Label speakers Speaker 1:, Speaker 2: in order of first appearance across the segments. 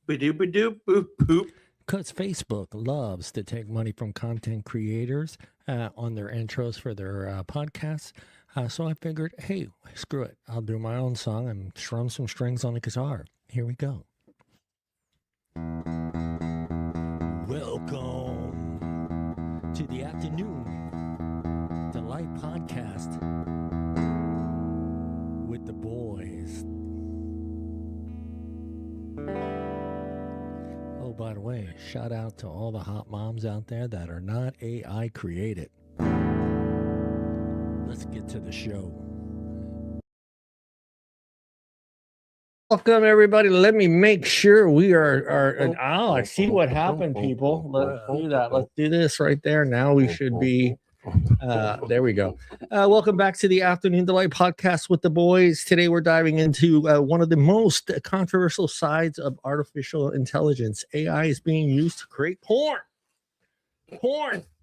Speaker 1: Ba-doop-a-doop, boop, boop.
Speaker 2: Because Facebook loves to take money from content creators on their intros for their podcasts. So I figured, hey, screw it. I'll do my own song and strum some strings on the guitar. Here we go. Welcome to the Afternoon Delight Podcast with the boys. Oh, by the way, shout out to all the hot moms out there that are not AI created. Let's get to the show. Welcome, everybody. Let me make sure we are I see what happened, people. Let's do that. Let's do this right there. Now we should be. There we go. Welcome back to the Afternoon Delight Podcast with the boys. Today we're diving into one of the most controversial sides of artificial intelligence. AI is being used to create porn.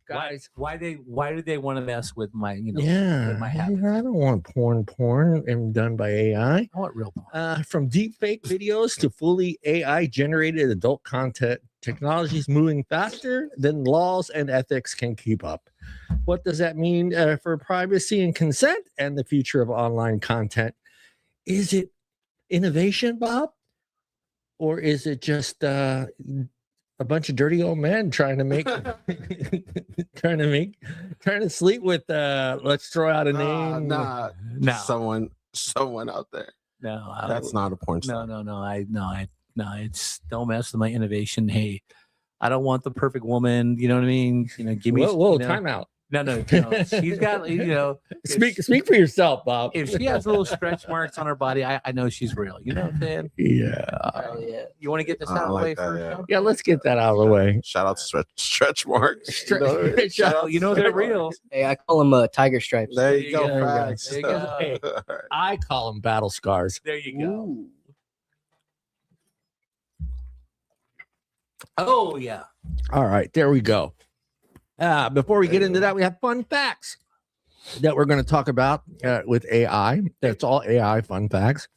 Speaker 2: Guys.
Speaker 3: Why do they want to mess with my, with my habits?
Speaker 2: I don't want porn and done by AI.
Speaker 3: I want real porn.
Speaker 2: From deep fake videos to fully AI generated adult content, technology is moving faster than laws and ethics can keep up. What does that mean for privacy and consent and the future of online content? Is it innovation, Bob? Or is it just a bunch of dirty old men trying to sleep with let's throw out a name?
Speaker 1: No. Someone out there.
Speaker 3: No,
Speaker 1: That's not a porn star.
Speaker 3: No. It's don't mess with my innovation. Hey, I don't want the perfect woman. You know what I mean? Give me.
Speaker 2: Whoa, time out.
Speaker 3: No. She's got,
Speaker 2: Speak for yourself, Bob.
Speaker 3: If she has little stretch marks on her body, I know she's real. You know what I'm saying?
Speaker 2: Yeah.
Speaker 3: You want to get this out of the way first?
Speaker 2: Yeah, let's get that out of the way.
Speaker 1: Shout out to stretch marks.
Speaker 3: They're real.
Speaker 4: Hey, I call them tiger stripes.
Speaker 1: There you go.
Speaker 3: There you go.
Speaker 2: Hey, I call them battle scars.
Speaker 3: There you go. Ooh. Oh, yeah.
Speaker 2: All right, there we go. Before we get into that, we have fun facts that we're going to talk about with AI. That's all AI fun facts.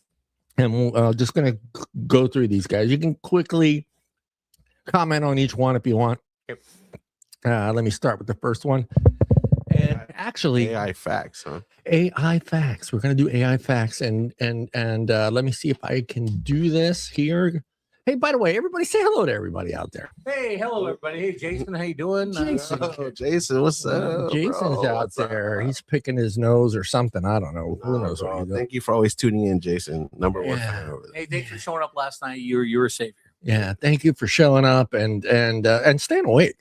Speaker 2: And we're just going to go through these guys. You can quickly comment on each one if you want.
Speaker 3: Yep.
Speaker 2: Let me start with the first one. And actually,
Speaker 1: AI facts, huh?
Speaker 2: AI facts. We're going to do AI facts. And let me see if I can do this here. Hey, by the way, everybody say hello to everybody out there.
Speaker 3: Hey, hello, everybody. Hey, Jason, how you doing?
Speaker 1: Jason, what's up?
Speaker 2: Jason's
Speaker 1: bro?
Speaker 2: out there. He's picking his nose or something. I don't know. Who knows what he's doing.
Speaker 1: Thank you for always tuning in, Jason. Number one fan over there.
Speaker 3: Hey, thanks for showing up last night. You were a savior.
Speaker 2: Yeah, thank you for showing up and staying awake.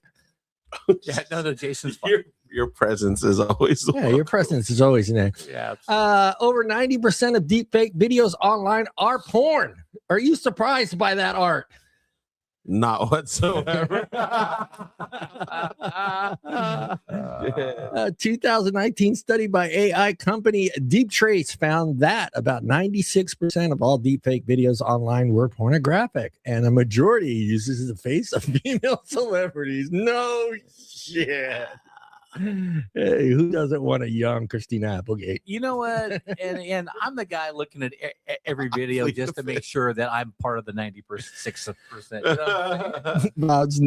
Speaker 3: Yeah, no, Jason's fine.
Speaker 1: Your presence is always
Speaker 2: your presence is always there.
Speaker 3: Yeah.
Speaker 2: Over 90% of deepfake videos online are porn. Are you surprised by that, Art?
Speaker 1: Not whatsoever.
Speaker 2: 2019 study by AI company Deep Trace found that about 96% of all deepfake videos online were pornographic, and a majority uses the face of female celebrities. No shit. Hey, who doesn't want a young Christina Applegate?
Speaker 3: You know what? And I'm the guy looking at every video just to make sure that I'm part of the 96%. You know
Speaker 2: it's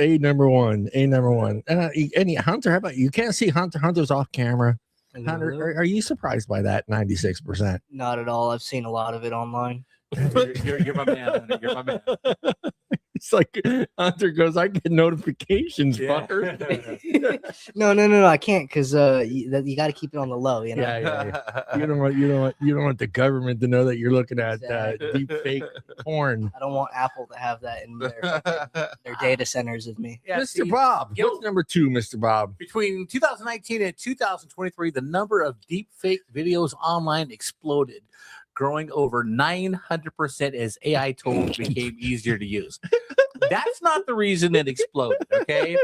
Speaker 2: a number one. Any Hunter? How about you? Can't see Hunter's off camera. Hunter, are you surprised by that 96%?
Speaker 4: Not at all. I've seen a lot of it online.
Speaker 3: You're my man, Hunter. You're my man.
Speaker 2: It's like Hunter goes, I get notifications, fucker.
Speaker 4: No, I can't because you got to keep it on the low. You know.
Speaker 2: Yeah. You don't want the government to know that you're looking at deep fake porn.
Speaker 4: I don't want Apple to have that in their data centers of me.
Speaker 2: Yeah, Mr. Bob, what's number 2, Mr. Bob?
Speaker 3: Between 2019 and 2023, the number of deep fake videos online exploded, growing over 900% as AI tools became easier to use. That's not the reason it exploded, okay?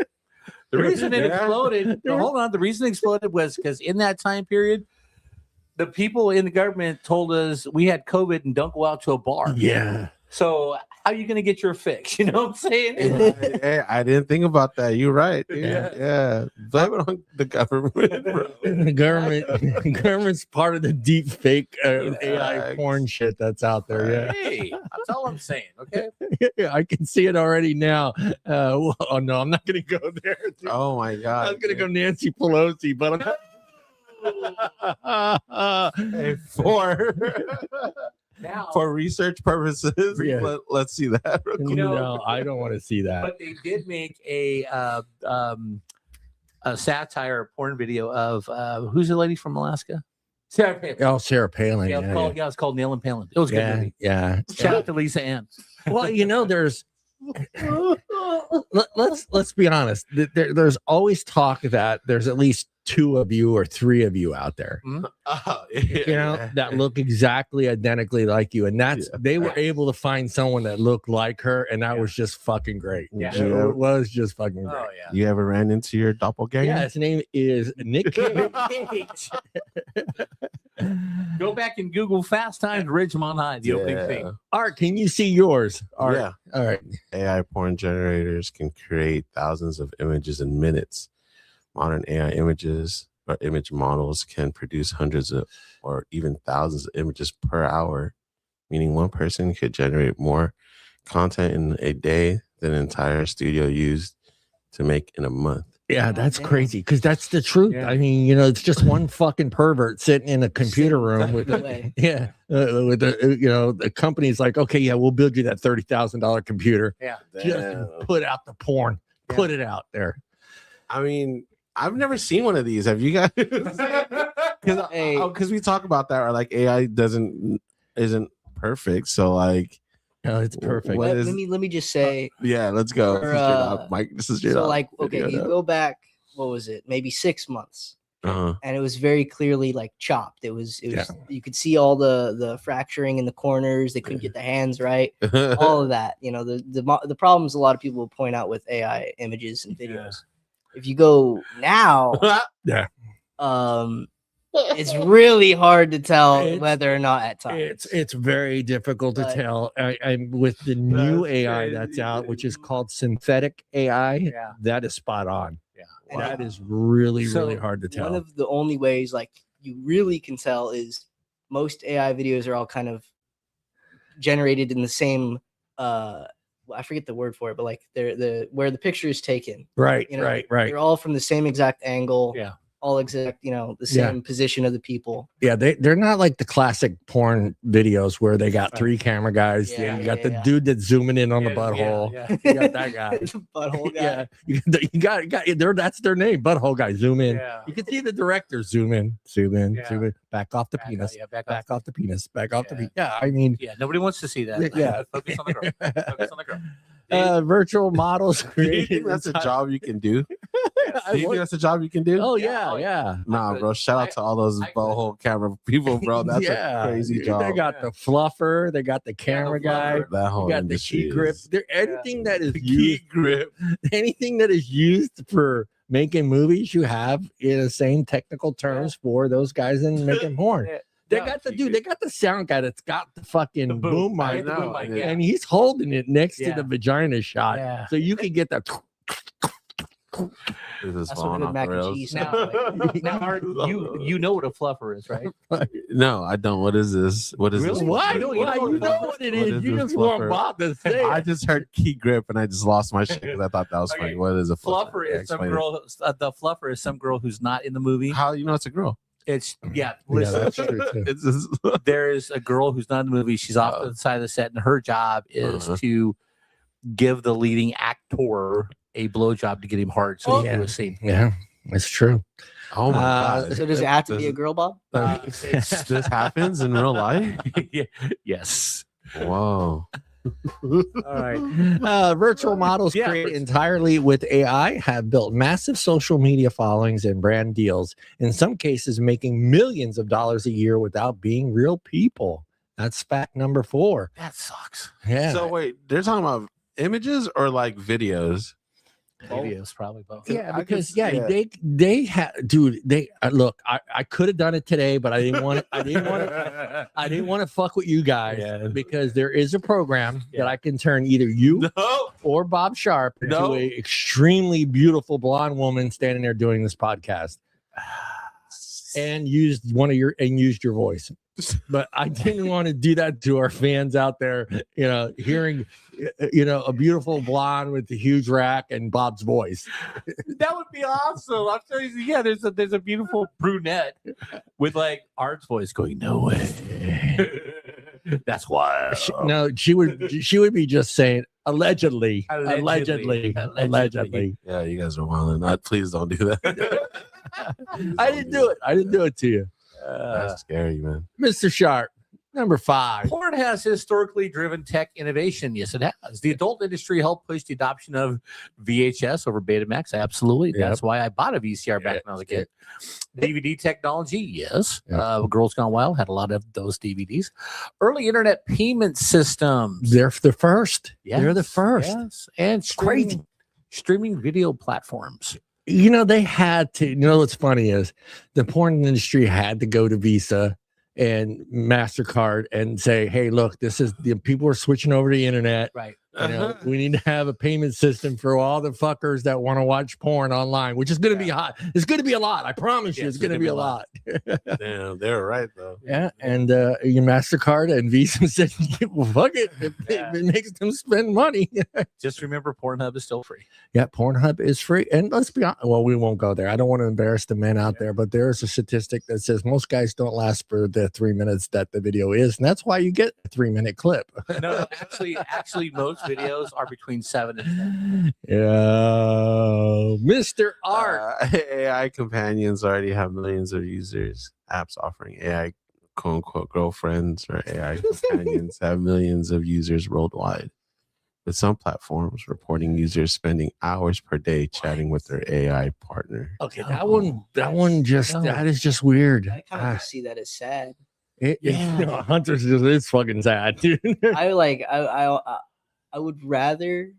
Speaker 3: The reason it exploded, hold on, the reason it exploded was because in that time period, the people in the government told us we had COVID and don't go out to a bar.
Speaker 2: Yeah.
Speaker 3: So how are you going to get your fix? You know what I'm saying?
Speaker 1: Hey, I didn't think about that. You're right. Dude.
Speaker 2: Yeah.
Speaker 1: Yeah. Blame it on the government. Bro.
Speaker 2: The government's part of the deep fake AI
Speaker 1: Facts.
Speaker 2: porn shit that's out there. Yeah.
Speaker 3: Hey, that's all I'm saying. Okay.
Speaker 2: Yeah, I can see it already now. Oh no, I'm not gonna go there. Dude.
Speaker 1: Oh my
Speaker 2: I
Speaker 1: God.
Speaker 2: was gonna go Nancy Pelosi, but I'm
Speaker 1: Hey, for
Speaker 3: Now,
Speaker 1: for research purposes,
Speaker 2: Yeah.
Speaker 1: let's see that. real quick.
Speaker 2: no, I don't want to see that.
Speaker 3: but they did make a satire porn video of who's the lady from Alaska? Sarah Palin.
Speaker 2: Oh, Sarah Palin.
Speaker 3: Yeah, it's called Nail and Palin. It was a good
Speaker 2: yeah,
Speaker 3: movie.
Speaker 2: yeah.
Speaker 3: Shout out to Lisa Ann.
Speaker 2: Well, there's let's be honest. There's always talk that there's at least 2 of you or 3 of you out there,
Speaker 1: Oh, yeah.
Speaker 2: that look exactly identically like you, and they were able to find someone that looked like her, and that was just fucking great.
Speaker 3: Yeah.
Speaker 2: It was just fucking great.
Speaker 3: Oh yeah.
Speaker 1: You ever ran into your doppelganger?
Speaker 2: Yeah, his name is Nick Cage.
Speaker 3: Go back and Google Fast Times Ridgemont High, the opening thing.
Speaker 2: Art, can you see yours? Art?
Speaker 1: Yeah.
Speaker 2: All right.
Speaker 1: AI porn generators can create thousands of images in minutes. Modern AI images or image models can produce hundreds of or even thousands of images per hour, meaning one person could generate more content in a day than an entire studio used to make in a month.
Speaker 2: Yeah, that's
Speaker 4: damn.
Speaker 2: crazy because that's the truth.
Speaker 3: Yeah.
Speaker 2: I mean, it's just one fucking pervert sitting in a computer room with
Speaker 4: Away.
Speaker 2: with the company's like, okay, yeah, we'll build you that $30,000 computer.
Speaker 3: Yeah.
Speaker 2: Just put out the porn, put it out there.
Speaker 1: I mean, I've never seen one of these. Have you guys? Because we talk about that, or like AI isn't perfect. So like,
Speaker 2: No, it's perfect.
Speaker 1: What
Speaker 4: Let,
Speaker 1: is-
Speaker 4: let me just say,
Speaker 1: yeah, let's go.
Speaker 4: For,
Speaker 1: This is straight up, Mike. This is straight
Speaker 4: so
Speaker 1: up.
Speaker 4: like, okay,
Speaker 1: Video
Speaker 4: you
Speaker 1: now.
Speaker 4: go back, what was it? Maybe 6 months.
Speaker 1: Uh-huh.
Speaker 4: And it was very clearly like chopped. It was
Speaker 2: Yeah.
Speaker 4: you could see all the fracturing in the corners. They couldn't get the hands right. All of that, the problems a lot of people will point out with AI images and videos. If you go now, it's really hard to tell
Speaker 2: It's-
Speaker 4: whether or not at times.
Speaker 2: It's very difficult to
Speaker 4: But-
Speaker 2: tell. I'm with the new
Speaker 1: That's
Speaker 2: AI that's
Speaker 1: crazy.
Speaker 2: out, which is called synthetic AI.
Speaker 3: Yeah.
Speaker 2: That is spot on.
Speaker 3: Yeah.
Speaker 4: And
Speaker 2: That is really,
Speaker 4: So,
Speaker 2: really hard to tell.
Speaker 4: One of the only ways like you really can tell is most AI videos are all kind of generated in the same I forget the word for it, but like they're where the picture is taken.
Speaker 2: Right,
Speaker 4: You know,
Speaker 2: right.
Speaker 4: They're all from the same exact angle.
Speaker 3: Yeah.
Speaker 4: All exact, the
Speaker 2: Yeah.
Speaker 4: same position of the people.
Speaker 2: Yeah, they're not like the classic porn videos where they got 3 camera guys.
Speaker 4: Yeah,
Speaker 2: you got
Speaker 4: yeah,
Speaker 2: the
Speaker 4: yeah.
Speaker 2: dude that's zooming in on the
Speaker 3: Yeah,
Speaker 2: butthole.
Speaker 3: yeah.
Speaker 2: You got that guy.
Speaker 4: The butthole guy.
Speaker 2: Yeah, you got that's their name, butthole guy. Zoom in.
Speaker 3: Yeah.
Speaker 2: You can see the director zoom in, zoom in,
Speaker 3: Yeah.
Speaker 2: zoom in. Back off the
Speaker 3: Back
Speaker 2: penis.
Speaker 3: off, yeah, back
Speaker 2: Back
Speaker 3: off.
Speaker 2: off the penis. Back off the
Speaker 3: Yeah.
Speaker 2: penis. Yeah, I mean,
Speaker 3: Yeah, nobody wants to see that.
Speaker 2: Yeah.
Speaker 3: Focus on the girl. Focus on the girl.
Speaker 2: virtual models
Speaker 1: Do you
Speaker 2: created.
Speaker 1: think that's a job you can do?
Speaker 2: I
Speaker 1: Do you think
Speaker 2: would-
Speaker 1: that's a job you can do?
Speaker 2: Oh
Speaker 3: Yeah,
Speaker 2: yeah.
Speaker 1: Nah,
Speaker 3: could.
Speaker 1: bro. Shout out to all those
Speaker 3: I could.
Speaker 1: butthole camera people, bro. That's a crazy job.
Speaker 2: They got the fluffer. They got the camera guy.
Speaker 3: fluffer.
Speaker 1: That whole
Speaker 2: You got the
Speaker 1: industry
Speaker 2: key grip.
Speaker 1: is-
Speaker 2: There, anything that is
Speaker 1: The
Speaker 2: used,
Speaker 1: key grip.
Speaker 2: anything that is used for making movies, you have in the same technical terms for those guys in making porn.
Speaker 3: Yeah.
Speaker 2: They
Speaker 3: Yeah,
Speaker 2: got the
Speaker 1: key
Speaker 2: dude. They got the sound guy that's got the fucking
Speaker 3: The
Speaker 2: boom
Speaker 3: boom.
Speaker 2: mic,
Speaker 3: The boom mic, yeah.
Speaker 2: and he's holding it next
Speaker 3: Yeah.
Speaker 2: to the vagina shot,
Speaker 3: Yeah.
Speaker 2: so you can get that.
Speaker 1: This is
Speaker 4: That's
Speaker 1: falling
Speaker 4: what
Speaker 1: off
Speaker 4: mac
Speaker 1: the
Speaker 4: and
Speaker 1: rails.
Speaker 4: cheese now. Like,
Speaker 3: Now, Art, you know what a fluffer is, right?
Speaker 1: No, I don't. What is this? What is
Speaker 3: Really?
Speaker 1: this?
Speaker 2: What?
Speaker 3: You know-
Speaker 2: Why?
Speaker 3: you know
Speaker 2: You know what it
Speaker 1: What
Speaker 2: is.
Speaker 1: is
Speaker 2: You
Speaker 1: this
Speaker 2: just weren't
Speaker 1: fluffer?
Speaker 2: about to say
Speaker 1: I
Speaker 2: it.
Speaker 1: just heard key grip and I just lost my shit because I thought that was
Speaker 3: Okay.
Speaker 1: funny. What is a
Speaker 3: Fluffer
Speaker 1: Yeah,
Speaker 3: is some
Speaker 1: explain it.
Speaker 3: girl. The fluffer is some girl who's not in the movie.
Speaker 1: How you know it's a girl?
Speaker 3: It's
Speaker 2: Yeah,
Speaker 3: Listen,
Speaker 2: that's true too.
Speaker 1: It's just,
Speaker 3: there is a girl who's not in the movie. She's off to the side of the set, and her job is
Speaker 1: Uh-huh.
Speaker 3: to give the leading actor a blowjob to get him hard, so he can do a scene.
Speaker 2: Yeah, it's true.
Speaker 1: oh my
Speaker 2: Uh,
Speaker 1: god!
Speaker 4: so does it have to be a girl, Bob?
Speaker 1: This happens in real life?
Speaker 3: Yes.
Speaker 1: Whoa!
Speaker 3: All right.
Speaker 2: Virtual models
Speaker 3: Yeah,
Speaker 2: created entirely with AI have built massive social media followings and brand deals, in some cases making millions of dollars a year without being real people. That's fact number 4.
Speaker 3: That sucks.
Speaker 2: Yeah.
Speaker 1: So wait, they're talking about images or like videos?
Speaker 3: Maybe it was probably both.
Speaker 2: Yeah,
Speaker 1: I
Speaker 2: because
Speaker 1: could- yeah.
Speaker 2: they had, dude. They look. I could have done it today, but I didn't want to. I didn't want to fuck with you guys
Speaker 3: Yeah.
Speaker 2: because there is a program
Speaker 3: Yeah.
Speaker 2: that I can turn either you
Speaker 3: No.
Speaker 2: or Bob Sharp into
Speaker 3: No.
Speaker 2: a extremely beautiful blonde woman standing there doing this podcast, and used your voice. But I didn't want to do that to our fans out there. Hearing, a beautiful blonde with the huge rack and Bob's voice.
Speaker 3: That would be awesome. I'm telling you, yeah, there's a beautiful brunette with like Art's voice going, no way. That's why.
Speaker 2: No, she would be just saying allegedly.
Speaker 3: Allegedly.
Speaker 1: Yeah, you guys are wilding. Please don't do that.
Speaker 2: I didn't do it. I didn't do it to you.
Speaker 1: That's scary, man.
Speaker 2: Mr. Sharp, number 5.
Speaker 3: Porn has historically driven tech innovation. Yes, it has. The adult industry helped push the adoption of VHS over Betamax. Absolutely.
Speaker 2: Yep.
Speaker 3: That's why I bought a VCR back when I was a kid. DVD technology. Yes.
Speaker 2: Yep.
Speaker 3: Girls Gone Wild had a lot of those DVDs. Early internet payment systems.
Speaker 2: They're the first.
Speaker 3: Yes,
Speaker 2: They're the first.
Speaker 3: Yes. And
Speaker 2: Crazy.
Speaker 3: streaming video platforms.
Speaker 2: They had to. What's funny is the porn industry had to go to Visa and MasterCard and say, hey, look, this is the people are switching over to the internet.
Speaker 3: Right.
Speaker 2: We need to have a payment system for all the fuckers that want to watch porn online, which is going to be hot. It's going to be a lot. I promise you, it's going to be a lot.
Speaker 1: Damn, they were right though.
Speaker 2: Yeah, and your MasterCard and Visa said, well, fuck it. It makes them spend money.
Speaker 3: Just remember, Pornhub is still free.
Speaker 2: Yeah, Pornhub is free. And let's be honest. Well, we won't go there. I don't want to embarrass the men out there, but there is a statistic that says most guys don't last for the 3 minutes that the video is. And that's why you get a 3-minute clip.
Speaker 3: No, actually, most videos are between 7 and 10.
Speaker 2: Yeah. Mr. Art.
Speaker 1: AI companions already have millions of users. Apps offering AI quote unquote girlfriends or AI companions have millions of users worldwide. With some platforms reporting users spending hours per day chatting with their AI partner.
Speaker 2: Okay, that one that is just weird.
Speaker 4: I kind of just see that as sad.
Speaker 2: Hunter's just it's fucking sad, dude.
Speaker 4: I would rather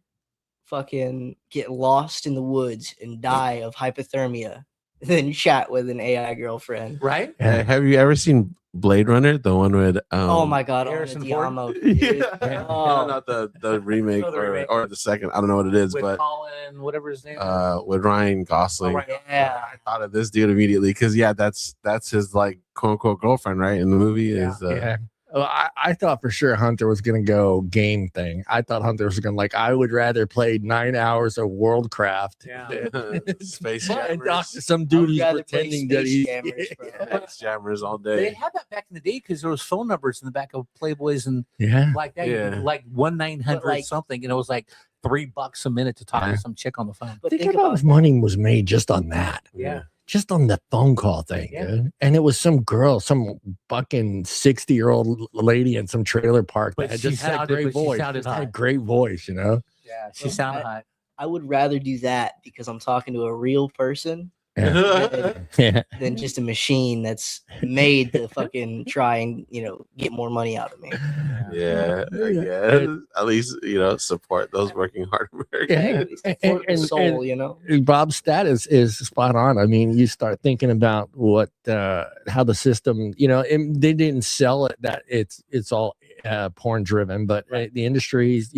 Speaker 4: fucking get lost in the woods and die of hypothermia than chat with an AI girlfriend.
Speaker 3: Right?
Speaker 1: Have you ever seen Blade Runner, the one with
Speaker 4: Oh my god,
Speaker 3: Harrison
Speaker 4: Diamo.
Speaker 1: yeah,
Speaker 4: Oh.
Speaker 1: not the remake,
Speaker 3: No, the remake.
Speaker 1: or the second. I don't know what it is,
Speaker 3: With
Speaker 1: but
Speaker 3: Colin, whatever his name is.
Speaker 1: with Ryan Gosling.
Speaker 3: Right.
Speaker 4: Yeah.
Speaker 1: I thought of this dude immediately because that's his like quote unquote girlfriend, right? In the movie
Speaker 3: Yeah.
Speaker 1: is
Speaker 2: Yeah. Well, I thought for sure Hunter was gonna go game thing. I thought Hunter was gonna I would rather play 9 hours of Worldcraft
Speaker 3: Yeah.
Speaker 1: Space
Speaker 2: and talk
Speaker 1: Jammers.
Speaker 2: to some
Speaker 4: I
Speaker 2: dude
Speaker 4: would
Speaker 2: who's
Speaker 4: rather play
Speaker 2: pretending that
Speaker 4: Space
Speaker 2: he's
Speaker 4: Jammers, bro.
Speaker 1: Space Jammers all
Speaker 3: They
Speaker 1: day.
Speaker 3: had that back in the day because there was phone numbers in the back of Playboys and
Speaker 2: yeah.
Speaker 3: like that,
Speaker 1: Yeah.
Speaker 3: like 1-900
Speaker 4: But, like-
Speaker 3: something, and it was like $3 a minute to talk
Speaker 1: Yeah.
Speaker 3: to some chick on the phone.
Speaker 4: But
Speaker 2: Think
Speaker 4: think
Speaker 2: about how
Speaker 4: about
Speaker 2: much money was made just on that.
Speaker 3: Yeah.
Speaker 2: Just on the phone call thing,
Speaker 3: Yeah.
Speaker 2: dude. And it was some girl, some fucking 60-year-old lady in some trailer park
Speaker 3: But
Speaker 2: that had
Speaker 3: she
Speaker 2: just had a
Speaker 3: sounded-
Speaker 2: great
Speaker 3: but she
Speaker 2: voice.
Speaker 3: sounded
Speaker 2: Just had a
Speaker 3: hot.
Speaker 2: great voice,
Speaker 3: Yeah, she
Speaker 4: Well,
Speaker 3: sounded hot.
Speaker 4: I would rather do that because I'm talking to a real person
Speaker 2: Yeah.
Speaker 4: than just a machine that's made to fucking try and get more money out of me.
Speaker 1: Yeah, I guess. At least support those working hard Americans.
Speaker 2: Yeah.
Speaker 4: Support the
Speaker 2: And-
Speaker 4: soul,
Speaker 2: Bob's status is spot on. I mean, you start thinking about what how the system, and they didn't sell it that it's all porn driven, but the industries,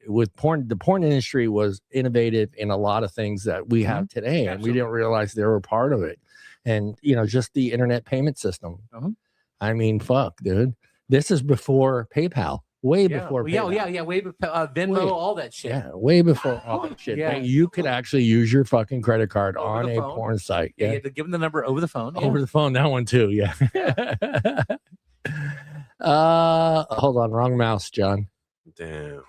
Speaker 2: with porn, the porn industry was innovative in a lot of things that we have today, and we didn't realize they were part of it. And just the internet payment system. I mean, fuck, dude, this is before PayPal. Way before PayPal.
Speaker 3: Way before Venmo,
Speaker 2: Way-
Speaker 3: all that shit.
Speaker 2: Yeah, way before all that shit.
Speaker 3: Yeah.
Speaker 2: Man, you could actually use your fucking credit card
Speaker 3: Over
Speaker 2: on
Speaker 3: the
Speaker 2: a
Speaker 3: phone.
Speaker 2: porn site.
Speaker 3: You
Speaker 2: Yeah,
Speaker 3: had to give them the number over the phone.
Speaker 2: over the phone. That one too. Yeah. Hold on, wrong mouse, John.
Speaker 1: Damn.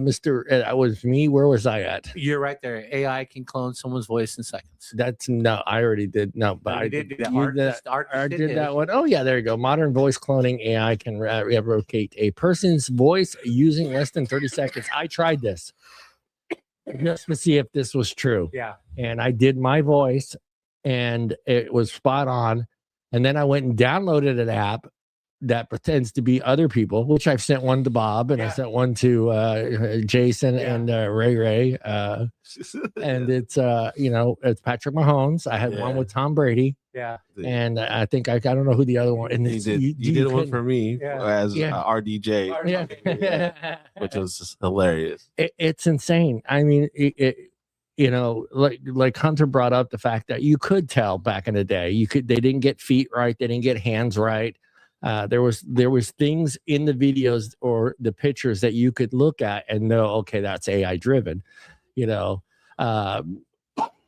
Speaker 2: Mr. I was me. Where was I at?
Speaker 3: You're right there. AI can clone someone's voice in seconds.
Speaker 2: That's no. I already did. No, but
Speaker 3: No,
Speaker 2: I
Speaker 3: you did do that.
Speaker 2: you
Speaker 3: Art
Speaker 2: did
Speaker 3: just- Art
Speaker 2: I
Speaker 3: just
Speaker 2: did
Speaker 3: his.
Speaker 2: that one. Oh yeah, there you go. Modern voice cloning AI can replicate a person's voice using less than 30 seconds. I tried this just to see if this was true.
Speaker 3: Yeah.
Speaker 2: And I did my voice and it was spot on. And then I went and downloaded an app that pretends to be other people, which I've sent one to Bob and I sent one to Jason and Ray. And it's it's Patrick Mahomes. I had one with Tom Brady.
Speaker 3: Yeah.
Speaker 2: And I think I don't know who the other one. And
Speaker 1: you did one for me as RDJ, which was hilarious.
Speaker 2: It's insane. I mean, like Hunter brought up the fact that you could tell back in the day. They didn't get feet right, they didn't get hands right. There was things in the videos or the pictures that you could look at and know, okay, that's AI driven.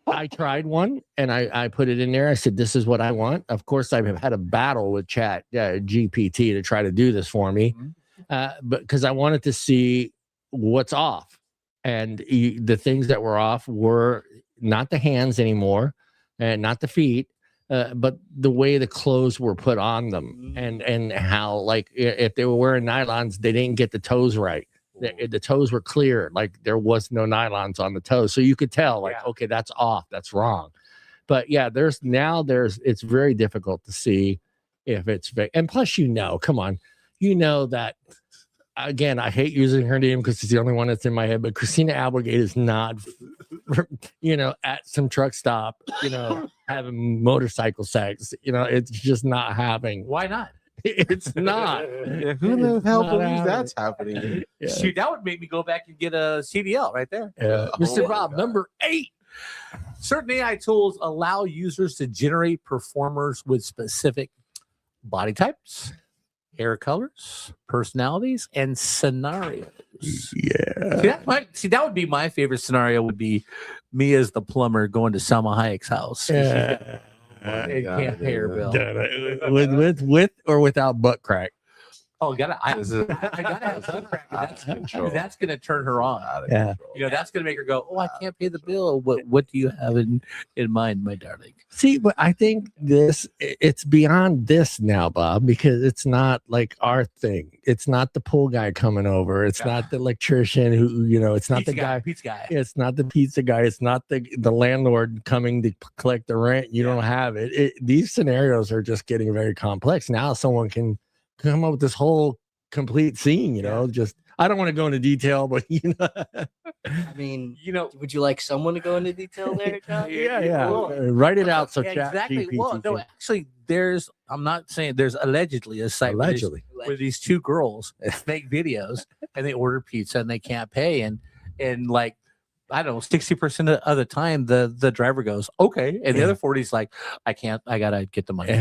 Speaker 2: I tried one and I put it in there. I said, this is what I want. Of course, I've had a battle with Chat GPT to try to do this for me, but because I wanted to see what's off. And the things that were off were not the hands anymore and not the feet, but the way the clothes were put on them and how, like, if they were wearing nylons, they didn't get the toes right. The toes were clear, like there was no nylons on the toes, so you could tell, like, okay, that's off, that's wrong. But yeah, it's very difficult to see if it's fake. And plus, come on, that. Again, I hate using her name because it's the only one that's in my head. But Christina Applegate is not, at some truck stop, having motorcycle sex. It's just not happening.
Speaker 3: Why not?
Speaker 2: It's not.
Speaker 1: Who the hell believes that's happening?
Speaker 3: Shoot, that would make me go back and get a CDL right there.
Speaker 2: Mr. Rob, number 8.
Speaker 3: Certain AI tools allow users to generate performers with specific body types, hair colors, personalities, and scenarios.
Speaker 2: Yeah.
Speaker 3: See, that would be my favorite scenario. Would be me as the plumber going to Salma Hayek's house.
Speaker 2: Yeah.
Speaker 3: Can't pay her bill.
Speaker 2: With or without butt crack.
Speaker 3: Oh, I gotta have butt crack. That's gonna turn her on.
Speaker 2: Yeah.
Speaker 3: That's gonna make her go, oh, I can't pay the bill. What do you have in mind, my darling?
Speaker 2: See, but I think it's beyond this now, Bob, because it's not like our thing. It's not the pool guy coming over. It's not the electrician who, it's not
Speaker 3: pizza
Speaker 2: the
Speaker 3: pizza guy.
Speaker 2: It's not the pizza guy. It's not the landlord coming to collect the rent. You don't have it. These scenarios are just getting very complex. Now someone can come up with this whole complete scene, just, I don't want to go into detail, but
Speaker 4: I mean, would you like someone to go into detail there, John?
Speaker 2: Yeah. Write it out. So
Speaker 3: exactly. Well, no, actually, I'm not saying there's allegedly a site where these two girls make videos and they order pizza and they can't pay, and like, I don't know, 60% of the time the driver goes, okay, and the other 40 is like, I can't, I gotta get the money.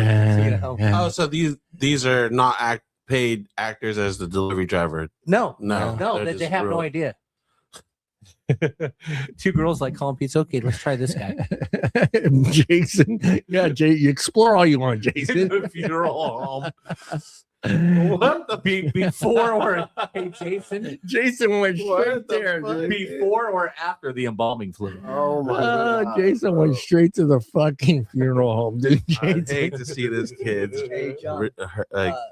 Speaker 1: Oh, so these are not paid actors as the delivery driver.
Speaker 3: No, they have no idea. Two girls like calling pizza. Okay, let's try this guy.
Speaker 2: Jason. Yeah, you explore all you want, Jason.
Speaker 3: Funeral home. What the before or hey
Speaker 2: Jason went straight there
Speaker 3: before or after the embalming fluid.
Speaker 2: Oh my God. Jason went straight to the fucking funeral home, dude.
Speaker 1: I hate to see this kid's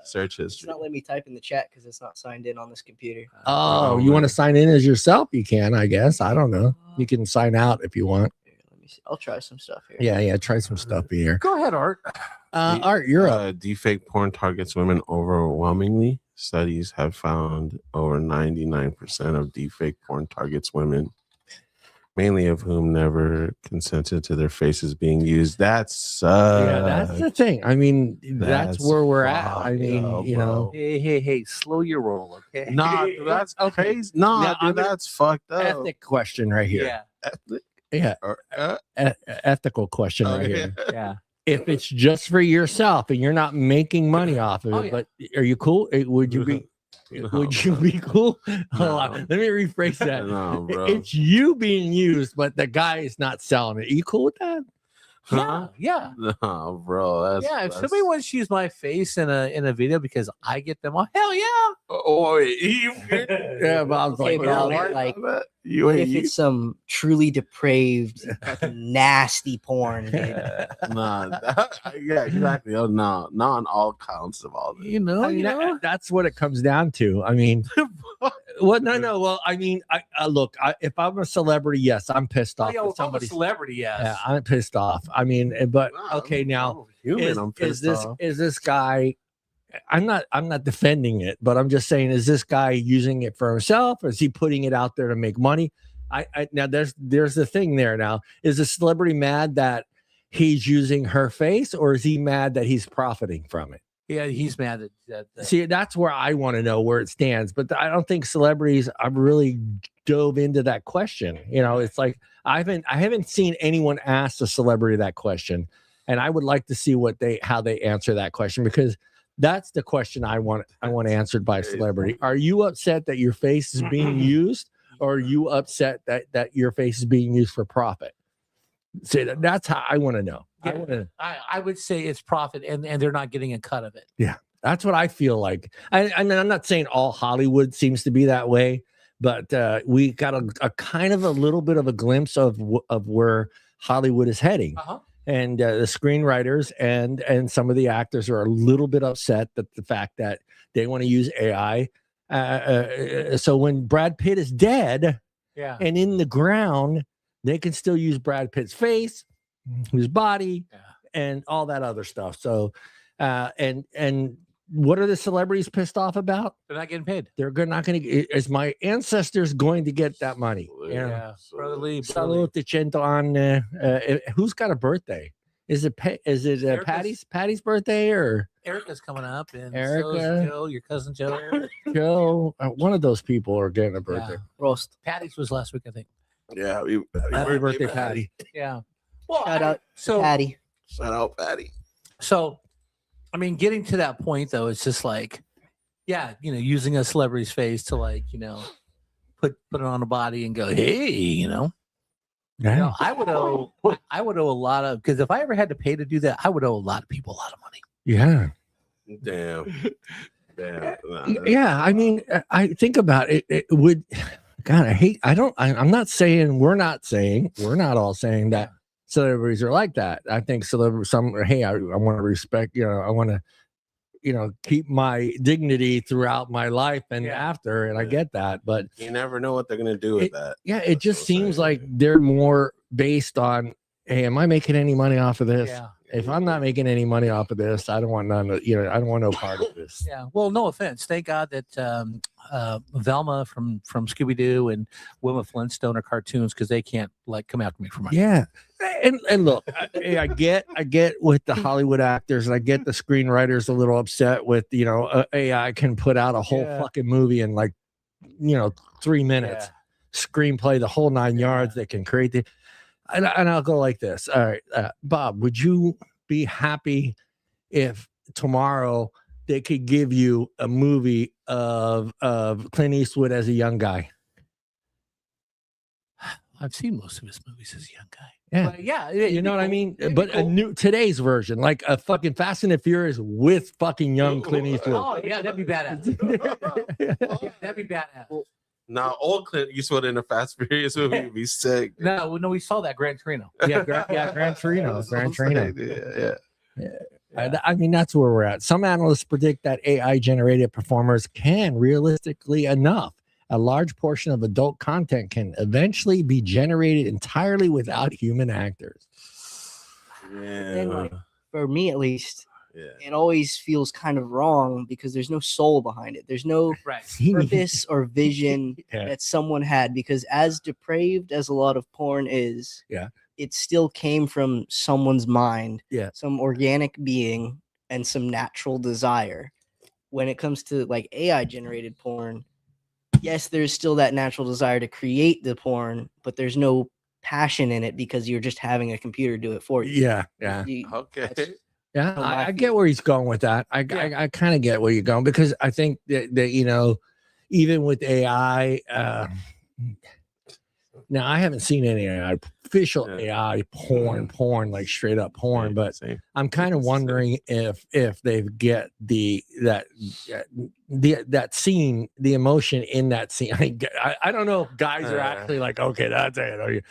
Speaker 1: search history.
Speaker 4: It's not letting me type in the chat because it's not signed in on this computer.
Speaker 2: Oh, you want to sign in as yourself? You can, I guess. I don't know. You can sign out if you want.
Speaker 4: Let me see. I'll try some stuff here.
Speaker 2: Yeah, try some stuff here.
Speaker 3: Go ahead, Art.
Speaker 2: Art, you're up.
Speaker 1: Deepfake porn targets women overwhelmingly. Studies have found over 99% of deepfake porn targets women, mainly of whom never consented to their faces being used. That's
Speaker 2: that's the thing. I mean, that's where we're at. I mean,
Speaker 1: bro.
Speaker 3: Hey, slow your roll, okay?
Speaker 1: Nah, that's crazy. Nah, dude, that's fucked up.
Speaker 2: Ethic question right here.
Speaker 1: Yeah.
Speaker 2: Ethical question right here.
Speaker 3: Yeah.
Speaker 2: If it's just for yourself and you're not making money off of it, but are you cool? Would you be? Would you be cool? Hold on. Let me rephrase that.
Speaker 1: No, bro.
Speaker 2: It's you being used, but the guy is not selling it. Are you cool with that?
Speaker 3: Yeah.
Speaker 1: No, bro.
Speaker 3: If somebody wants to use my face in a video because I get them on, hell yeah.
Speaker 1: Oh,
Speaker 2: yeah, but I was
Speaker 4: Okay,
Speaker 2: like,
Speaker 4: if it's some truly depraved, fucking nasty porn, dude.
Speaker 1: Yeah, exactly. Oh no, not on all counts of all this.
Speaker 2: That's what it comes down to. I mean, no. Well, I mean, look. If I'm a celebrity, yes, I'm pissed off.
Speaker 3: If I'm a celebrity, yes.
Speaker 2: Yeah, I'm pissed off. I mean, but okay, now
Speaker 1: I'm pissed off.
Speaker 2: is this guy? I'm not defending it, but I'm just saying, is this guy using it for himself, or is he putting it out there to make money? Now there's the thing there. Now, is the celebrity mad that he's using her face, or is he mad that he's profiting from it?
Speaker 3: Yeah, he's mad at
Speaker 2: See, that's where I want to know where it stands, but I don't think celebrities have really dove into that question. You know, it's like I haven't seen anyone ask a celebrity that question, and I would like to see how they answer that question, because that's the question I want answered by a celebrity. Are you upset that your face is being used, or are you upset that your face is being used for profit? See, that's how I want to know.
Speaker 3: Yeah, I would say it's profit, and they're not getting a cut of it.
Speaker 2: Yeah, that's what I feel like. I mean, I'm not saying all Hollywood seems to be that way, but we got a kind of a little bit of a glimpse of where Hollywood is heading. And the screenwriters and some of the actors are a little bit upset that the fact that they want to use AI. So when Brad Pitt is dead, and in the ground, they can still use Brad Pitt's face, his body, and all that other stuff. So, and what are the celebrities pissed off about?
Speaker 3: They're not getting paid.
Speaker 2: They're not going to. Is my ancestors going to get that money?
Speaker 3: Yeah, Brother Lee.
Speaker 2: Salute on who's got a birthday? Is it Patty's birthday, or
Speaker 3: Erica's coming up, and
Speaker 2: Erica,
Speaker 3: so is Joe, your cousin Joe.
Speaker 2: Joe, one of those people are getting a birthday.
Speaker 4: Roast.
Speaker 3: Patty's was last week, I think.
Speaker 1: Yeah,
Speaker 2: Happy birthday, Patty.
Speaker 3: Yeah. Well,
Speaker 4: Shout out Patty.
Speaker 1: Shout out Patty.
Speaker 3: So, I mean, getting to that point though, it's just like, yeah, using a celebrity's face to put it on a body and go, hey, I would owe a lot of, because if I ever had to pay to do that, I would owe a lot of people a lot of money.
Speaker 2: Yeah.
Speaker 1: Damn.
Speaker 2: Yeah. I mean, I think about it. It would. God, I'm not saying, we're not all saying that celebrities are like that. I think I want to respect, I want to, keep my dignity throughout my life and after. And I get that, but
Speaker 1: you never know what they're going to do with that.
Speaker 2: Yeah. It just seems like they're more based on, hey, am I making any money off of this?
Speaker 3: Yeah.
Speaker 2: If I'm not making any money off of this, I don't want none of, I don't want no part of this.
Speaker 3: Yeah. Well, no offense. Thank God that Velma from Scooby-Doo and Wilma Flintstone are cartoons, because they can't come after me for money.
Speaker 2: Yeah. And look, I get with the Hollywood actors, and I get the screenwriters a little upset with, AI can put out a whole fucking movie in 3 minutes, screenplay, the whole 9 yards. They can create the. And I'll go like this. All right, Bob, would you be happy if tomorrow they could give you a movie of Clint Eastwood as a young guy?
Speaker 3: I've seen most of his movies as a young guy.
Speaker 2: Yeah,
Speaker 3: but yeah,
Speaker 2: you know what I mean. But cool. Today's version, like a fucking Fast and the Furious with fucking young Clint Eastwood.
Speaker 3: Oh yeah, that'd be badass. That'd be badass.
Speaker 1: Now, old Clint Eastwood in a Fast Furious movie would be sick.
Speaker 3: No, we saw that Gran Torino.
Speaker 2: Yeah, Gran Torino. Gran Torino.
Speaker 1: Yeah.
Speaker 2: I mean, that's where we're at. Some analysts predict that AI-generated performers can, realistically enough, a large portion of adult content can eventually be generated entirely without human actors.
Speaker 1: Yeah.
Speaker 4: For me, at least, it always feels kind of wrong, because there's no soul behind it. There's no purpose or vision that someone had, because as depraved as a lot of porn is, it still came from someone's mind, some organic being and some natural desire. When it comes to AI generated porn, yes, there's still that natural desire to create the porn, but there's no passion in it, because you're just having a computer do it for you.
Speaker 1: Okay.
Speaker 2: Yeah, I get where he's going with that. I kind of get where you're going, because I think that even with AI, now I haven't seen any official AI porn, like straight up porn, but I'm kind of wondering if they get that scene, the emotion in that scene. I don't know if guys are actually like, okay, that's it.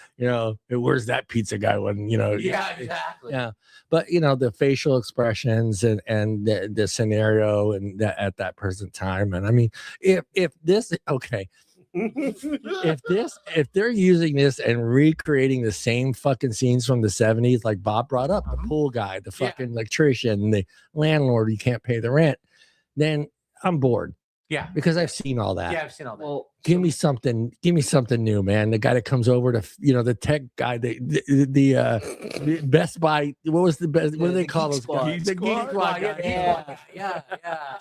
Speaker 2: Where's that pizza guy when
Speaker 3: Yeah, exactly.
Speaker 2: Yeah. But the facial expressions and the scenario and at that present time. And I mean, if this if they're using this and recreating the same fucking scenes from the 70s, like Bob brought up, the pool guy, the fucking electrician, the landlord, you can't pay the rent. then I'm bored
Speaker 3: Yeah.
Speaker 2: because I've seen all that.
Speaker 3: Yeah, I've seen all that.
Speaker 4: Well,
Speaker 2: Give me something new, man. The guy that comes over to, the tech guy, the Best Buy. What was the best? What do they
Speaker 4: the
Speaker 2: call
Speaker 4: Geek
Speaker 2: those
Speaker 4: Squad.
Speaker 2: guys? The Geek Squad.
Speaker 3: Yeah.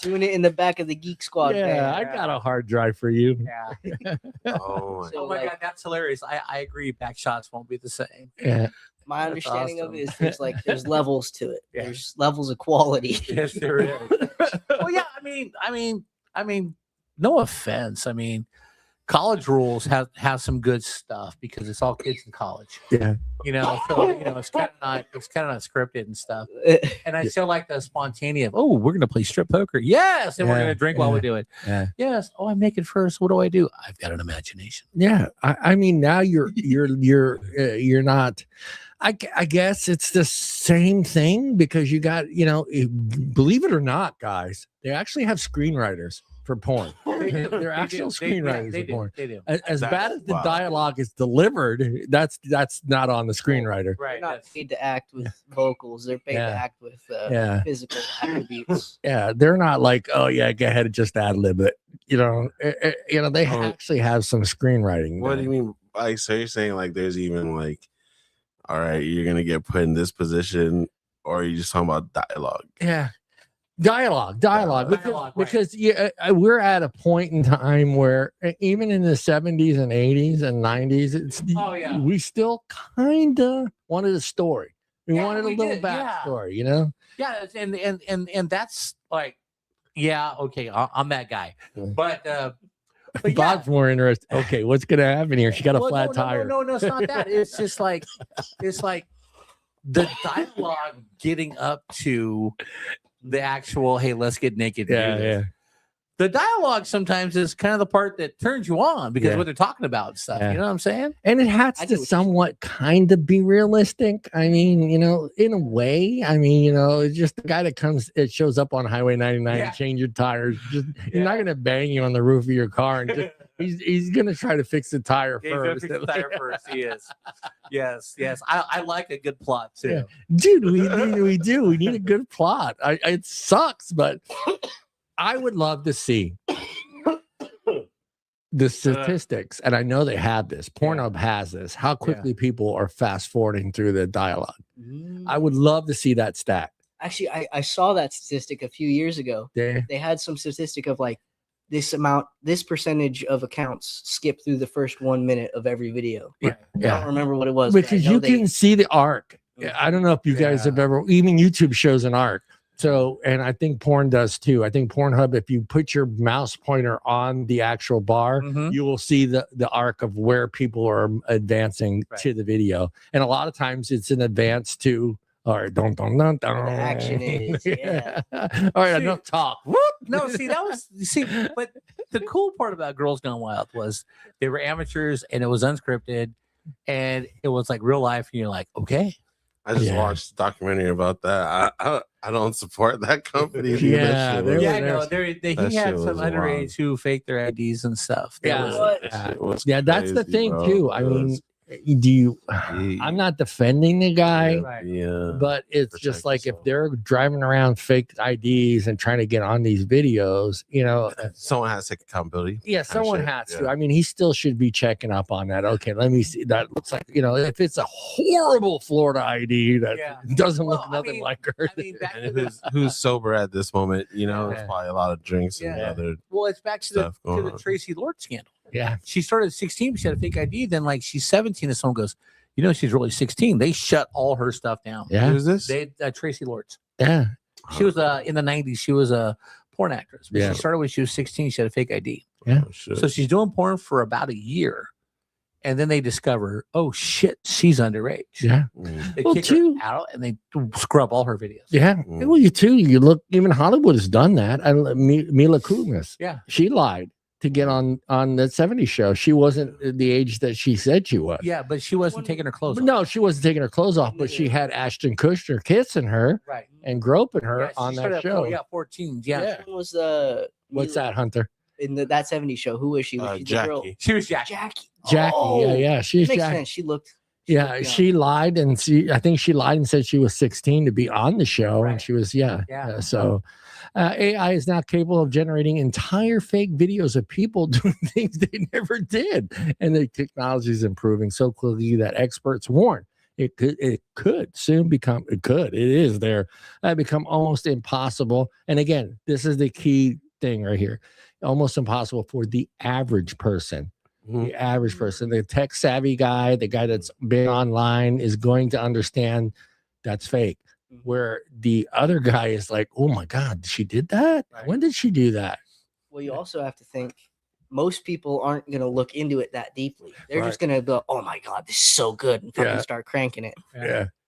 Speaker 4: doing it in the back of the Geek Squad
Speaker 2: Yeah,
Speaker 4: van.
Speaker 2: I got a hard drive for you.
Speaker 3: Yeah.
Speaker 1: Oh my
Speaker 4: So,
Speaker 3: Oh my
Speaker 4: like,
Speaker 3: god, that's hilarious. I agree. Back shots won't be the same.
Speaker 2: Yeah.
Speaker 4: my
Speaker 3: That's
Speaker 4: understanding of
Speaker 3: awesome.
Speaker 4: it is there's levels to it.
Speaker 3: Yeah.
Speaker 4: There's levels of quality.
Speaker 3: Yes, there is. Well, yeah. I mean, no offense. I mean, college rules have some good stuff because it's all kids in college.
Speaker 2: Yeah.
Speaker 3: So it's kind of not scripted and stuff. And I still like the spontaneous. Oh, we're gonna play strip poker. Yes, and we're
Speaker 2: Yeah,
Speaker 3: gonna drink while we do it.
Speaker 2: Yeah.
Speaker 3: Yes. Oh, I'm naked first. What do I do? I've got an imagination.
Speaker 2: Yeah. I mean, now you're not. I guess it's the same thing because you got, believe it or not, guys, they actually have screenwriters for porn. They're actual screenwriters for porn.
Speaker 3: They do.
Speaker 2: As bad as the
Speaker 1: Wow.
Speaker 2: dialogue is delivered, that's not on the screenwriter.
Speaker 4: They're
Speaker 3: Right.
Speaker 4: not paid to act with vocals. They're paid
Speaker 2: Yeah.
Speaker 4: to act with
Speaker 2: Yeah.
Speaker 4: physical attributes.
Speaker 2: Yeah, they're not like, oh yeah, go ahead and just ad lib it. They
Speaker 1: Oh.
Speaker 2: actually have some screenwriting.
Speaker 1: What do
Speaker 2: done.
Speaker 1: you mean? Like, so you're saying like there's even like, all right, you're gonna get put in this position, or are you just talking about dialogue?
Speaker 2: Yeah, dialogue because,
Speaker 3: Dialogue, right.
Speaker 2: because we're at a point in time where even in the 70s and 80s and 90s,
Speaker 3: Oh, yeah.
Speaker 2: we still kind of wanted a story. We
Speaker 3: Yeah,
Speaker 2: wanted a
Speaker 3: we
Speaker 2: little
Speaker 3: did, yeah.
Speaker 2: backstory,
Speaker 3: Yeah, and that's like, yeah, okay, I'm that guy.
Speaker 2: Yeah.
Speaker 3: But yeah.
Speaker 2: Bob's more interested. Okay, what's gonna happen here? She got a
Speaker 3: Well,
Speaker 2: flat tire.
Speaker 3: No, it's not that. It's just like the dialogue getting up to the actual, hey, let's get naked. And do this. The dialogue sometimes is kind of the part that turns you on because
Speaker 2: Yeah.
Speaker 3: what they're talking about and stuff.
Speaker 2: Yeah.
Speaker 3: You know what I'm saying?
Speaker 2: And it has
Speaker 4: I
Speaker 2: to
Speaker 4: get what you're
Speaker 2: somewhat kind of be realistic. I mean, in a way. I mean, it's just the guy it shows up on Highway 99
Speaker 3: Yeah.
Speaker 2: and change your tires. He's
Speaker 3: Yeah.
Speaker 2: not gonna bang you on the roof of your car and just he's gonna try to fix the tire
Speaker 3: Yeah, he's gonna
Speaker 2: first.
Speaker 3: fix the tire first. He is. Yes. I like a good plot too.
Speaker 2: Yeah. Dude, we do. We need a good plot. It sucks, but I would love to see the statistics, and I know they have this. Pornhub has this. How quickly people are fast forwarding through the dialogue. I would love to see that stat.
Speaker 4: Actually, I saw that statistic a few years ago.
Speaker 2: They,
Speaker 4: They had some statistic of like this percentage of accounts skip through the first 1 minute of every video. I don't remember what it was. but I
Speaker 2: because
Speaker 4: know
Speaker 2: you
Speaker 4: they-
Speaker 2: can see the arc. I don't know if you guys have ever, even YouTube shows an arc. So, and I think porn does too. I think Pornhub, if you put your mouse pointer on the actual bar,
Speaker 3: Mhm.
Speaker 2: you will see the arc of where people are advancing to the video. And a lot of times it's in advance to, or don't.
Speaker 4: the action is, yeah.
Speaker 2: All right,
Speaker 3: See-
Speaker 2: enough talk.
Speaker 3: No, but the cool part about Girls Gone Wild was they were amateurs and it was unscripted and it was like real life. And you're like, okay.
Speaker 1: I just
Speaker 2: Yeah.
Speaker 1: watched a documentary about that. I don't support that company. dude.
Speaker 2: Yeah,
Speaker 1: That shit
Speaker 2: they
Speaker 1: was-
Speaker 2: were-
Speaker 3: Yeah, no,
Speaker 1: that
Speaker 3: he had
Speaker 1: shit
Speaker 3: some
Speaker 1: was
Speaker 3: underage who faked their IDs and stuff. That
Speaker 2: Yeah.
Speaker 3: was-
Speaker 4: What?
Speaker 1: that shit was
Speaker 2: Yeah, that's the
Speaker 1: crazy,
Speaker 2: thing
Speaker 1: bro.
Speaker 2: too. I
Speaker 1: It
Speaker 2: mean,
Speaker 1: was-
Speaker 2: I'm not defending the guy.
Speaker 3: Right.
Speaker 1: Yeah.
Speaker 2: But it's
Speaker 1: Protect
Speaker 2: just like
Speaker 1: yourself.
Speaker 2: if they're driving around fake IDs and trying to get on these videos,
Speaker 1: Someone has to take accountability.
Speaker 2: yeah, someone
Speaker 1: shit,
Speaker 2: has to.
Speaker 1: yeah.
Speaker 2: I mean, he still should be checking up on that. Okay, let me see. That looks like, if it's a horrible Florida ID that
Speaker 3: Yeah.
Speaker 2: doesn't
Speaker 3: Well,
Speaker 2: look
Speaker 3: I
Speaker 2: nothing
Speaker 3: mean-
Speaker 2: like her.
Speaker 3: I mean, back to
Speaker 1: And
Speaker 3: the,
Speaker 1: who's sober at this moment? It's
Speaker 2: Yeah.
Speaker 1: probably a lot of drinks and
Speaker 3: Yeah.
Speaker 1: other
Speaker 3: well, it's back to the
Speaker 1: stuff going on.
Speaker 3: Tracy Lord scandal.
Speaker 2: Yeah.
Speaker 3: She started at 16, she had a fake ID. Then, like, she's 17, and someone goes, she's really 16. They shut all her stuff down.
Speaker 2: Yeah.
Speaker 1: Who's this?
Speaker 3: They Tracy Lords.
Speaker 2: Yeah.
Speaker 3: She was in the 90s. She was a porn actress. But
Speaker 2: Yeah.
Speaker 3: She started when she was 16. She had a fake ID.
Speaker 2: Yeah.
Speaker 1: Oh, shit.
Speaker 3: So she's doing porn for about a year. And then they discover, oh shit, she's underage.
Speaker 2: Yeah.
Speaker 1: Mm.
Speaker 3: They
Speaker 2: Well,
Speaker 3: kick
Speaker 2: too-
Speaker 3: her out and they scrub all her videos.
Speaker 2: Yeah.
Speaker 1: Mm.
Speaker 2: Well, you look, even Hollywood has done that. Mila Kunis.
Speaker 3: Yeah.
Speaker 2: She lied to get on the 70s show. She wasn't the age that she said she was.
Speaker 3: Yeah, but she wasn't taking her clothes
Speaker 2: But
Speaker 3: off.
Speaker 2: no, she wasn't taking her clothes off, but she had Ashton Kutcher kissing her
Speaker 3: Right.
Speaker 2: and groping her
Speaker 3: Yeah, she
Speaker 2: on
Speaker 3: started
Speaker 2: that
Speaker 3: at
Speaker 2: show.
Speaker 3: 14. Yeah.
Speaker 2: Yeah.
Speaker 4: Who was
Speaker 2: What's that, Hunter?
Speaker 4: in that 70s show? Who was she? Was she the girl?
Speaker 1: Jackie.
Speaker 3: She was Jackie.
Speaker 4: Jackie.
Speaker 2: Jackie.
Speaker 4: Oh,
Speaker 2: Yeah. She's
Speaker 4: makes
Speaker 2: Jackie.
Speaker 4: sense. She looked.
Speaker 2: Yeah,
Speaker 4: young.
Speaker 2: she lied and I think she lied and said she was 16 to be on the show, and
Speaker 3: Right.
Speaker 2: she was
Speaker 3: Yeah.
Speaker 2: So AI is now capable of generating entire fake videos of people doing things they never did, and the technology is improving so quickly that experts warn it could soon become it is there become almost impossible. And again, this is the key thing right here: almost impossible for the average person. The average person, the tech savvy guy, the guy that's been online, is going to understand that's fake. Where the other guy is like, oh my God, she did that?
Speaker 3: Right.
Speaker 2: When did she do that?
Speaker 4: Well, you also have to think most people aren't going to look into it that deeply. They're just going to go, oh my God, this is so good, and fucking start cranking it.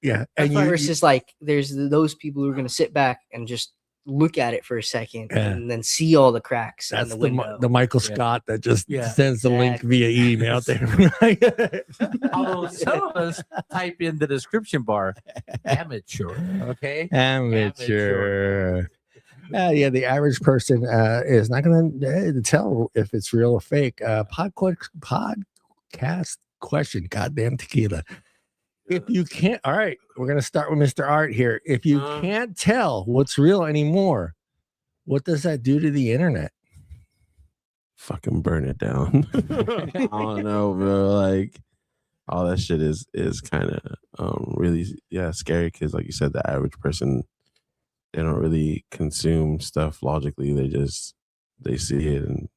Speaker 2: Yeah.
Speaker 4: And versus like, there's those people who are going to sit back and just look at it for a second and then see all the cracks in
Speaker 2: that's
Speaker 4: the window.
Speaker 2: the Michael Scott that just sends the link via email there.
Speaker 3: Although some of us type in the description bar, amateur. Okay.
Speaker 2: Amateur. Yeah, the average person is not going to tell if it's real or fake. Podcast question. Goddamn tequila. If you can't, all right, we're going to start with Mr. Art here. If you can't tell what's real anymore, what does that do to the internet?
Speaker 1: Fucking burn it down. I don't know, bro. Like, all that shit is kind of really scary, because like you said, the average person, they don't really consume stuff logically. They see it and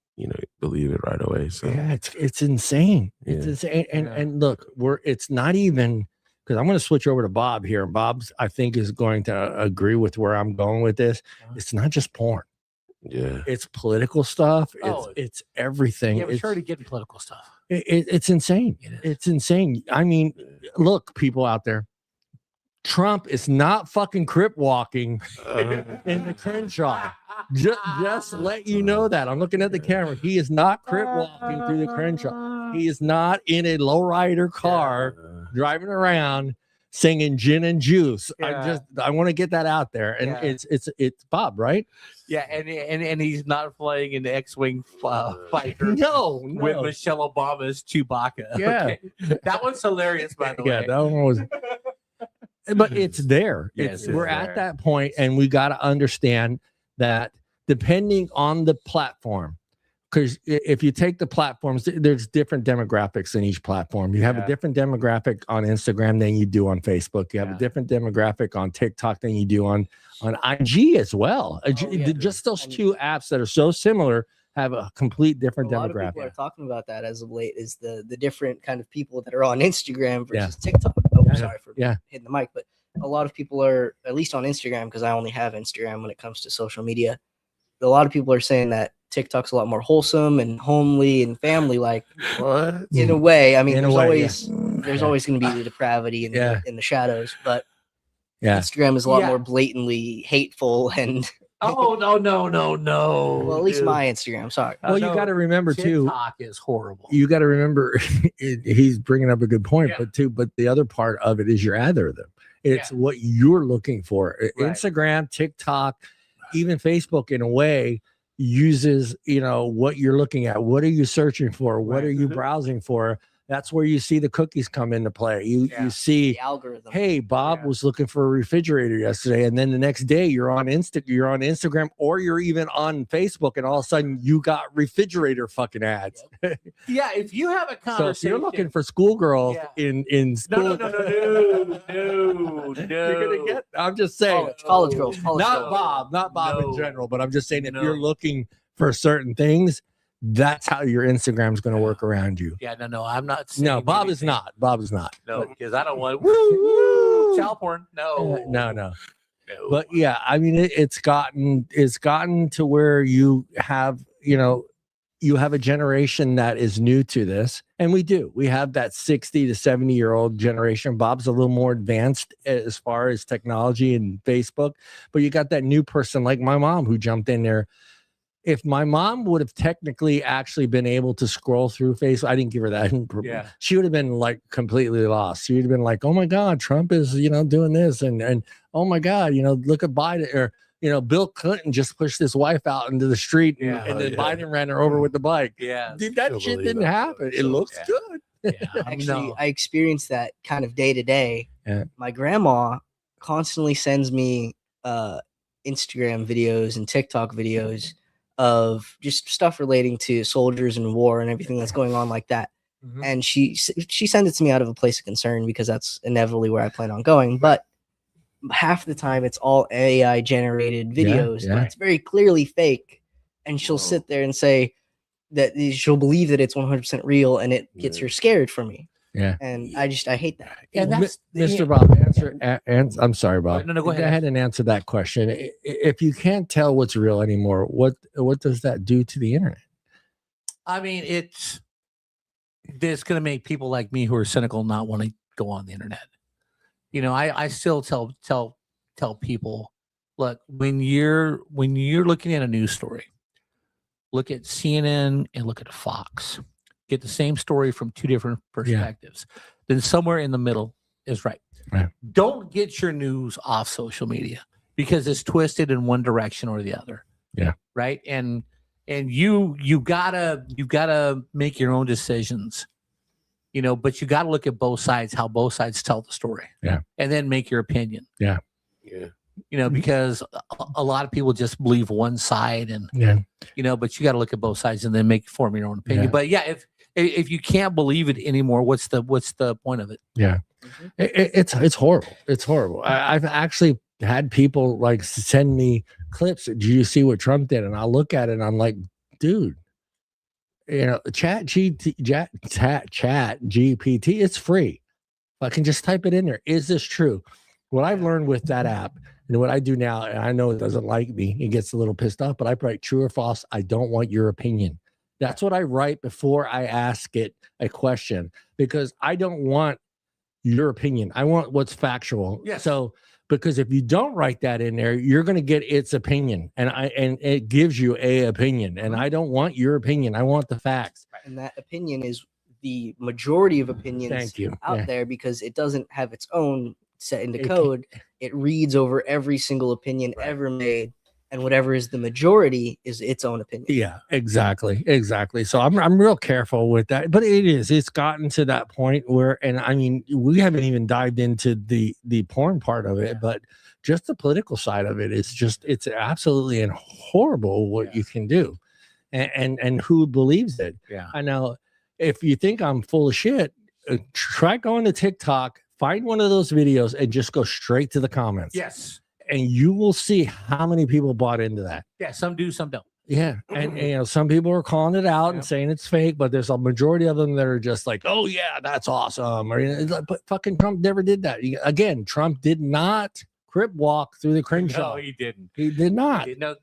Speaker 1: believe it right away. So
Speaker 2: yeah, it's insane. It's insane. And look, it's not even, because I'm going to switch over to Bob here. Bob's, I think, is going to agree with where I'm going with this. It's not just porn.
Speaker 1: Yeah,
Speaker 2: it's political stuff. It's everything.
Speaker 3: Yeah, we're sure to get in political stuff.
Speaker 2: It's insane. It's insane. I mean, look, people out there, Trump is not fucking crip walking in the Crenshaw. Just let you know that. I'm looking at the camera. He is not crip walking through the Crenshaw. He is not in a lowrider car driving around singing gin and juice. I want to get that out there. And it's Bob, right?
Speaker 3: Yeah, and he's not flying an X-wing fighter.
Speaker 2: No,
Speaker 3: with Michelle Obama's Chewbacca.
Speaker 2: Yeah,
Speaker 3: okay? That one's hilarious, by the way.
Speaker 2: Yeah, that one was. But it's there. We're at that point, and we got to understand that depending on the platform, because if you take the platforms, there's different demographics in each platform. You have a different demographic on Instagram than you do on Facebook. You have a different demographic on TikTok than you do on IG as well. Just those two apps that are so similar have a complete different demographic.
Speaker 4: A lot of people are talking about that as of late, is the different kind of people that are on Instagram versus TikTok. Oh, sorry for hitting the mic, but a lot of people are, at least on Instagram, because I only have Instagram when it comes to social media. A lot of people are saying that TikTok's a lot more wholesome and homely and family-like.
Speaker 1: What?
Speaker 4: In a way. I mean, there's always going to be the depravity in the shadows, but Instagram is a lot more blatantly hateful and.
Speaker 3: Oh no!
Speaker 4: Well, at least my Instagram. Sorry.
Speaker 2: Well, you got to remember too.
Speaker 3: TikTok is horrible.
Speaker 2: You got to remember, he's bringing up a good point, but the other part of it is your algorithm. It's what you're looking for. Right. Instagram, TikTok, even Facebook, in a way, uses what you're looking at. What are you searching for? What are you browsing for? That's where you see the cookies come into play. You see
Speaker 4: the algorithm.
Speaker 2: Hey, Bob was looking for a refrigerator yesterday, and then the next day you're on Instagram, or you're even on Facebook, and all of a sudden you got refrigerator fucking ads.
Speaker 3: Yeah, if you have a conversation,
Speaker 2: so if you're looking for schoolgirls in school,
Speaker 3: no.
Speaker 2: You're gonna get. I'm just saying,
Speaker 4: college girls,
Speaker 2: not Bob in general, but I'm just saying if you're looking for certain things, that's how your Instagram's going to work around you.
Speaker 3: Yeah, no, I'm not.
Speaker 2: No, Bob is not. Bob is not.
Speaker 3: No, because I don't want child porn.
Speaker 2: No. But yeah, I mean, it's gotten to where you have a generation that is new to this, and we have that 60 to 70-year-old generation. Bob's a little more advanced as far as technology and Facebook, but you got that new person like my mom who jumped in there. If my mom would have technically actually been able to scroll through Facebook, I didn't give her that. She would have been like completely lost. She would have been like, oh my God, Trump is, doing this. And oh my God, look at Biden, or, Bill Clinton just pushed his wife out into the street and then Biden ran her over with the bike.
Speaker 3: Yeah.
Speaker 2: Dude, that shit didn't happen. It looks good.
Speaker 4: Yeah. Actually, I experienced that kind of day to day. My grandma constantly sends me, Instagram videos and TikTok videos of just stuff relating to soldiers and war and everything that's going on like that. And she sent it to me out of a place of concern because that's inevitably where I plan on going. But half the time it's all AI generated videos. And it's very clearly fake. And she'll sit there and say that she'll believe that it's 100% real, and it gets her scared for me.
Speaker 2: Yeah.
Speaker 4: And I hate that.
Speaker 3: And that's
Speaker 2: Mr. Bob, I'm sorry, Bob.
Speaker 3: No, go ahead.
Speaker 2: Go ahead and answer that question. If you can't tell what's real anymore, what does that do to the internet?
Speaker 3: I mean, it's going to make people like me who are cynical not want to go on the internet. You know, I still tell people, look, when you're looking at a news story, look at CNN and look at Fox. Get the same story from two different perspectives. Then somewhere in the middle is right. Don't get your news off social media because it's twisted in one direction or the other.
Speaker 2: Yeah.
Speaker 3: Right. And you gotta make your own decisions, you know, but you gotta look at both sides, how both sides tell the story.
Speaker 2: Yeah.
Speaker 3: And then make your opinion.
Speaker 2: Yeah.
Speaker 1: Yeah.
Speaker 3: You know, because a lot of people just believe one side and you know, but you got to look at both sides and then form your own opinion. But yeah, if you can't believe it anymore, what's the point of it?
Speaker 2: Yeah. It's horrible. It's horrible. I've actually had people like send me clips. Do you see what Trump did? And I'll look at it and I'm like, dude, you know, chat GPT, it's free. I can just type it in there. Is this true? What I've learned with that app and what I do now, and I know it doesn't like me, it gets a little pissed off, but I write true or false. I don't want your opinion. That's what I write before I ask it a question, because I don't want your opinion. I want what's factual.
Speaker 3: Yes.
Speaker 2: So, because if you don't write that in there, you're going to get its opinion, and it gives you a opinion, and I don't want your opinion. I want the facts.
Speaker 4: And that opinion is the majority of opinions out there, because it doesn't have its own set into code. It reads over every single opinion ever made, and whatever is the majority is its own opinion.
Speaker 2: Yeah, exactly. So I'm real careful with that, but it's gotten to that point where, and I mean, we haven't even dived into the porn part of it, but just the political side of it is it's absolutely and horrible what you can do, and who believes it. I know, if you think I'm full of shit, try going to TikTok, find one of those videos and just go straight to the comments.
Speaker 3: Yes.
Speaker 2: And you will see how many people bought into that.
Speaker 3: Yeah, some do, some don't.
Speaker 2: Yeah, and you know, some people are calling it out and saying it's fake, but there's a majority of them that are just like, "Oh yeah, that's awesome." Or, you know, but fucking Trump never did that. Again, Trump did not crip walk through the Crenshaw.
Speaker 3: No, he didn't.
Speaker 2: He did not.
Speaker 3: No,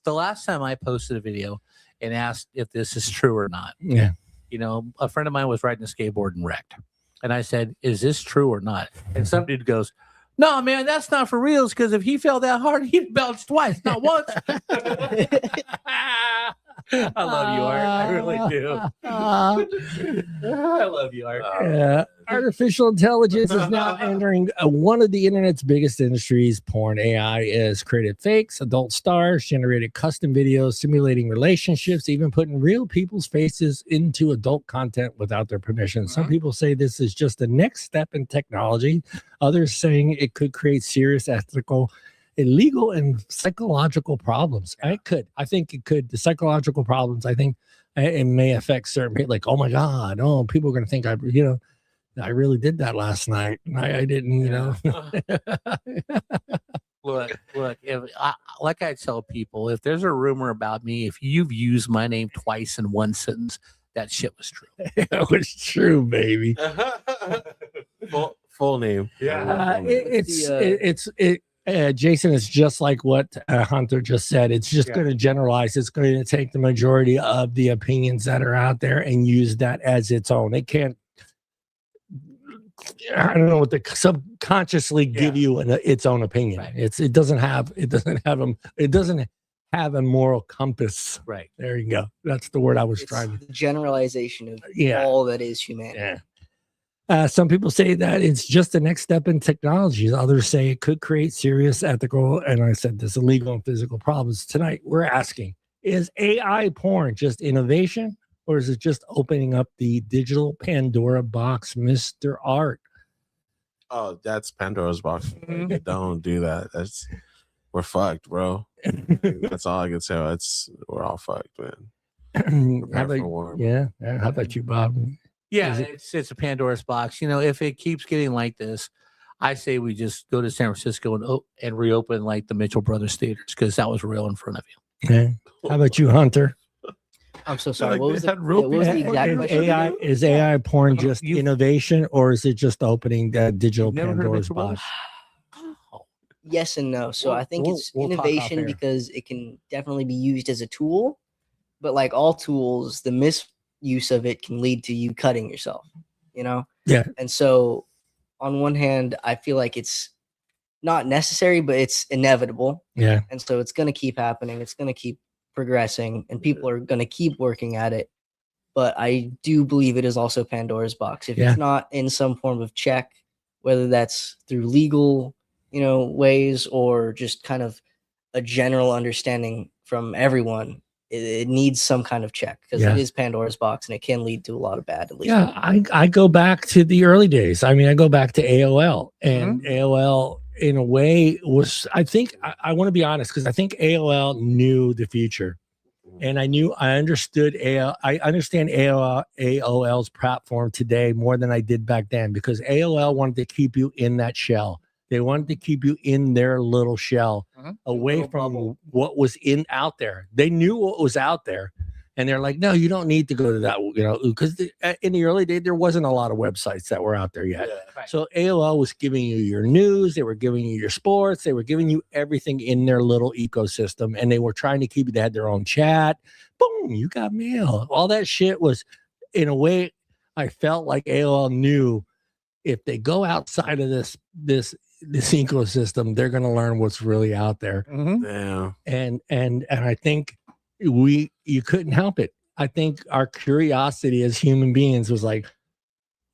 Speaker 3: the last time I posted a video and asked if this is true or not.
Speaker 2: Yeah.
Speaker 3: You know, a friend of mine was riding a skateboard and wrecked, and I said, "Is this true or not?" And some dude goes, "No, man, that's not for reals, because if he fell that hard, he'd bounce twice, not once." I love you, Art. I really do. I love you, Art.
Speaker 2: Yeah. Artificial intelligence is now entering one of the internet's biggest industries. Porn AI has created fakes, adult stars, generated custom videos, simulating relationships, even putting real people's faces into adult content without their permission. Some people say this is just the next step in technology. Others saying it could create serious ethical, illegal, and psychological problems. I think it could. The psychological problems, I think it may affect certain people. Like, oh my God, people are going to think I really did that last night. I didn't,
Speaker 3: Look, like I tell people, if there's a rumor about me, if you've used my name twice in one sentence, that shit was true.
Speaker 2: It was true, baby.
Speaker 1: Full name.
Speaker 3: Yeah.
Speaker 2: Jason, is just like what Hunter just said. It's just going to generalize. It's going to take the majority of the opinions that are out there and use that as its own. It can't, I don't know what subconsciously give you its own opinion.
Speaker 3: Right.
Speaker 2: It doesn't have a moral compass.
Speaker 3: Right.
Speaker 2: There you go. That's the word I was trying to.
Speaker 4: The generalization of all that is humanity.
Speaker 2: Yeah. Some people say that it's just the next step in technology. Others say it could create serious ethical, and I said this, illegal and physical problems. Tonight, we're asking, is AI porn just innovation, or is it just opening up the digital Pandora box, Mr. Art?
Speaker 1: Oh, that's Pandora's box. Don't do that. we're fucked, bro. That's all I can say. We're all fucked, man.
Speaker 2: How about, how about you, Bob?
Speaker 3: Yeah, it's a Pandora's box. You know, if it keeps getting like this, I say we just go to San Francisco and reopen like the Mitchell Brothers theaters because that was real in front of you.
Speaker 2: Okay. How about you, Hunter?
Speaker 4: I'm so sorry.
Speaker 3: Like
Speaker 4: what was
Speaker 3: they
Speaker 4: the,
Speaker 3: had real
Speaker 4: what was the
Speaker 3: people.
Speaker 4: exact
Speaker 2: Is
Speaker 4: question?
Speaker 2: is AI porn just
Speaker 3: You-
Speaker 2: innovation, or is it just opening the digital
Speaker 3: You've never heard of
Speaker 2: Pandora's
Speaker 3: Mitchell Brothers?
Speaker 2: box?
Speaker 4: Yes and no. So I think it's
Speaker 2: we'll talk off
Speaker 4: innovation
Speaker 2: air.
Speaker 4: because it can definitely be used as a tool, but like all tools, the misuse of it can lead to you cutting yourself, you know?
Speaker 2: Yeah.
Speaker 4: And so on one hand, I feel like it's not necessary, but it's inevitable.
Speaker 2: Yeah.
Speaker 4: And so it's going to keep happening. It's going to keep progressing and people are going to keep working at it. But I do believe it is also Pandora's box. If it's not in some form of check, whether that's through legal, ways or just kind of a general understanding from everyone, it needs some kind of check because it is Pandora's box and it can lead to a lot of bad. At least
Speaker 2: I go back to the early days. I mean, I go back to AOL, and AOL in a way was, I think, I want to be honest, because I think AOL knew the future. And I understood I understand AOL's platform today more than I did back then, because AOL wanted to keep you in that shell. They wanted to keep you in their little shell, away from what was out there. They knew what was out there, and they're like, no, you don't need to go to that, because in the early days, there wasn't a lot of websites that were out there yet.
Speaker 3: Yeah, right.
Speaker 2: So AOL was giving you your news, they were giving you your sports, they were giving you everything in their little ecosystem, and they were trying to keep you. They had their own chat. Boom, you got mail. All that shit was, in a way, I felt like AOL knew if they go outside of this ecosystem, they're going to learn what's really out there.
Speaker 1: Yeah.
Speaker 2: And I think you couldn't help it. I think our curiosity as human beings was like,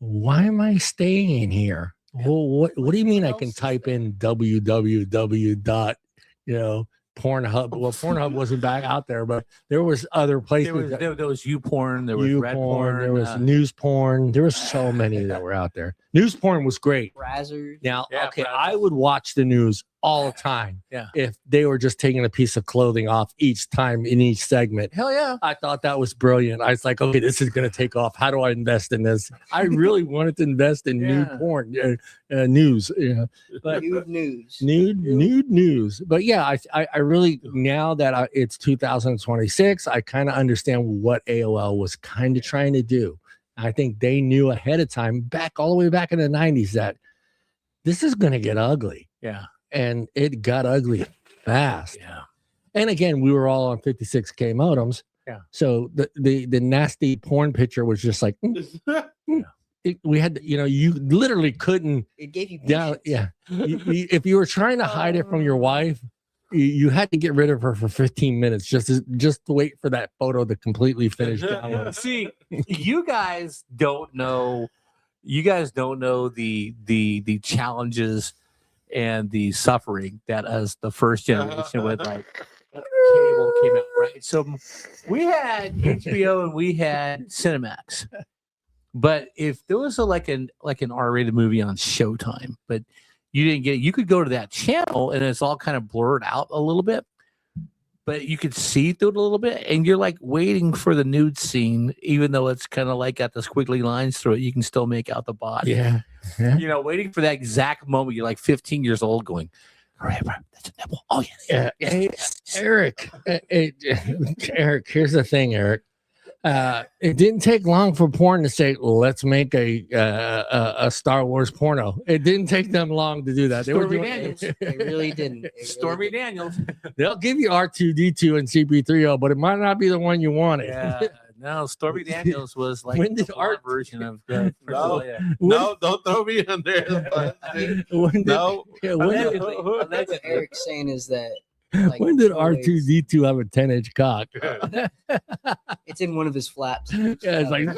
Speaker 2: why am I staying in here? Well, what do you mean I can type in www. Pornhub? Well, Pornhub wasn't back out there, but there was other places.
Speaker 3: There was YouPorn, there was Red Porn,
Speaker 2: there was news porn. There was so many that were out there. News porn was great.
Speaker 4: Brazzers.
Speaker 2: Now,
Speaker 3: Yeah,
Speaker 2: I would watch the news all the time.
Speaker 3: Yeah.
Speaker 2: If they were just taking a piece of clothing off each time in each segment.
Speaker 3: Hell yeah.
Speaker 2: I thought that was brilliant. I was like, okay, this is going to take off. How do I invest in this? I really wanted to invest in nude porn, news. But
Speaker 4: Nude news.
Speaker 2: Nude news. But yeah, I really, now that it's 2026, I kind of understand what AOL was kind of trying to do. I think they knew ahead of time, all the way back in the 90s, that this is going to get ugly.
Speaker 3: Yeah.
Speaker 2: And it got ugly fast.
Speaker 3: Yeah.
Speaker 2: And again, we were all on 56K modems.
Speaker 3: Yeah.
Speaker 2: So the nasty porn picture was just like, we had, you literally couldn't.
Speaker 4: It gave you
Speaker 2: down.
Speaker 4: patience.
Speaker 2: Yeah. If you were trying to hide it from your wife, you had to get rid of her for 15 minutes just to wait for that photo to completely finish downloading.
Speaker 3: See, you guys don't know the challenges and the suffering that as the first generation with like cable came out, right? So we had HBO and we had Cinemax. But if there was like an R-rated movie on Showtime, but you didn't get it, you could go to that channel and it's all kind of blurred out a little bit, but you could see through it a little bit, and you're like waiting for the nude scene, even though it's kind of like got the squiggly lines through it, you can still make out the body.
Speaker 2: Yeah.
Speaker 3: Waiting for that exact moment. You're like 15 years old going, all right, that's a nipple. Oh, yes.
Speaker 2: Yes. Eric, Eric, here's the thing, Eric. It didn't take long for porn to say, let's make a Star Wars porno. It didn't take them long to do that.
Speaker 3: Stormy Daniels.
Speaker 4: It really didn't.
Speaker 3: Stormy Daniels.
Speaker 2: They'll give you R2D2 and CP3O, but it might not be the one you wanted.
Speaker 3: Yeah. No, Stormy Daniels was like
Speaker 2: When did
Speaker 3: the porn version of
Speaker 1: No, don't throw me on there.
Speaker 4: What Eric's saying is that
Speaker 2: when did R2D2 have a 10-inch cock?
Speaker 4: It's in one of his flaps.
Speaker 2: Yeah, it's like,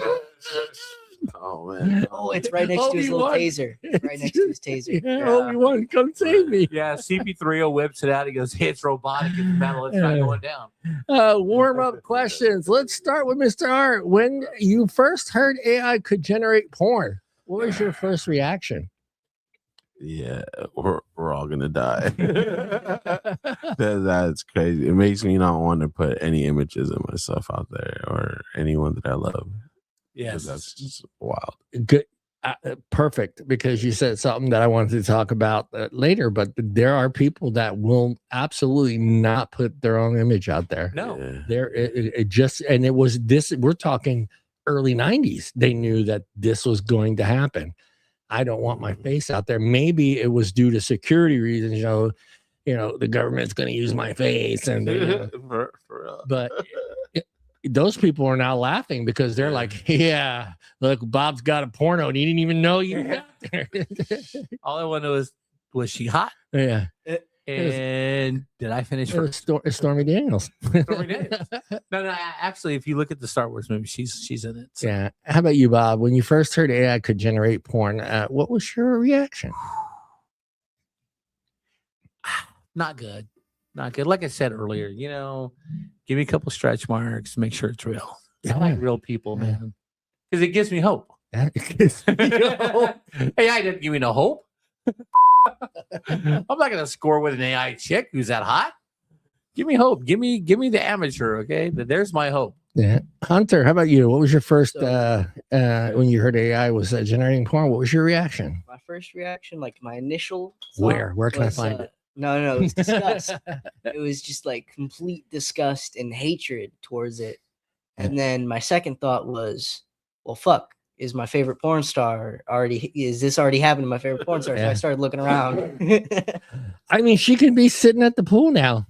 Speaker 1: oh man.
Speaker 4: Oh, it's right next to his little taser. Right next to his taser.
Speaker 2: yeah, Obi-Wan, come save me.
Speaker 3: Yeah, CP3O whips it out. He goes, it's robotic, it's metal, it's not going down.
Speaker 2: Warm-up questions. Let's start with Mr. Art. When you first heard AI could generate porn, what was your first reaction?
Speaker 1: Yeah, we're all gonna die. That's crazy. It makes me not want to put any images of myself out there or anyone that I love.
Speaker 3: Yes,
Speaker 1: That's just wild.
Speaker 2: Good. Perfect, because you said something that I wanted to talk about later, but there are people that will absolutely not put their own image out there.
Speaker 3: no.
Speaker 1: Yeah.
Speaker 2: It just, and it was this, we're talking early 90s. They knew that this was going to happen. I don't want my face out there. Maybe it was due to security reasons, the government's going to use my face, and
Speaker 1: For real.
Speaker 2: but those people are now laughing because they're like, yeah, look, Bob's got a porno and he didn't even know you got there.
Speaker 3: All I want to know is, was she hot?
Speaker 2: Yeah.
Speaker 3: And did I finish
Speaker 2: It
Speaker 3: first?
Speaker 2: was Stormy Daniels.
Speaker 3: Stormy Daniels. No, actually, if you look at the Star Wars movie, she's in it. So.
Speaker 2: Yeah. How about you, Bob? When you first heard AI could generate porn, what was your reaction?
Speaker 3: Not good. Not good. Like I said earlier, give me a couple stretch marks, make sure it's real. I like real people, man, because it gives me hope.
Speaker 2: Yeah.
Speaker 3: AI didn't give me no hope. I'm not gonna score with an AI chick who's that hot. Give me hope. Give me the amateur. Okay, there's my hope.
Speaker 2: Yeah. Hunter, how about you? What was your first when you heard AI was generating porn? What was your reaction?
Speaker 4: My first reaction, like my initial
Speaker 2: Where can I
Speaker 4: was,
Speaker 2: find it?
Speaker 4: No, it was disgust. It was just like complete disgust and hatred towards it. And then my second thought was, well, fuck, is my favorite porn star is this already happening to my favorite porn star? So I started looking around.
Speaker 2: I mean, she could be sitting at the pool now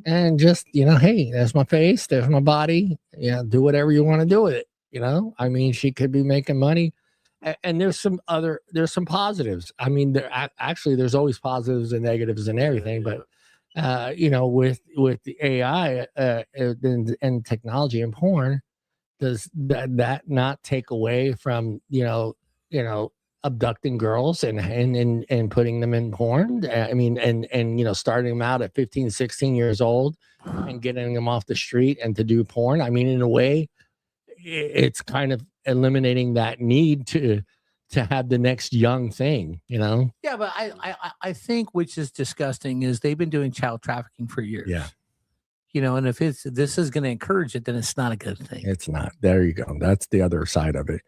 Speaker 2: and just, hey, there's my face, there's my body. Do whatever you want to do with it. I mean, she could be making money. And there's some positives. I mean, there's always positives and negatives and everything, but with the AI and technology and porn, does that not take away from abducting girls and putting them in porn? I mean, and starting them out at 15, 16 years old and getting them off the street and to do porn. I mean, in a way, it's kind of eliminating that need to have the next young thing, Yeah,
Speaker 3: but I think, which is disgusting, is they've been doing child trafficking for years.
Speaker 2: Yeah.
Speaker 3: And if this is going to encourage it, then it's not a good thing.
Speaker 2: It's not. There you go. That's the other side of it.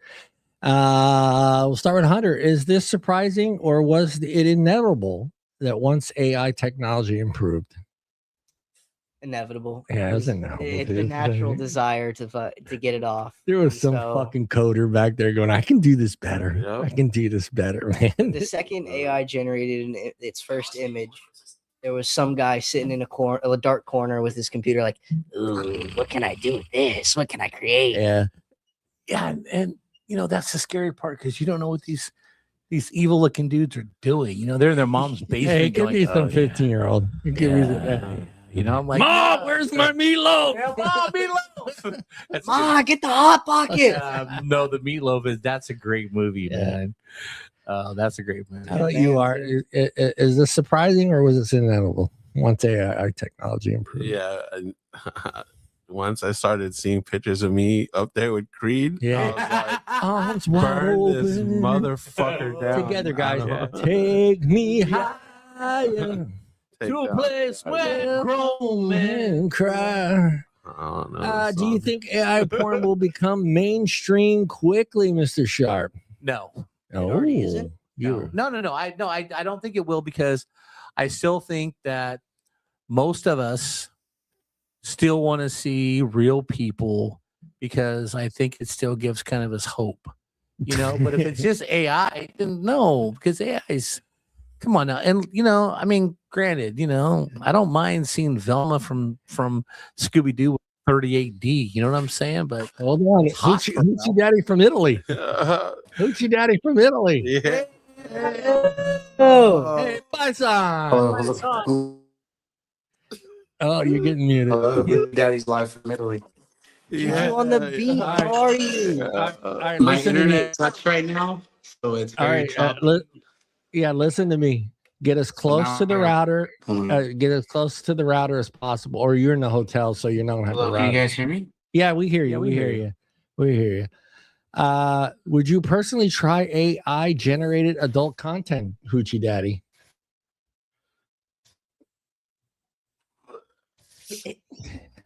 Speaker 2: We'll start with Hunter. Is this surprising, or was it inevitable that once AI technology improved?
Speaker 4: Inevitable.
Speaker 2: Yeah, it was inevitable.
Speaker 4: It's a natural desire to get it off.
Speaker 2: There was some fucking coder back there going, I can do this better. Yep. I can do this better, man.
Speaker 4: The second AI generated its first image, there was some guy sitting in a dark corner with his computer like, ooh, what can I do with this? What can I create?
Speaker 2: Yeah.
Speaker 3: Yeah, and that's the scary part, because you don't know what these evil looking dudes are doing. They're in their mom's basement.
Speaker 2: Hey, it could be some 15-year-old.
Speaker 3: I'm like,
Speaker 2: Mom, where's my meatloaf?
Speaker 3: Yeah, Mom, meatloaf.
Speaker 4: Ma, get the hot pocket.
Speaker 3: No, the meatloaf that's a great movie, man. That's a great movie.
Speaker 2: How about you are? Is this surprising, or was it inevitable once AI technology improved?
Speaker 1: Yeah. Once I started seeing pictures of me up there with Creed,
Speaker 2: yeah,
Speaker 1: I was like, burn this motherfucker down.
Speaker 2: Together, guys. Take me higher. To a place where grown men cry.
Speaker 1: Oh, no,
Speaker 2: do you think AI porn will become mainstream quickly, Mr. Sharp?
Speaker 3: No.
Speaker 4: It already isn't?
Speaker 3: No. I don't think it will, because I still think that most of us still want to see real people, because I think it still gives kind of us hope. But if it's just AI, then no, because AI is, come on now. And, I mean, granted, I don't mind seeing Velma from Scooby-Doo with 38D. You know what I'm saying? But
Speaker 2: hold on. Hoochie Daddy from Italy. Hoochie Daddy from Italy.
Speaker 1: Yeah.
Speaker 2: Oh. Hey, Bison. Oh, you're getting muted.
Speaker 5: Daddy's live from Italy.
Speaker 4: You on the beat? How are you?
Speaker 2: All right,
Speaker 5: My
Speaker 2: listen to me.
Speaker 5: internet sucks right now, so it's
Speaker 2: All
Speaker 5: very
Speaker 2: right,
Speaker 5: choppy.
Speaker 2: listen to me. Get as close to the router. Get as close to the router as possible, or you're in the hotel, so you're not gonna have
Speaker 5: Hello,
Speaker 2: the
Speaker 5: can
Speaker 2: router.
Speaker 5: you guys hear me?
Speaker 2: Yeah, we hear you.
Speaker 3: Yeah,
Speaker 2: we hear you. We hear you. Would you personally try AI generated adult content, Hoochie Daddy?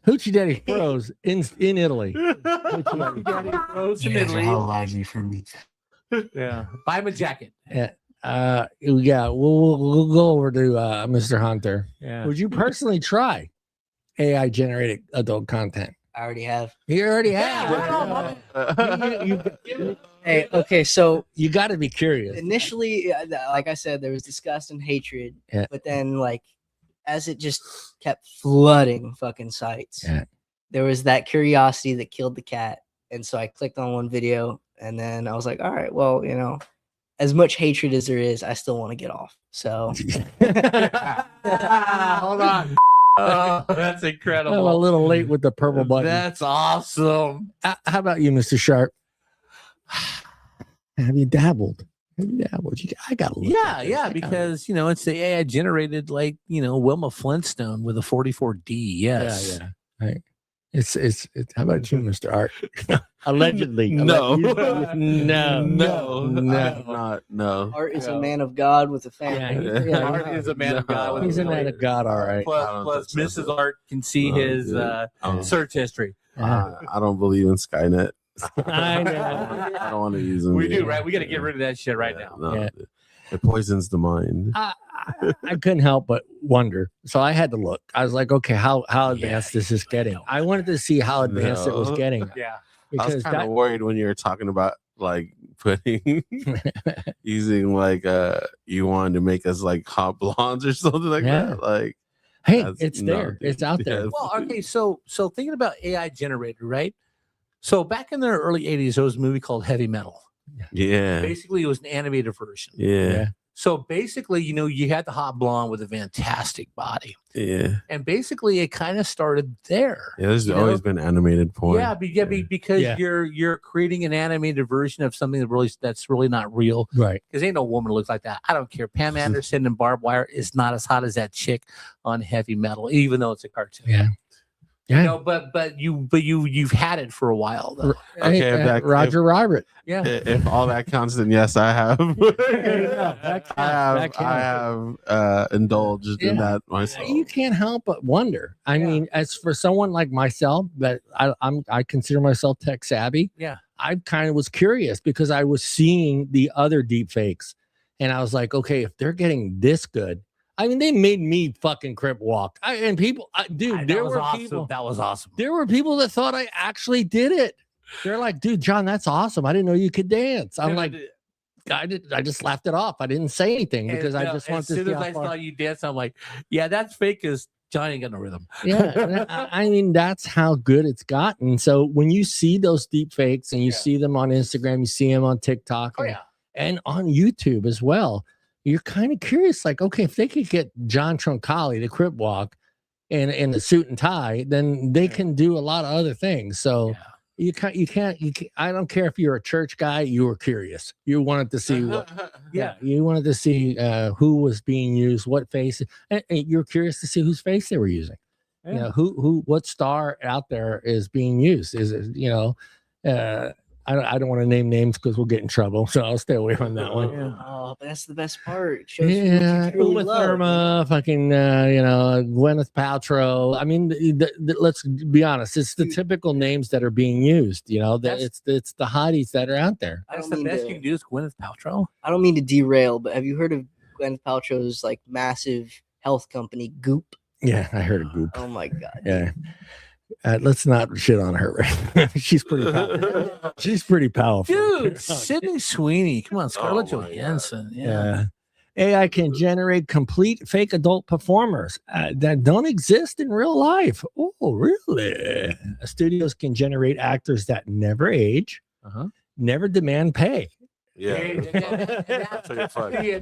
Speaker 2: Hoochie Daddy froze in Italy.
Speaker 3: Hoochie Daddy froze in
Speaker 5: You guys are
Speaker 3: Italy.
Speaker 5: hell laggy for me.
Speaker 3: Yeah, buy him a jacket.
Speaker 2: Yeah, we'll go over to Mr. Hunter.
Speaker 3: Yeah.
Speaker 2: Would you personally try AI generated adult content?
Speaker 4: I already have.
Speaker 2: You already
Speaker 3: Yeah.
Speaker 2: have.
Speaker 4: Hey, okay, so
Speaker 2: You got to be curious.
Speaker 4: initially, like I said, there was disgust and hatred,
Speaker 2: Yeah.
Speaker 4: but then like as it just kept flooding fucking sites,
Speaker 2: Yeah.
Speaker 4: there was that curiosity that killed the cat. And so I clicked on one video and then I was like, all right, well, you know, as much hatred as there is, I still want to get off. So
Speaker 3: Hold on. Oh, that's
Speaker 2: I'm
Speaker 3: incredible.
Speaker 2: a little late with the purple button.
Speaker 3: That's awesome.
Speaker 2: How about you, Mr. Sharp? Have you dabbled? I got to look.
Speaker 3: Yeah,
Speaker 2: at this.
Speaker 3: yeah, because you know it's the AI generated like Wilma Flintstone with a 44D. Yes.
Speaker 2: Yeah. Right. It's. How about you, Mr. Art? Allegedly.
Speaker 1: No.
Speaker 2: No.
Speaker 1: No.
Speaker 4: Art is a man of God with a family.
Speaker 2: Yeah,
Speaker 3: Art is a man of God. with
Speaker 2: He's a
Speaker 3: a
Speaker 2: man of God, all right.
Speaker 3: Plus Mrs. Art can see his search history.
Speaker 1: I don't believe in Skynet.
Speaker 2: I know.
Speaker 1: I don't want to use them.
Speaker 3: We do, right? We got to get rid of that shit right now.
Speaker 1: No,
Speaker 2: Yeah.
Speaker 1: It poisons the mind.
Speaker 2: I couldn't help but wonder. So I had to look. I was like, okay, how advanced is this getting? I wanted to see how advanced it was
Speaker 1: No.
Speaker 2: getting.
Speaker 3: Yeah.
Speaker 1: I was
Speaker 2: Because
Speaker 1: kind of worried when you were talking about like putting using like you wanted to make us like hot blondes or something like
Speaker 2: Yeah.
Speaker 1: that. Like
Speaker 2: hey,
Speaker 1: that's-
Speaker 2: it's
Speaker 1: no,
Speaker 2: there.
Speaker 1: dude.
Speaker 2: It's out there.
Speaker 1: Yeah.
Speaker 3: Well, okay, so thinking about AI generator, right? So back in the early 80s, there was a movie called Heavy Metal.
Speaker 1: Yeah.
Speaker 3: Basically, it was an animated version.
Speaker 1: Yeah.
Speaker 3: So basically, you had the hot blonde with a fantastic body.
Speaker 1: Yeah.
Speaker 3: And basically, it kind of started there.
Speaker 1: Yeah. There's
Speaker 3: You
Speaker 1: always
Speaker 3: know?
Speaker 1: been animated porn.
Speaker 3: Because
Speaker 2: Yeah.
Speaker 3: you're creating an animated version of something that's really not real.
Speaker 2: Right.
Speaker 3: Because ain't no woman looks like that. I don't care. Pam Anderson and Barbed Wire is not as hot as that chick on Heavy Metal, even though it's a cartoon.
Speaker 2: Yeah.
Speaker 3: You know, but you've had it for a while though.
Speaker 1: Okay, if
Speaker 2: Roger Robert.
Speaker 3: Yeah.
Speaker 1: If all that counts, then yes, I have.
Speaker 2: That counts. That
Speaker 1: I have indulged in that myself.
Speaker 2: You can't help but wonder. I mean, as for someone like myself, that I consider myself tech savvy.
Speaker 3: Yeah.
Speaker 2: I kind of was curious because I was seeing the other deep fakes, and I was like, okay, if they're getting this good, I mean, they made me fucking crip walk. Dude, there were people.
Speaker 3: That was awesome.
Speaker 2: There were people that thought I actually did it. They're like, dude, John, that's awesome. I didn't know you could dance. I'm like, I just laughed it off. I didn't say anything because I just wanted to see
Speaker 3: as soon as
Speaker 2: how
Speaker 3: I
Speaker 2: far.
Speaker 3: saw you dance, I'm like, yeah, that's fake because John ain't got no rhythm.
Speaker 2: Yeah, I mean, that's how good it's gotten. So when you see those deep fakes and you see them on Instagram, you see them on TikTok and on YouTube as well, you're kind of curious, like, okay, if they could get John Truncali to crip walk in a suit and tie, then they can do a lot of other things. So you can't. I don't care if you're a church guy, you were curious. You wanted to see what, you wanted to see who was being used, what face, and you're curious to see whose face they were using. You know, what star out there is being used? Is it, I don't want to name names because we'll get in trouble, so I'll stay away from that one.
Speaker 4: Oh, but that's the best part. It shows who you truly
Speaker 2: Uma
Speaker 4: love.
Speaker 2: Thurman, fucking, Gwyneth Paltrow. I mean, let's be honest. It's the typical names that are being used. It's the hotties that are out there.
Speaker 3: That's the best you can do is Gwyneth Paltrow.
Speaker 4: I don't mean to derail, but have you heard of Gwyneth Paltrow's like massive health company, Goop?
Speaker 2: Yeah, I heard of Goop.
Speaker 4: Oh my god.
Speaker 2: Yeah. Let's not shit on her. She's pretty powerful. She's pretty powerful.
Speaker 3: Dude, Sydney Sweeney. Come on, Scarlett Johansson. Yeah.
Speaker 2: AI can generate complete fake adult performers that don't exist in real life. Oh, really? Studios can generate actors that never age, never demand pay.
Speaker 1: Yeah.
Speaker 3: And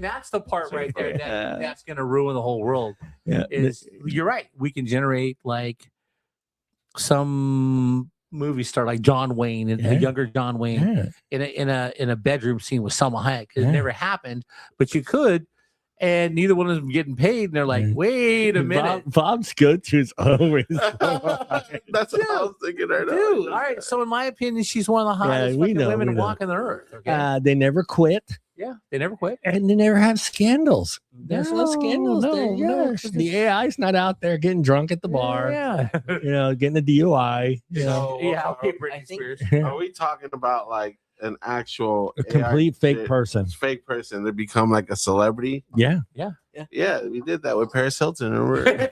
Speaker 3: that's the part right there that's going to ruin the whole world.
Speaker 2: Yeah.
Speaker 3: You're right. We can generate like some movie star like John Wayne and a younger John Wayne in a bedroom scene with Salma Hayek. It never happened, but you could. and neither one of them getting paid. And they're like, wait a minute.
Speaker 2: Bob's go-to is always
Speaker 1: That's what I was thinking right now.
Speaker 3: Dude, all right. So in my opinion, she's one of the hottest
Speaker 2: we
Speaker 3: fucking
Speaker 2: know,
Speaker 3: women
Speaker 2: we know.
Speaker 3: walking the earth. Okay.
Speaker 2: They never quit,
Speaker 3: Yeah, they never quit.
Speaker 2: and they never have scandals. There's no scandals.
Speaker 3: No.
Speaker 2: The AI's not out there getting drunk at the bar.
Speaker 3: Yeah.
Speaker 2: Getting a DUI.
Speaker 3: Yeah. Okay,
Speaker 4: I
Speaker 3: Britney
Speaker 4: think-
Speaker 3: Spears.
Speaker 1: Are we talking about like an actual
Speaker 2: A complete
Speaker 1: AI
Speaker 2: fake person.
Speaker 1: fake person to become like a celebrity?
Speaker 2: Yeah.
Speaker 1: Yeah, we did that with Paris Hilton. Remember?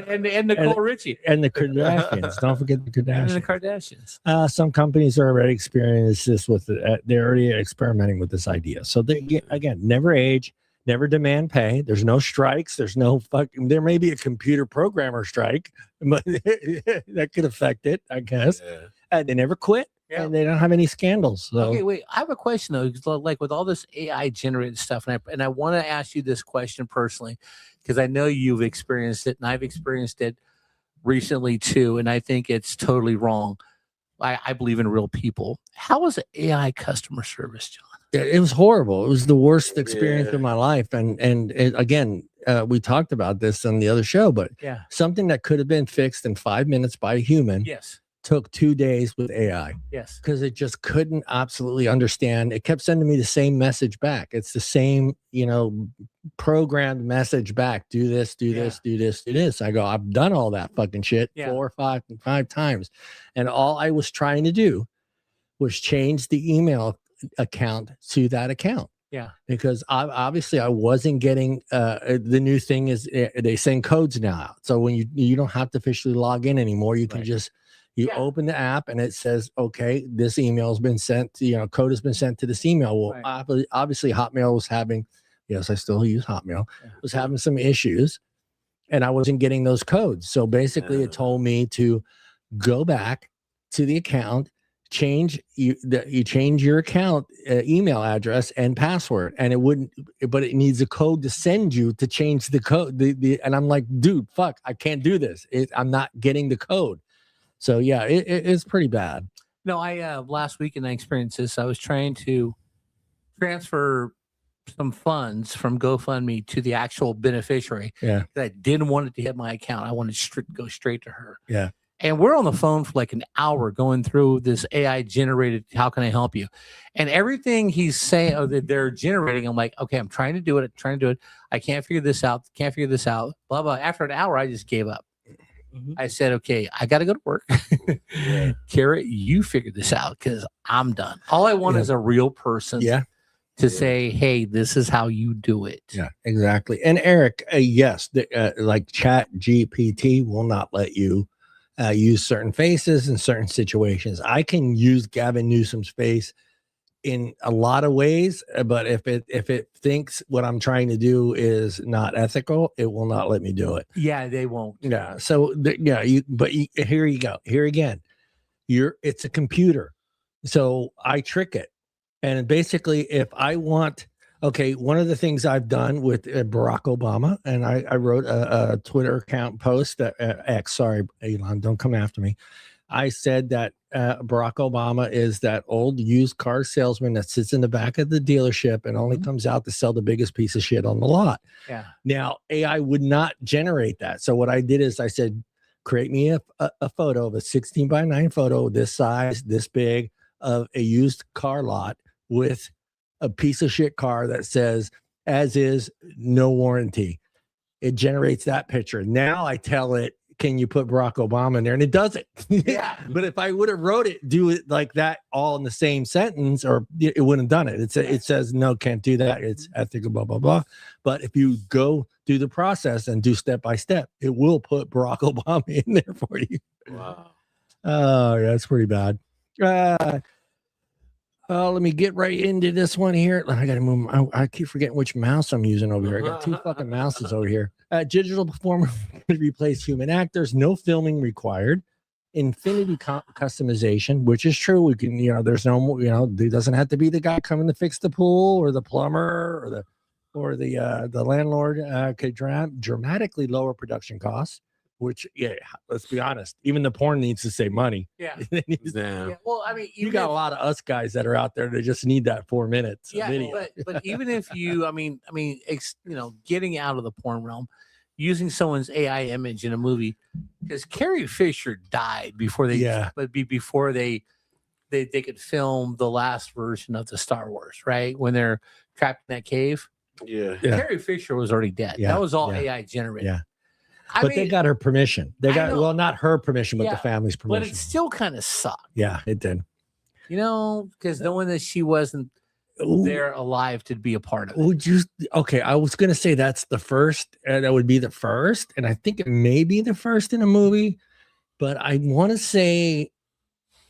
Speaker 3: and Nicole Richie.
Speaker 2: And the Kardashians. Don't forget the
Speaker 3: And the
Speaker 2: Kardashians.
Speaker 3: Kardashians.
Speaker 2: Some companies are already experiencing this with they're already experimenting with this idea. So they again, never age, never demand pay. There's no strikes. There's no fucking. There may be a computer programmer strike, but that could affect it, I guess.
Speaker 1: Yeah.
Speaker 2: They never quit,
Speaker 3: Yeah.
Speaker 2: and they don't have any scandals. So.
Speaker 3: Okay, wait. I have a question though, 'cause, like with all this AI generated stuff, and I want to ask you this question personally, because I know you've experienced it, and I've experienced it recently too, and I think it's totally wrong. I believe in real people. How was AI customer service, John?
Speaker 2: It was horrible. It was the worst experience
Speaker 1: Yeah.
Speaker 2: of my life. And again, we talked about this on the other show, but
Speaker 3: Yeah.
Speaker 2: something that could have been fixed in 5 minutes by a human
Speaker 3: Yes.
Speaker 2: took 2 days with AI
Speaker 3: Yes.
Speaker 2: because it just couldn't absolutely understand. It kept sending me the same message back. It's the same, programmed message back. Do this, do this, do this, do this. I go, I've done all that fucking shit
Speaker 3: Yeah.
Speaker 2: 4 or 5 times. And all I was trying to do was change the email account to that account.
Speaker 3: Yeah.
Speaker 2: Because obviously I wasn't getting the new thing is they send codes now out. So when you don't have to officially log in anymore, you can
Speaker 3: Right.
Speaker 2: just
Speaker 3: Yeah.
Speaker 2: open the app and it says, okay, this email has been sent, code has been sent to this email. Well,
Speaker 3: Right.
Speaker 2: obviously Hotmail was having, yes, I still use Hotmail,
Speaker 3: Yeah.
Speaker 2: was having some issues and I wasn't getting those codes. So basically it told me to go back to the account, you change your account email address and password, and but it needs a code to send you to change the code. And I'm like, dude, fuck, I can't do this. I'm not getting the code. So yeah, it's pretty bad.
Speaker 3: No, I last weekend I experienced this. I was trying to transfer some funds from GoFundMe to the actual beneficiary.
Speaker 2: Yeah.
Speaker 3: That I didn't want it to hit my account. I wanted to go straight to her.
Speaker 2: Yeah.
Speaker 3: And we're on the phone for like an hour going through this AI generated, how can I help you? And everything he's saying, or that they're generating, I'm like, okay, I'm trying to do it. I can't figure this out. Blah, blah. After an hour, I just gave up.
Speaker 4: Mhm.
Speaker 3: I said, okay, I got to go to work. Carrot, you figure this out because I'm done. All I want is a real person to say, hey, this is how you do it.
Speaker 2: Yeah, exactly. And Eric, yes, like Chat GPT will not let you use certain faces in certain situations. I can use Gavin Newsom's face in a lot of ways, but if it thinks what I'm trying to do is not ethical, it will not let me do it.
Speaker 3: Yeah, they won't.
Speaker 2: Yeah. So here you go. Here again, it's a computer, so I trick it, and basically, if I want. Okay, one of the things I've done with Barack Obama, and I wrote a Twitter account post that X, sorry, Elon, don't come after me. I said that Barack Obama is that old used car salesman that sits in the back of the dealership and only comes out to sell the biggest piece of shit on the lot.
Speaker 3: Yeah.
Speaker 2: Now, AI would not generate that. So what I did is I said, create me a photo of a 16:9 photo, this size, this big, of a used car lot with a piece of shit car that says as is, no warranty. It generates that picture. Now I tell it, can you put Barack Obama in there? And it does it.
Speaker 3: Yeah.
Speaker 2: But if I would have wrote it, do it like that all in the same sentence, or it wouldn't have done it. It says, no, can't do that. It's ethical, blah, blah, blah. But if you go through the process and do step by step, it will put Barack Obama in there for you.
Speaker 1: Wow.
Speaker 2: Oh, yeah, that's pretty bad. Let me get right into this one here. I got to move. I keep forgetting which mouse I'm using over here. I got 2 fucking mouses over here. Digital performer could replace human actors. No filming required. Infinity customization, which is true. We can, there's no, there doesn't have to be the guy coming to fix the pool or the plumber or the landlord. Could dramatically lower production costs. Which, yeah, let's be honest, even the porn needs to save money.
Speaker 3: Yeah.
Speaker 2: It needs-
Speaker 1: Damn.
Speaker 3: Yeah. Well, I mean,
Speaker 2: you
Speaker 3: even
Speaker 2: got
Speaker 3: if-
Speaker 2: a lot of us guys that are out there that just need that 4 minutes. of
Speaker 3: yeah,
Speaker 2: video.
Speaker 3: but even if you, getting out of the porn realm, using someone's AI image in a movie, because Carrie Fisher died before they,
Speaker 2: Yeah.
Speaker 3: before they could film the last version of the Star Wars, right? When they're trapped in that cave,
Speaker 1: Yeah.
Speaker 2: Yeah.
Speaker 3: Carrie Fisher was already dead.
Speaker 2: Yeah,
Speaker 3: That was all
Speaker 2: yeah,
Speaker 3: AI generated.
Speaker 2: yeah.
Speaker 3: I
Speaker 2: But
Speaker 3: mean,
Speaker 2: they got her permission. They
Speaker 3: I
Speaker 2: got,
Speaker 3: know.
Speaker 2: well, not her permission, but
Speaker 3: Yeah,
Speaker 2: the family's
Speaker 3: but
Speaker 2: permission.
Speaker 3: it still kind of sucked,
Speaker 2: Yeah, it did.
Speaker 3: because knowing that she wasn't
Speaker 2: Ooh,
Speaker 3: there alive to be a part of it.
Speaker 2: would you? Okay, I was gonna say that's the first. That would be the first, and I think it may be the first in a movie. But I want to say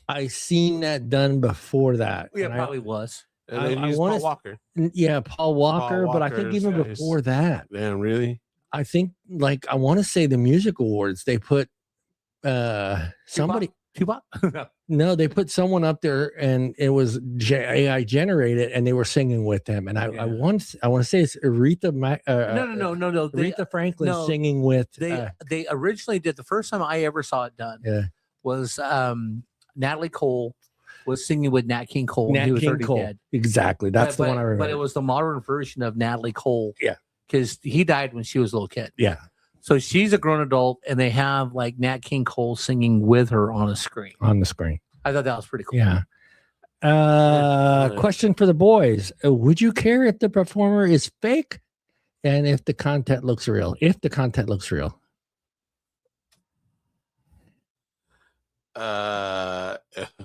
Speaker 2: I seen that done before that.
Speaker 3: Yeah,
Speaker 2: and
Speaker 3: probably was.
Speaker 1: And
Speaker 2: I-
Speaker 1: they
Speaker 2: I
Speaker 1: used
Speaker 2: wanna
Speaker 1: Paul
Speaker 2: s-
Speaker 1: Walker.
Speaker 2: Yeah, Paul Walker. But I think
Speaker 1: Walker's
Speaker 2: even
Speaker 1: face.
Speaker 2: before that,
Speaker 1: Damn, really?
Speaker 2: I think like I want to say the music awards they put somebody.
Speaker 3: Tupac?
Speaker 2: No, they put someone up there, and it was AI generated, and they were singing with them. And I
Speaker 3: Yeah.
Speaker 2: want to say it's Aretha.
Speaker 3: No.
Speaker 2: Aretha Franklin
Speaker 3: no,
Speaker 2: singing with.
Speaker 3: They originally did, the first time I ever saw it done
Speaker 2: Yeah.
Speaker 3: was Natalie Cole was singing with Nat King Cole. and
Speaker 2: Nat
Speaker 3: he was
Speaker 2: King
Speaker 3: already
Speaker 2: Cole.
Speaker 3: dead.
Speaker 2: Exactly. That's the one I remember.
Speaker 3: But it was the modern version of Natalie Cole.
Speaker 2: Yeah.
Speaker 3: Because he died when she was a little kid.
Speaker 2: Yeah.
Speaker 3: So she's a grown adult, and they have like Nat King Cole singing with her on a screen.
Speaker 2: On the screen.
Speaker 3: I thought that was pretty cool.
Speaker 2: Yeah. Question for the boys. Would you care if the performer is fake and if the content looks real? If the content looks real.
Speaker 1: All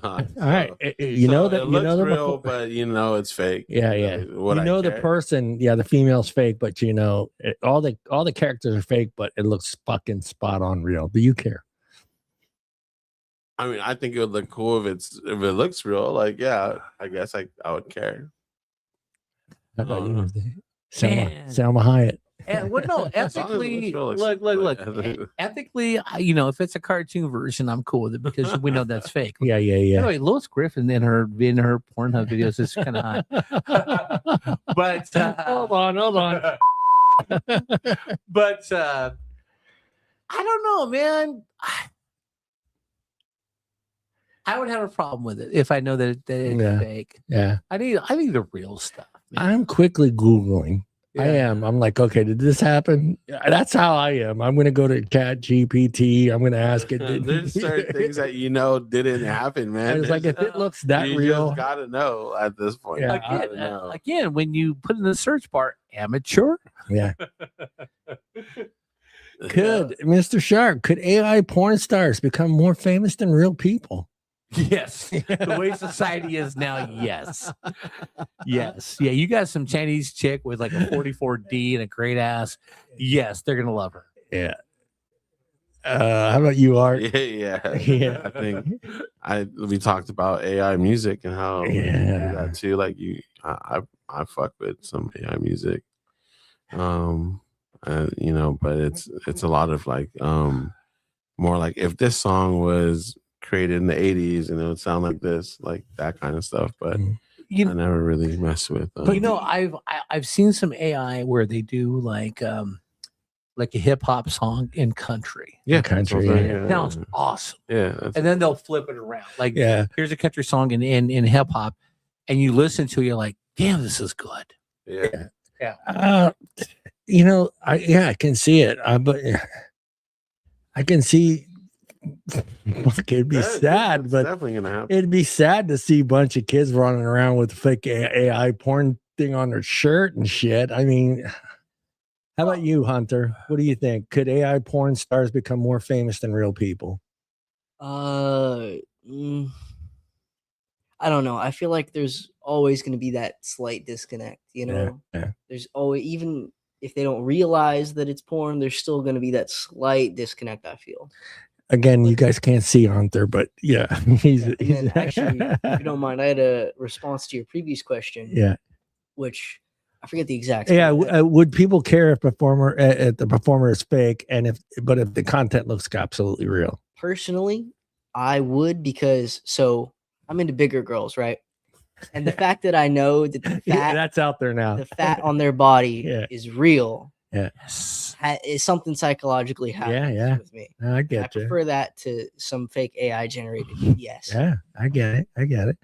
Speaker 2: All right. You know that
Speaker 1: it
Speaker 2: you
Speaker 1: looks
Speaker 2: know the
Speaker 1: real, but you know it's fake.
Speaker 2: Yeah, yeah.
Speaker 1: Would
Speaker 2: You
Speaker 1: I
Speaker 2: know the
Speaker 1: care?
Speaker 2: person, yeah, the female's fake, but you know all the characters are fake, but it looks fucking spot on real. Do you care?
Speaker 1: I mean, I think it would look cool if it looks real. Like, yeah, I guess I would care.
Speaker 2: How about you,
Speaker 3: Man.
Speaker 2: Selma Hayek?
Speaker 3: And what? No, ethically, look. Ethically, if it's a cartoon version, I'm cool with it because we know that's fake.
Speaker 2: Yeah.
Speaker 3: Anyway, Lois Griffin in her Pornhub videos is kind of hot. But
Speaker 2: hold on.
Speaker 3: But I don't know, man. I would have a problem with it if I know that it's
Speaker 2: Yeah.
Speaker 3: fake.
Speaker 2: Yeah.
Speaker 3: I need the real stuff. Man.
Speaker 2: I'm quickly Googling.
Speaker 3: Yeah.
Speaker 2: I am. I'm like, okay, did this happen? That's how I am. I'm going to go to Chat GPT. I'm going to ask it.
Speaker 1: There's certain things that didn't happen, man.
Speaker 2: It's like if it looks that
Speaker 1: you
Speaker 2: real,
Speaker 1: just gotta know at this point.
Speaker 2: Yeah.
Speaker 1: You gotta know.
Speaker 3: Again, when you put in the search bar, amateur.
Speaker 2: yeah. Could Mr. Shark? Could AI porn stars become more famous than real people?
Speaker 3: Yes. The way society is now, yes. Yes. Yeah, you got some Chinese chick with like a 44D and a great ass. Yes, they're gonna love her.
Speaker 2: Yeah. How about you, Art?
Speaker 1: Yeah.
Speaker 2: Yeah.
Speaker 1: I think we talked about AI music and how we do that too. Like I fuck with some AI music. But it's a lot of like more like if this song was created in the 80s and it would sound like this, like that kind of stuff. But I never really messed with
Speaker 3: But I've seen some AI where they do like a hip hop song in country.
Speaker 1: yeah,
Speaker 2: country,
Speaker 3: It sounds awesome.
Speaker 1: Yeah.
Speaker 3: And then they'll flip it around. Like
Speaker 2: Yeah.
Speaker 3: here's a country song in hip hop, and you listen to it, you're like, damn, this is good.
Speaker 1: Yeah.
Speaker 2: I can see it. But I can see. Fuck, it'd be sad,
Speaker 1: It's
Speaker 2: but
Speaker 1: definitely gonna happen.
Speaker 2: it'd be sad to see a bunch of kids running around with fake AI porn thing on their shirt and shit. I mean, how about you, Hunter? What do you think? Could AI porn stars become more famous than real people?
Speaker 4: I don't know. I feel like there's always going to be that slight disconnect, you know?
Speaker 2: Yeah.
Speaker 4: There's always, even if they don't realize that it's porn, there's still going to be that slight disconnect, I feel.
Speaker 2: Again, you guys can't see Hunter, but yeah, he's
Speaker 4: And then actually, if you don't mind, I had a response to your previous question,
Speaker 2: yeah.
Speaker 4: which I forget the exact.
Speaker 2: Yeah,
Speaker 4: one.
Speaker 2: would people care if the performer is fake, and if the content looks absolutely real?
Speaker 4: Personally, I would, because I'm into bigger girls, right? And the fact that I know that the fat,
Speaker 2: That's out there now.
Speaker 4: the fat on their body
Speaker 2: Yeah.
Speaker 4: is real,
Speaker 3: Yes.
Speaker 4: Is something psychologically happening
Speaker 2: yeah.
Speaker 4: with me.
Speaker 2: I
Speaker 4: I
Speaker 2: get you.
Speaker 4: prefer that to some fake AI generated yes.
Speaker 2: Yeah, I get it.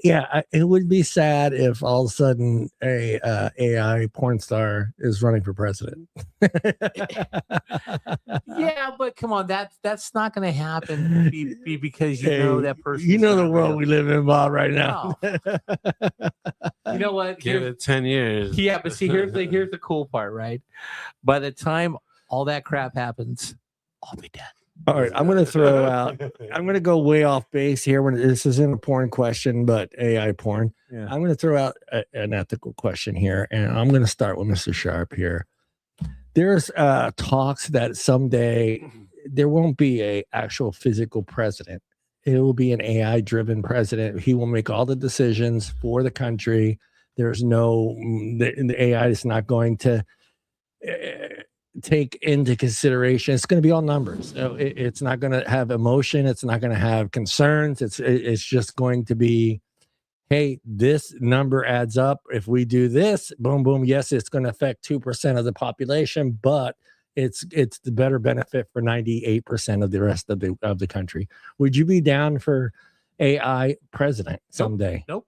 Speaker 2: Yeah, it would be sad if all of a sudden a AI porn star is running for president.
Speaker 3: Yeah, but come on, that's not going to happen because you know
Speaker 2: Hey,
Speaker 3: that person.
Speaker 2: You know the world we live in, Bob, right now.
Speaker 3: You know what?
Speaker 1: Give it 10 years.
Speaker 3: Yeah, but see, here's the cool part, right? By the time all that crap happens, I'll be dead.
Speaker 2: All right, I'm going to throw out. I'm going to go way off base here. When this isn't a porn question, but AI porn.
Speaker 3: Yeah.
Speaker 2: I'm going to throw out an ethical question here, and I'm going to start with Mr. Sharp here. There's talks that someday there won't be a actual physical president. It will be an AI driven president. He will make all the decisions for the country. There's no the AI is not going to take into consideration. It's going to be all numbers. It's not going to have emotion. It's not going to have concerns. It's just going to be, hey, this number adds up. If we do this, boom, boom. Yes, it's going to affect 2% of the population, but it's the better benefit for 98% of the rest of the country. Would you be down for AI president someday?
Speaker 3: Nope.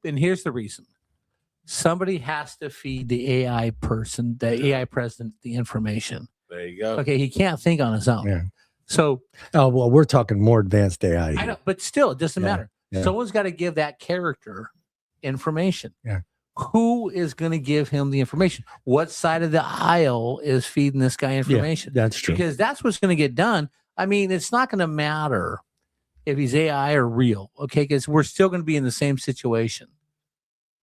Speaker 3: And here's the reason. Somebody has to feed the AI person, the AI president, the information.
Speaker 1: There you go.
Speaker 3: Okay, he can't think on his own.
Speaker 2: Yeah.
Speaker 3: So,
Speaker 2: oh well, we're talking more advanced AI.
Speaker 3: I know, but still, it doesn't matter.
Speaker 2: Yeah.
Speaker 3: Someone's got to give that character information.
Speaker 2: Yeah.
Speaker 3: Who is going to give him the information? What side of the aisle is feeding this guy information?
Speaker 2: Yeah, that's true.
Speaker 3: Because that's what's going to get done. I mean, it's not going to matter if he's AI or real, okay? Because we're still going to be in the same situation.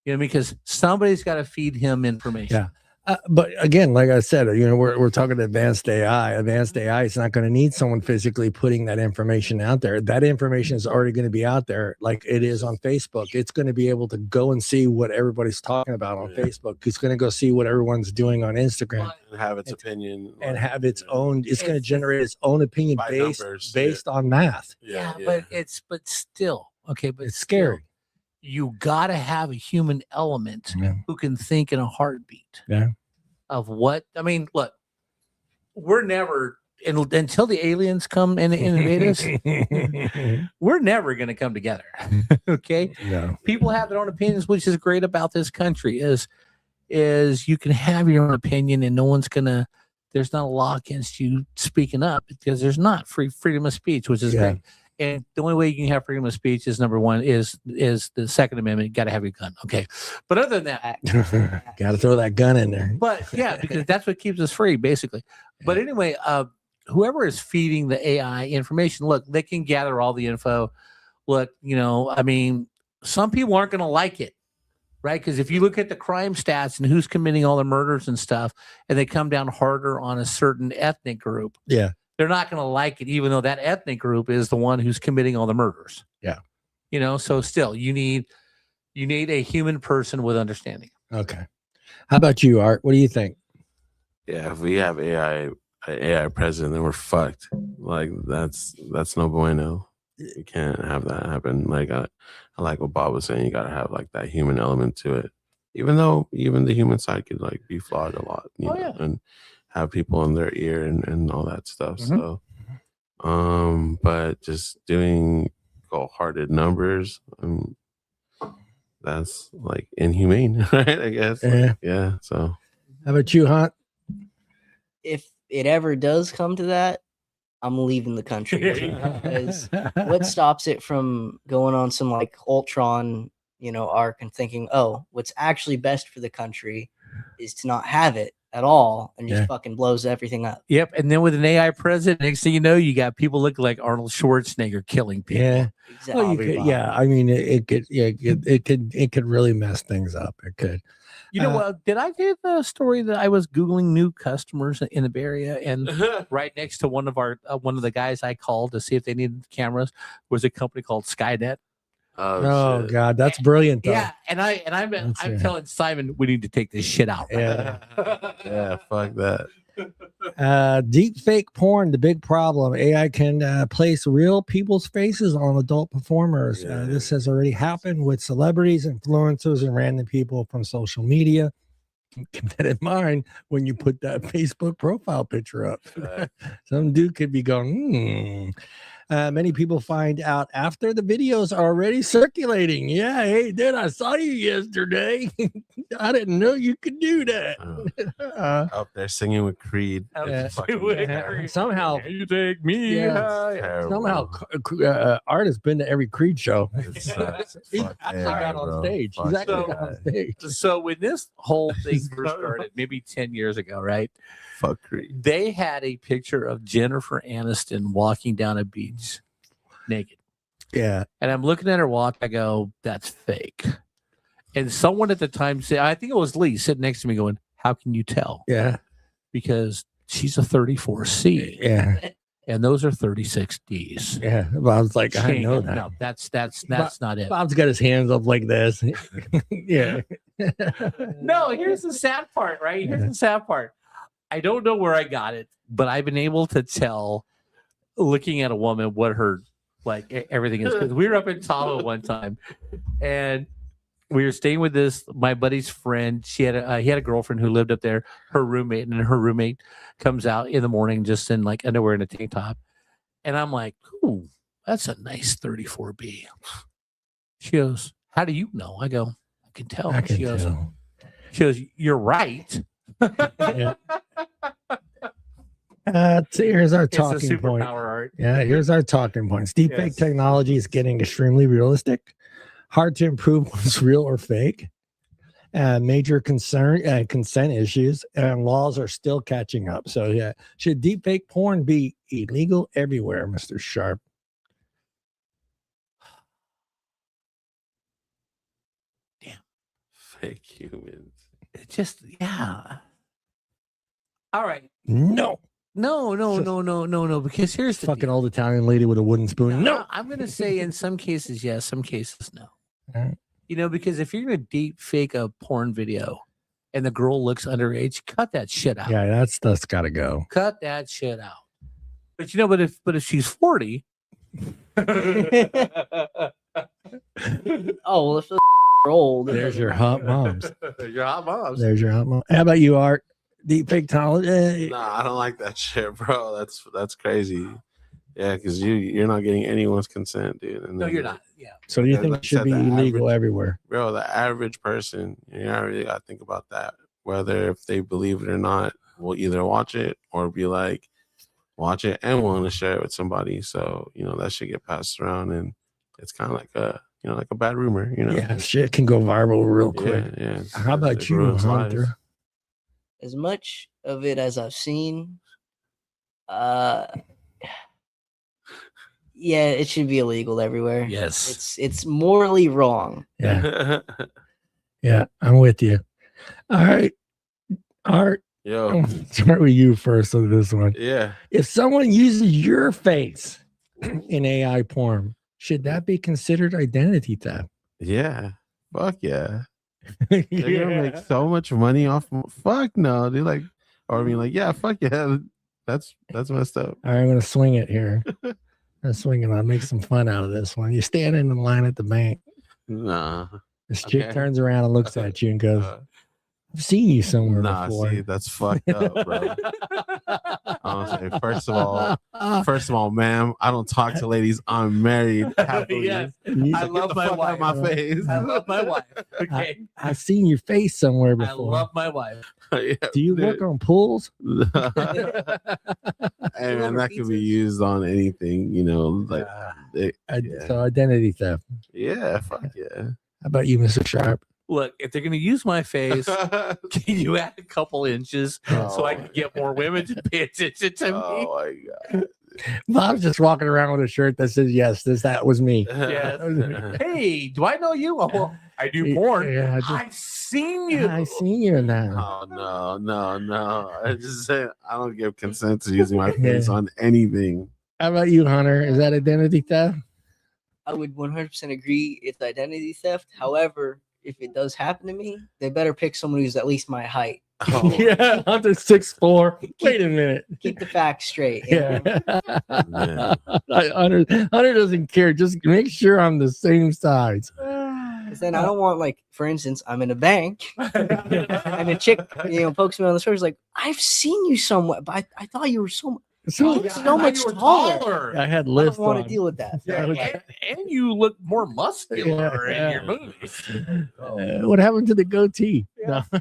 Speaker 3: You know, because somebody's got to feed him information.
Speaker 2: Yeah. But again, like I said, we're talking advanced AI. Advanced AI is not going to need someone physically putting that information out there. That information is already going to be out there, like it is on Facebook. It's going to be able to go and see what everybody's talking about on Facebook. It's going to go see what everyone's doing on Instagram
Speaker 1: And have its opinion.
Speaker 2: and have its own. It's going to generate its own opinion
Speaker 1: By
Speaker 2: based
Speaker 1: numbers,
Speaker 2: on math.
Speaker 3: Yeah,
Speaker 1: Yeah.
Speaker 3: but still, okay, but
Speaker 2: It's scary.
Speaker 3: still, you got to have a human element who can think in a heartbeat.
Speaker 2: Yeah.
Speaker 3: Of what I mean, look, we're never until the aliens come and invade us. We're never going to come together. Okay,
Speaker 2: No.
Speaker 3: people have their own opinions, which is great about this country. Is you can have your own opinion, and no one's gonna. There's not a law against you speaking up because there's not freedom of speech, which is great. And the only way you can have freedom of speech is number one is the Second Amendment. You got to have your gun. Okay. But other than that,
Speaker 2: Got to throw that gun in there.
Speaker 3: but yeah, because that's what keeps us free, basically. But anyway, whoever is feeding the AI information, look, they can gather all the info. Look, I mean, some people aren't going to like it, right? Because if you look at the crime stats and who's committing all the murders and stuff, and they come down harder on a certain ethnic group.
Speaker 2: Yeah.
Speaker 3: They're not going to like it, even though that ethnic group is the one who's committing all the murders.
Speaker 2: Yeah.
Speaker 3: So still, you need a human person with understanding.
Speaker 2: Okay. How about you, Art? What do you think?
Speaker 1: Yeah, if we have AI president, then we're fucked. Like that's no bueno. You can't have that happen. Like I like what Bob was saying. You gotta have like that human element to it. Even though the human side could like be flawed a lot, you know, and have people in their ear and all that stuff. So, but just doing cold-hearted numbers, that's like inhumane, right? I guess. Yeah. So,
Speaker 2: how about you, Hunt?
Speaker 4: If it ever does come to that, I'm leaving the country. Because what stops it from going on some like Ultron, arc and thinking, oh, what's actually best for the country is to not have it at all and just fucking blows everything up.
Speaker 3: Yep. And then with an AI president, next thing you know, you got people looking like Arnold Schwarzenegger killing people.
Speaker 2: Yeah.
Speaker 4: Exactly.
Speaker 2: Well, I mean, it could really mess things up. It could.
Speaker 3: Did I give the story that I was Googling new customers in the Bay Area, and right next to one of the guys I called to see if they needed cameras was a company called Skynet.
Speaker 2: Oh God, that's brilliant though.
Speaker 3: Yeah, and I'm telling Simon we need to take this shit out.
Speaker 1: Yeah, fuck that.
Speaker 2: Deep fake porn, the big problem. AI can place real people's faces on adult performers. This has already happened with celebrities, influencers, and random people from social media. keep that in mind when you put that Facebook profile picture up.
Speaker 1: Right.
Speaker 2: Some dude could be going, many people find out after the videos are already circulating. Yeah, hey, dude, I saw you yesterday. I didn't know you could do that.
Speaker 1: Up there singing with Creed.
Speaker 2: Yeah.
Speaker 1: Fucking
Speaker 2: Somehow,
Speaker 3: You take me
Speaker 2: Yeah.
Speaker 3: high.
Speaker 1: terrible.
Speaker 2: somehow, Art has been to every Creed show.
Speaker 1: It sucks.
Speaker 2: He's
Speaker 1: Fuck
Speaker 2: actually
Speaker 1: yeah,
Speaker 2: got on
Speaker 1: bro.
Speaker 2: stage.
Speaker 1: Fuck
Speaker 2: He's actually
Speaker 3: yeah.
Speaker 2: got on stage.
Speaker 3: So when this whole thing first started, maybe 10 years ago, right?
Speaker 1: Fuck Creed.
Speaker 3: They had a picture of Jennifer Aniston walking down a beach naked.
Speaker 2: Yeah.
Speaker 3: And I'm looking at her walk. I go, that's fake. And someone at the time said, I think it was Lee sitting next to me going, how can you tell?
Speaker 2: Yeah.
Speaker 3: Because she's a 34C
Speaker 2: Yeah.
Speaker 3: and those are 36Ds.
Speaker 2: Yeah. Bob's like, I know that.
Speaker 3: No, that's not it.
Speaker 2: Bob's got his hands up like this. Yeah.
Speaker 3: No, here's the sad part, right? Here's the sad part. I don't know where I got it, but I've been able to tell looking at a woman what her everything is. Because we were up in Tahoe one time and we were staying with my buddy's friend. He had a girlfriend who lived up there, her roommate, and her roommate comes out in the morning just in like underwear and a tank top. And I'm like, ooh, that's a nice 34B. She goes, how do you know? I go, I can tell.
Speaker 2: I can
Speaker 3: she goes,
Speaker 2: tell.
Speaker 3: you're right.
Speaker 2: Yeah. Here's our
Speaker 3: It's a
Speaker 2: talking point.
Speaker 3: superpower, Art.
Speaker 2: Yeah, here's our talking points. Deepfake
Speaker 3: Yes.
Speaker 2: technology is getting extremely realistic. Hard to improve what's real or fake. Major consent issues and laws are still catching up. So yeah, should deepfake porn be illegal everywhere, Mr. Sharp?
Speaker 1: Fake humans.
Speaker 3: It just, yeah. All right.
Speaker 2: No.
Speaker 3: No. Because here's the
Speaker 2: Fucking
Speaker 3: deal.
Speaker 2: old Italian lady with a wooden spoon. No.
Speaker 3: I'm going to say in some cases, yes, some cases, no.
Speaker 2: Alright.
Speaker 3: You know, because if you're going to deep fake a porn video and the girl looks underage, cut that shit out.
Speaker 2: Yeah, that's got to go.
Speaker 3: Cut that shit out. But you know, but if she's 40,
Speaker 4: Oh, well, if they're old,
Speaker 2: There's your hot moms.
Speaker 1: Your hot moms.
Speaker 2: There's your hot mom. How about you, Art? Deepfake technology.
Speaker 1: Nah, I don't like that shit, bro. That's crazy. Yeah, because you're not getting anyone's consent, dude. And
Speaker 3: no,
Speaker 1: then,
Speaker 3: you're not. Yeah.
Speaker 2: So you
Speaker 1: Yeah,
Speaker 2: think
Speaker 1: like
Speaker 2: it should
Speaker 1: I
Speaker 2: be
Speaker 1: said, the
Speaker 2: illegal
Speaker 1: average-
Speaker 2: everywhere?
Speaker 1: bro. The average person, you not really got to think about that. Whether if they believe it or not, will either watch it or be like, watch it and want to share it with somebody. So that should get passed around, and it's kind of like a bad rumor.
Speaker 2: Yeah, shit can go viral real quick.
Speaker 1: Yeah.
Speaker 2: How about
Speaker 1: It
Speaker 2: you,
Speaker 1: ruins lives.
Speaker 2: Hunter?
Speaker 4: as much of it as I've seen, yeah, it should be illegal everywhere.
Speaker 3: Yes.
Speaker 4: It's morally wrong.
Speaker 2: Yeah, yeah, I'm with you. All right, Art,
Speaker 1: Yo,
Speaker 2: start with you first on this one.
Speaker 1: yeah.
Speaker 2: If someone uses your face in AI porn, should that be considered identity theft?
Speaker 1: Yeah. Fuck yeah. They're gonna make so much money off. Fuck no, dude. Yeah, fuck yeah. That's messed up.
Speaker 2: All right, I'm gonna swing it here. I'm swinging. I'll make some fun out of this one. You're standing in line at the bank.
Speaker 1: Nah.
Speaker 2: This chick
Speaker 1: Okay.
Speaker 2: turns around and looks at you and goes, I've seen you somewhere
Speaker 1: Nah,
Speaker 2: before.
Speaker 1: see, that's fucked up, bro. Honestly, first of all, ma'am, I don't talk to ladies. I'm married. Happily.
Speaker 3: Yes.
Speaker 2: You-
Speaker 3: I
Speaker 1: Get
Speaker 3: love
Speaker 1: the
Speaker 3: my
Speaker 1: fuck out of
Speaker 3: wife.
Speaker 1: my face.
Speaker 3: I love my wife. Okay.
Speaker 2: I've seen your face somewhere
Speaker 3: I
Speaker 2: before.
Speaker 3: love my wife.
Speaker 1: Yeah,
Speaker 2: Do you work on pools?
Speaker 1: Hey man, that could be used on anything, like yeah.
Speaker 2: So identity theft.
Speaker 1: yeah, fuck yeah.
Speaker 2: How about you, Mr. Sharp?
Speaker 3: Look, if they're going to use my face, can you add a couple inches so I can get more women to pay attention to me?
Speaker 1: Oh my god.
Speaker 2: Bob's just walking around with a shirt that says, yes, that was me.
Speaker 3: Yes. Hey, do I know you? Oh, well, I do porn.
Speaker 2: Yeah,
Speaker 3: I've seen you.
Speaker 2: I seen you in that.
Speaker 1: Oh no. I just said I don't give consent to using my face on anything.
Speaker 2: How about you, Hunter? Is that identity theft?
Speaker 4: I would 100% agree it's identity theft. However, if it does happen to me, they better pick someone who's at least my height.
Speaker 1: Oh,
Speaker 2: Yeah, Hunter's 6'4". Wait a minute.
Speaker 4: Keep the facts straight. you know?
Speaker 2: Yeah.
Speaker 1: man.
Speaker 2: Hunter doesn't care. Just make sure I'm the same size.
Speaker 4: 'Cause then I don't want, like, for instance, I'm in a bank and a chick, pokes me on the shoulder. Like, I've seen you somewhere, but I thought you were so
Speaker 2: So
Speaker 4: much taller.
Speaker 2: I had
Speaker 4: I
Speaker 2: lifts
Speaker 4: don't want to
Speaker 2: on.
Speaker 4: deal with that.
Speaker 3: Yeah, and you look more muscular in your movies.
Speaker 2: What happened to the goatee?
Speaker 3: Yeah.
Speaker 2: No.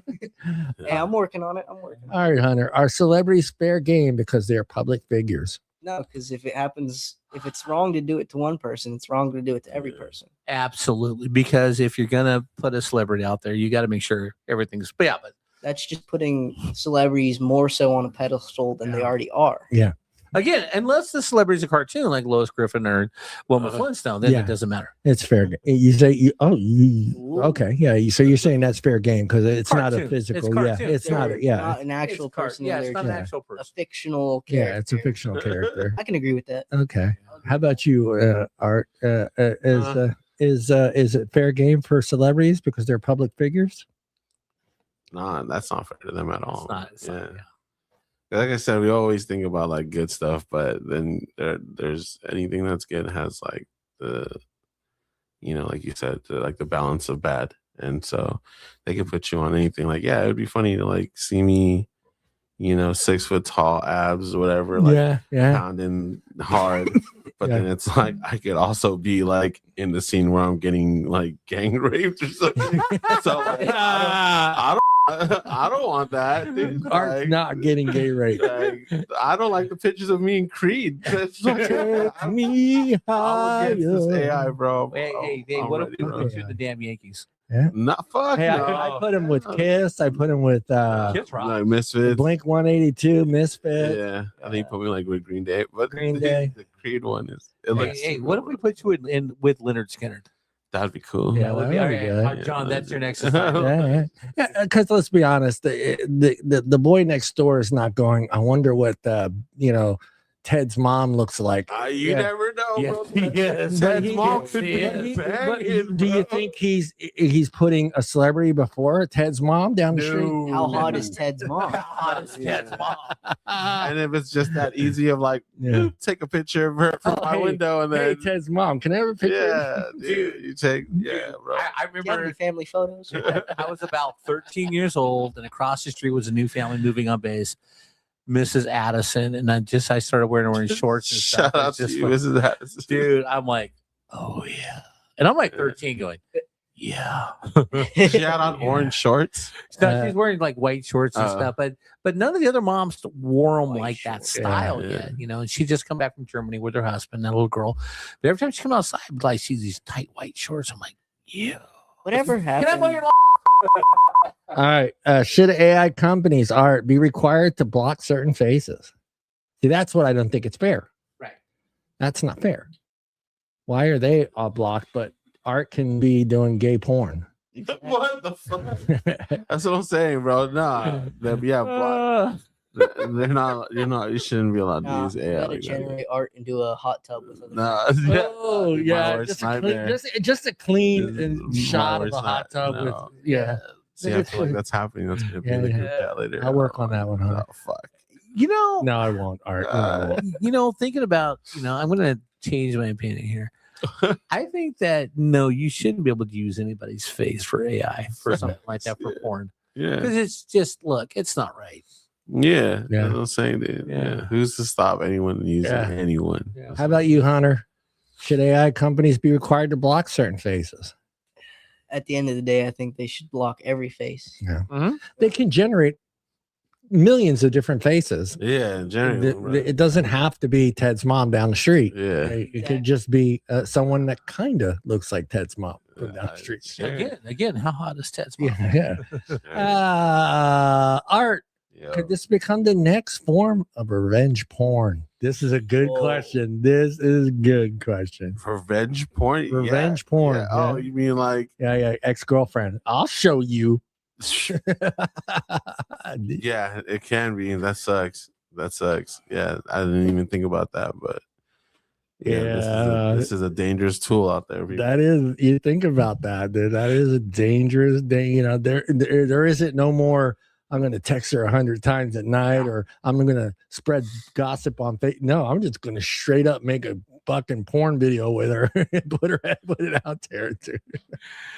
Speaker 4: Hey, I'm working on it.
Speaker 2: All right, Hunter. Are celebrities fair game because they're public figures?
Speaker 4: No, because if it's wrong to do it to one person, it's wrong to do it to every person.
Speaker 3: Absolutely, because if you're gonna put a celebrity out there, you got to make sure everything's. But
Speaker 4: That's just putting celebrities more so on a pedestal than they already are.
Speaker 2: Yeah.
Speaker 3: again, unless the celebrity's a cartoon like Lois Griffin or Wilma Flintstone, then
Speaker 2: yeah.
Speaker 3: it doesn't matter.
Speaker 2: It's fair. You say okay. Yeah. So you're saying that's fair game because it's not a
Speaker 3: Cartoon.
Speaker 2: physical.
Speaker 3: It's
Speaker 2: yeah.
Speaker 3: cartoon.
Speaker 2: It's not. Yeah.
Speaker 4: Not an actual person.
Speaker 3: Yeah, it's
Speaker 4: They're
Speaker 3: not an
Speaker 4: just
Speaker 3: actual
Speaker 4: a
Speaker 3: person.
Speaker 4: fictional character.
Speaker 2: Yeah. It's a fictional character.
Speaker 4: I can agree with that.
Speaker 2: Okay. How about you, Art? Is it fair game for celebrities because they're public figures?
Speaker 1: Nah, that's not fair to them at all.
Speaker 3: It's not, yeah.
Speaker 1: Like I said, we always think about like good stuff, but then there's anything that's good has like the, like you said, the balance of bad, and so they can put you on anything. Like, yeah, it would be funny to like see me, 6 foot tall abs or whatever, like pounding hard. But then it's like I could also be like in the scene where I'm getting like gang raped or something. So like, I don't want that. Dude.
Speaker 2: Art's
Speaker 1: Like,
Speaker 2: not getting gay raped.
Speaker 1: like, I don't like the pictures of me in Creed. That's like,
Speaker 2: Take me
Speaker 1: I'm against this
Speaker 2: higher.
Speaker 1: AI, bro.
Speaker 3: Hey, Dave,
Speaker 1: I'm
Speaker 3: what if
Speaker 1: ready,
Speaker 3: we
Speaker 1: bro.
Speaker 3: put you in the damn Yankees?
Speaker 1: Not fuck.
Speaker 2: Hey,
Speaker 1: no.
Speaker 2: I put him with Kiss. I put him with
Speaker 3: Kiss rock.
Speaker 1: like Misfits.
Speaker 2: Blink 182, Misfit.
Speaker 1: Yeah, I think put me like with Green Day, but
Speaker 2: Green Day.
Speaker 1: the Creed one is. It looks.
Speaker 3: Hey, what if we put you in with Leonard Skinner?
Speaker 1: That'd be cool.
Speaker 2: Yeah,
Speaker 3: That would be all right. John, that's your next assignment.
Speaker 2: Yeah. Because let's be honest, the boy next door is not going. I wonder what Ted's mom looks like.
Speaker 1: You never know, bro.
Speaker 3: Yes.
Speaker 1: Ted's
Speaker 2: But
Speaker 1: mom
Speaker 2: he-
Speaker 1: could be
Speaker 3: yes.
Speaker 1: banging,
Speaker 2: Do you
Speaker 1: bro.
Speaker 2: think he's putting a celebrity before Ted's mom down the street?
Speaker 4: How hot is Ted's mom?
Speaker 3: How hot is Ted's mom?
Speaker 1: And if it's just that easy of like,
Speaker 2: Yeah.
Speaker 1: take a picture of her from
Speaker 2: Oh,
Speaker 1: my
Speaker 2: hey,
Speaker 1: window and
Speaker 2: Hey,
Speaker 1: then
Speaker 2: Ted's mom, can I have a picture?
Speaker 1: yeah, dude, you take bro.
Speaker 3: I
Speaker 4: Do you have any
Speaker 3: remember
Speaker 4: family photos?
Speaker 3: I was about 13 years old, and across the street was a new family moving on base, Mrs. Addison, and I started wearing shorts and stuff.
Speaker 1: Shout out
Speaker 3: It's
Speaker 1: to
Speaker 3: just
Speaker 1: you,
Speaker 3: like,
Speaker 1: Mrs. Addison.
Speaker 3: dude. I'm like, oh yeah, and I'm like 13, going, yeah.
Speaker 1: She had on orange shorts.
Speaker 3: So she's wearing like white shorts and stuff, but none of the other moms wore them
Speaker 4: White
Speaker 3: like that
Speaker 4: shorts.
Speaker 3: style
Speaker 1: Yeah.
Speaker 3: yet, And she just come back from Germany with her husband, that little girl. But every time she comes outside, I see these tight white shorts. I'm like, yeah.
Speaker 4: Whatever
Speaker 3: Can I
Speaker 4: happened?
Speaker 3: buy your
Speaker 2: All right. Should AI companies be required to block certain faces? See, that's what I don't think it's fair.
Speaker 3: Right.
Speaker 2: That's not fair. Why are they all blocked, but art can be doing gay porn?
Speaker 1: What the fuck? That's what I'm saying, bro. Nah, block. They're not. You shouldn't be allowed to
Speaker 4: Nah,
Speaker 1: use
Speaker 4: you
Speaker 1: AI.
Speaker 4: gotta
Speaker 1: Like that.
Speaker 4: generate art and do a hot tub with other
Speaker 1: Nah,
Speaker 2: Oh
Speaker 1: My
Speaker 2: yeah,
Speaker 1: worst
Speaker 2: just a clean,
Speaker 1: nightmare.
Speaker 2: just a clean
Speaker 1: My
Speaker 2: shot of
Speaker 1: worst
Speaker 2: the hot tub with
Speaker 1: no.
Speaker 2: yeah.
Speaker 1: See, I feel like that's happening. That's gonna be in the group chat later.
Speaker 2: I'll work on that one, huh?
Speaker 1: Oh fuck.
Speaker 2: No, I won't. Art. No, I won't.
Speaker 3: Thinking about, I'm going to change my opinion here. I think that no, you shouldn't be able to use anybody's face for AI for something like that for porn,
Speaker 1: Yeah.
Speaker 3: because it's just it's not right.
Speaker 1: Yeah.
Speaker 2: Yeah.
Speaker 1: That's what I'm saying, dude.
Speaker 3: Yeah.
Speaker 1: Yeah. Who's to stop anyone using
Speaker 2: Yeah.
Speaker 1: anyone?
Speaker 2: How about you, Hunter? Should AI companies be required to block certain faces?
Speaker 4: At the end of the day, I think they should block every face.
Speaker 2: They can generate millions of different faces.
Speaker 1: Yeah, generally.
Speaker 2: It doesn't have to be Ted's mom down the street.
Speaker 1: Yeah.
Speaker 2: It could just be someone that kind of looks like Ted's mom from down the street.
Speaker 1: Sure.
Speaker 3: Again, how hot is Ted's mom?
Speaker 2: Yeah. Art,
Speaker 1: Yeah.
Speaker 2: could this become the next form of revenge porn? This is a good
Speaker 4: Whoa.
Speaker 2: question. This is a good question.
Speaker 1: Revenge porn?
Speaker 2: Revenge porn.
Speaker 1: Yeah. Oh, you mean like
Speaker 2: Yeah. Ex-girlfriend. I'll show you.
Speaker 1: yeah, it can be. That sucks. Yeah, I didn't even think about that, but this is a dangerous tool out there. People.
Speaker 2: That is, you think about that, dude. That is a dangerous thing. There isn't no more I'm going to text her 100 times at night, or I'm going to spread gossip on Facebook. No, I'm just going to straight up make a fucking porn video with her and put it out there too.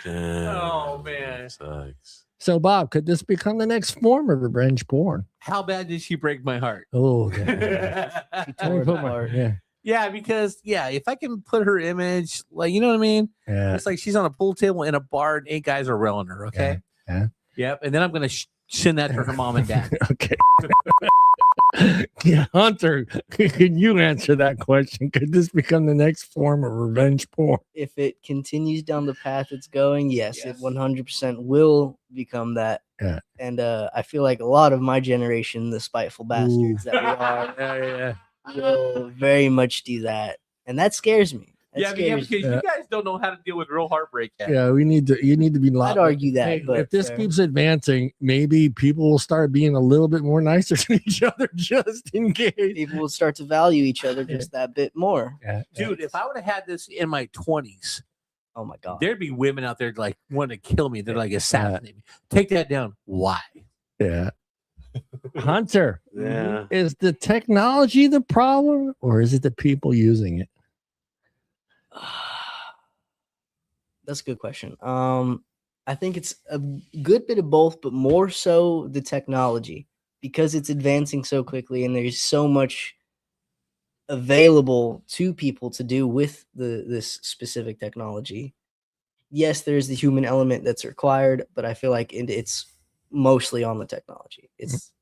Speaker 1: Damn,
Speaker 3: Oh, man.
Speaker 1: that sucks.
Speaker 2: So, Bob, could this become the next form of revenge porn?
Speaker 3: How bad did she break my heart?
Speaker 2: Oh,
Speaker 4: She
Speaker 2: Let
Speaker 4: tore
Speaker 2: me
Speaker 4: it
Speaker 2: put my-
Speaker 4: apart.
Speaker 2: yeah,
Speaker 3: Yeah, because if I can put her image, like, you know what I mean?
Speaker 2: yeah.
Speaker 3: It's like she's on a pool table in a bar and 8 guys are railing her. Okay.
Speaker 2: Yeah.
Speaker 3: Yep. And then I'm gonna send that to her mom and dad.
Speaker 2: Okay. Yeah, Hunter, can you answer that question? Could this become the next form of revenge porn?
Speaker 4: If it continues down the path it's going, yes,
Speaker 3: Yes.
Speaker 4: it 100% will become that.
Speaker 2: Yeah.
Speaker 4: And I feel like a lot of my generation, the spiteful bastards that we are,
Speaker 2: Yeah.
Speaker 4: will very much do that, and that scares me. That
Speaker 3: Yeah,
Speaker 4: scares
Speaker 3: because
Speaker 4: me.
Speaker 3: you guys don't know how to deal with real heartbreak yet.
Speaker 2: Yeah, you need to be
Speaker 4: I'd
Speaker 2: locked.
Speaker 4: argue that,
Speaker 2: Hey,
Speaker 4: but
Speaker 2: if this
Speaker 4: fair.
Speaker 2: keeps advancing, maybe people will start being a little bit more nicer to each other just in case.
Speaker 4: people will start to value each other just that bit more.
Speaker 2: Yeah,
Speaker 3: Dude, if I would have had this in my 20s,
Speaker 4: Oh my god.
Speaker 3: there'd be women out there like wanting to kill me. They're like assassinate me. Take that down. Why?
Speaker 2: yeah. Hunter,
Speaker 1: Yeah.
Speaker 2: is the technology the problem, or is it the people using it?
Speaker 4: That's a good question. I think it's a good bit of both, but more so the technology, because it's advancing so quickly and there's so much available to people to do with this specific technology. Yes, there's the human element that's required, but I feel like it's mostly on the technology. It's